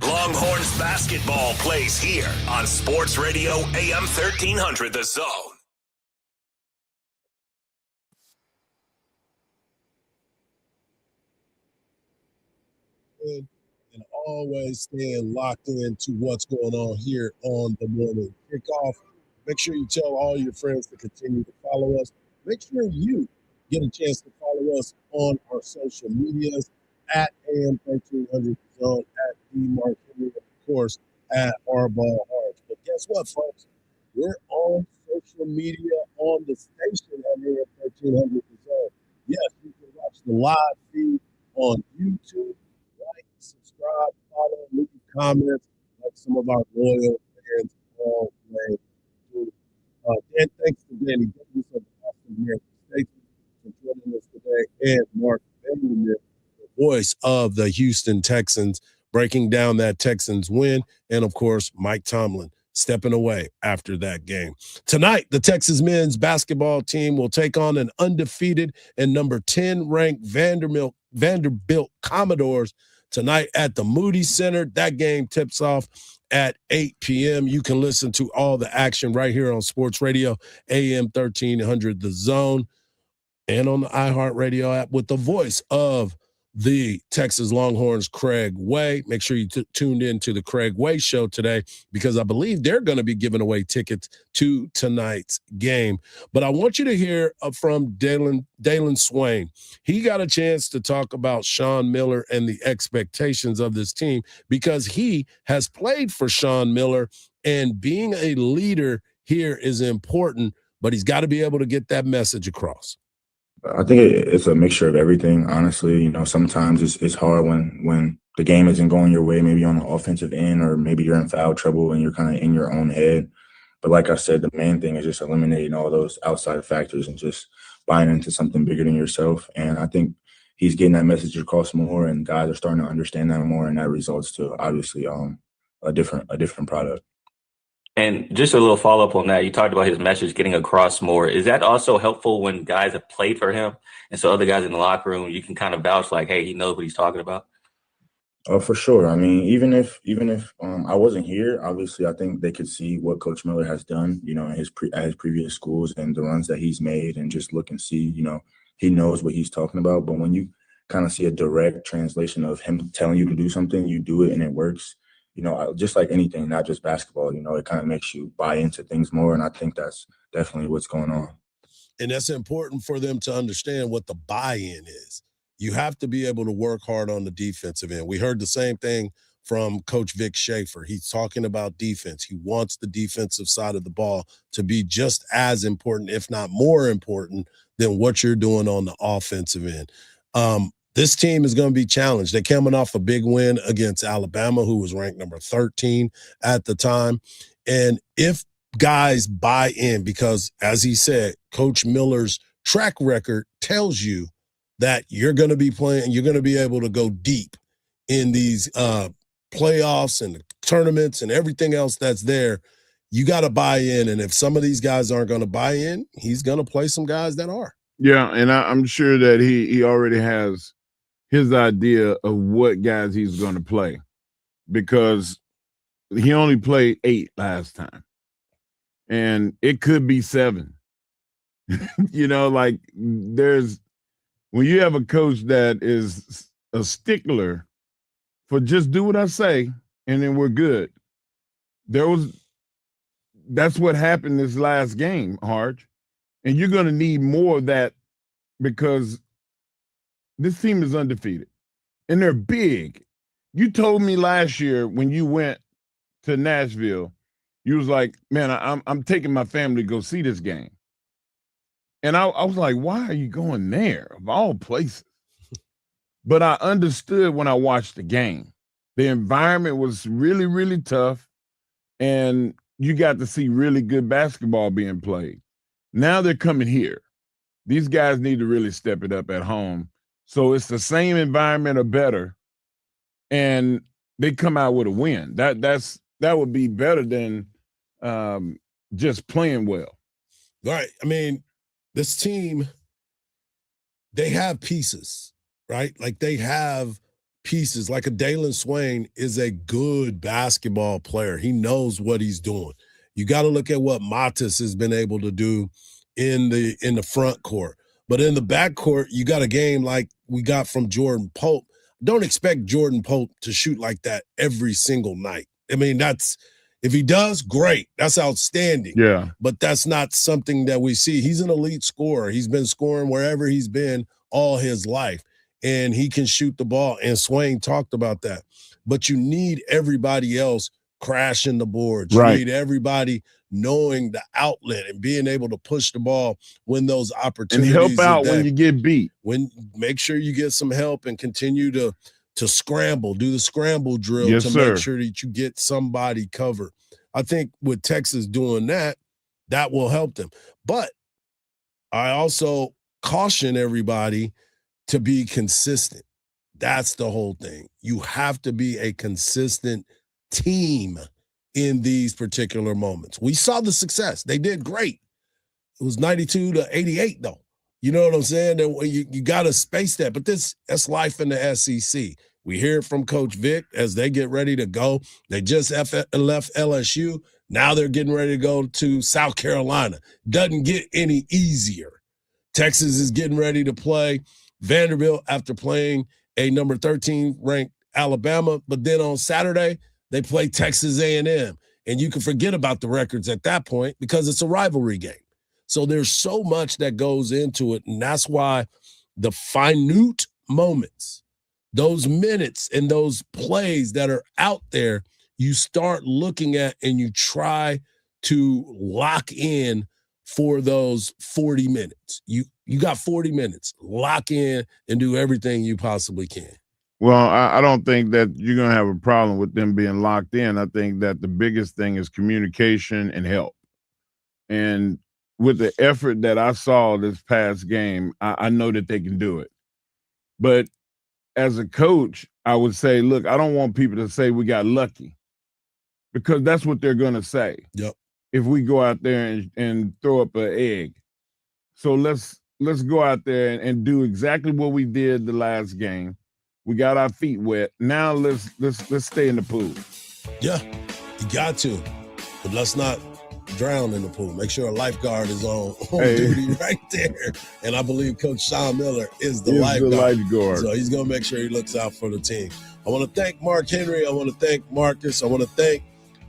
Longhorns basketball plays here on Sports Radio AM 1300 The Zone. And always staying locked into what's going on here on the morning kickoff. Make sure you tell all your friends to continue to follow us. Make sure you get a chance to follow us on our social medias at AM 1300 Zone, at Mark Henry, of course, at Hardball Hardge. But guess what, folks? We're on social media on the station at AM 1300 Zone. Yes, you can watch the live feed on YouTube. Like, subscribe, follow, leave comments, like some of our loyal fans all way through. And thanks to Danny Davis of the Austin American Station for joining us today, and Mark Benjamin, the voice of the Houston Texans, breaking down that Texans win, and of course, Mike Tomlin stepping away after that game. Tonight, the Texas men's basketball team will take on an undefeated and number 10 ranked Vanderbilt Commodores tonight at the Moody Center. That game tips off at 8 p.m. You can listen to all the action right here on Sports Radio, AM 1300 The Zone, and on the iHeartRadio app with the voice of the Texas Longhorns, Craig Way. Make sure you tuned in to the Craig Way show today, because I believe they're going to be giving away tickets to tonight's game. But I want you to hear from Dalen Swain. He got a chance to talk about Sean Miller and the expectations of this team, because he has played for Sean Miller, and being a leader here is important, but he's got to be able to get that message across. I think it's a mixture of everything, honestly. You know, sometimes it's hard when the game isn't going your way, maybe on the offensive end, or maybe you're in foul trouble and you're kind of in your own head. But like I said, the main thing is just eliminating all those outside factors and just buying into something bigger than yourself. And I think he's getting that message across more, and guys are starting to understand that more, and that results to obviously a different product. And just a little follow-up on that, you talked about his message getting across more. Is that also helpful when guys have played for him, and so other guys in the locker room, you can kind of vouch like, hey, he knows what he's talking about? For sure. I mean, even if I wasn't here, obviously I think they could see what Coach Miller has done, you know, at his previous schools and the runs that he's made, and just look and see, you know, he knows what he's talking about. But when you kind of see a direct translation of him telling you to do something, you do it and it works. You know, just like anything, not just basketball, you know, it kind of makes you buy into things more. And I think that's definitely what's going on. And that's important for them to understand what the buy-in is. You have to be able to work hard on the defensive end. We heard the same thing from Coach Vic Schaefer. He's talking about defense. He wants the defensive side of the ball to be just as important, if not more important, than what you're doing on the offensive end. This team is going to be challenged. They're coming off a big win against Alabama, who was ranked number 13 at the time. And if guys buy in, because as he said, Coach Miller's track record tells you that you're going to be playing, you're going to be able to go deep in these playoffs and the tournaments and everything else that's there. You got to buy in. And if some of these guys aren't going to buy in, he's going to play some guys that are. Yeah, and I'm sure that he already has his idea of what guys he's going to play, because he only played 8 last time, and it could be 7. You know, like when you have a coach that is a stickler for just do what I say and then we're good. That's what happened this last game, Hardge, and you're going to need more of that, because this team is undefeated, and they're big. You told me last year when you went to Nashville, you was like, man, I'm taking my family to go see this game. And I was like, why are you going there, of all places? But I understood when I watched the game. The environment was really, really tough, and you got to see really good basketball being played. Now they're coming here. These guys need to really step it up at home. So it's the same environment or better, and they come out with a win. That would be better than just playing well. Right. I mean, this team, they have pieces, right? Like they have pieces, like a Dalen Swain is a good basketball player. He knows what he's doing. You got to look at what Matas has been able to do in the front court. But in the back court, you got a game like we got from Jordan Pope. Don't expect Jordan Pope to shoot like that every single night. I mean, if he does, great. That's outstanding. Yeah. But that's not something that we see. He's an elite scorer. He's been scoring wherever he's been all his life. And he can shoot the ball. And Swain talked about that. But you need everybody else crashing the boards. You need everybody knowing the outlet and being able to push the ball when those opportunities and help out when you get beat. Make sure you get some help and continue to scramble, do the scramble drill Yes, to sir. make sure that you get somebody covered. I think with Texas doing that, that will help them. But I also caution everybody to be consistent. That's the whole thing. You have to be a consistent team in these particular moments. We saw the success. They did great. It was 92-88, though. You know what I'm saying? That you got to space that. But that's life in the SEC. We hear it from Coach Vic as they get ready to go. They just left LSU. Now they're getting ready to go to South Carolina. Doesn't get any easier. Texas is getting ready to play Vanderbilt after playing a number 13 ranked Alabama. But then on Saturday, they play Texas A&M. And you can forget about the records at that point because it's a rivalry game. So there's so much that goes into it. And that's why the minute moments, those minutes and those plays that are out there, you start looking at and you try to lock in for those 40 minutes. You got 40 minutes. Lock in and do everything you possibly can. Well, I don't think that you're going to have a problem with them being locked in. I think that the biggest thing is communication and help. And with the effort that I saw this past game, I know that they can do it. But as a coach, I would say, look, I don't want people to say we got lucky because that's what they're going to say. Yep. If we go out there and throw up an egg. So let's go out there and do exactly what we did the last game. We got our feet wet. Now let's stay in the pool. Yeah, you got to. But let's not drown in the pool. Make sure a lifeguard is on duty right there. And I believe Coach Sean Miller is the lifeguard. So he's going to make sure he looks out for the team. I want to thank Mark Henry. I want to thank Marcus. I want to thank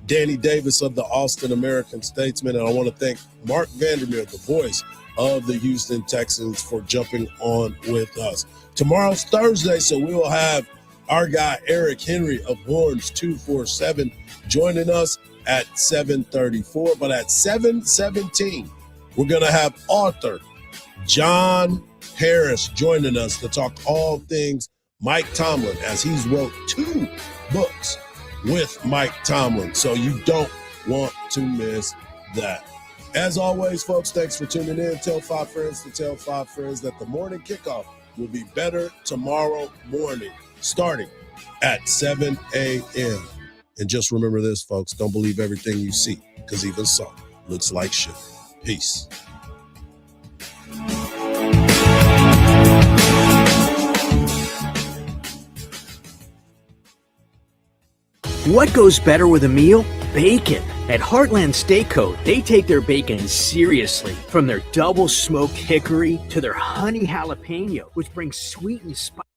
Danny Davis of the Austin American-Statesman. And I want to thank Mark Vandermeer, the voice of the Houston Texans, for jumping on with us. Tomorrow's Thursday, so we will have our guy Eric Henry of Horns 247 joining us at 7:34. But at 7:17, we're going to have author John Harris joining us to talk all things Mike Tomlin, as he's wrote 2 books with Mike Tomlin. So you don't want to miss that. As always, folks, thanks for tuning in. Tell 5 friends to tell 5 friends that the morning kickoff will be better tomorrow morning, starting at 7 a.m. And just remember this, folks, don't believe everything you see, because even so looks like shit. Peace. What goes better with a meal? Bacon. At Heartland Steakco, they take their bacon seriously. From their double smoked hickory to their honey jalapeno, which brings sweet and spicy.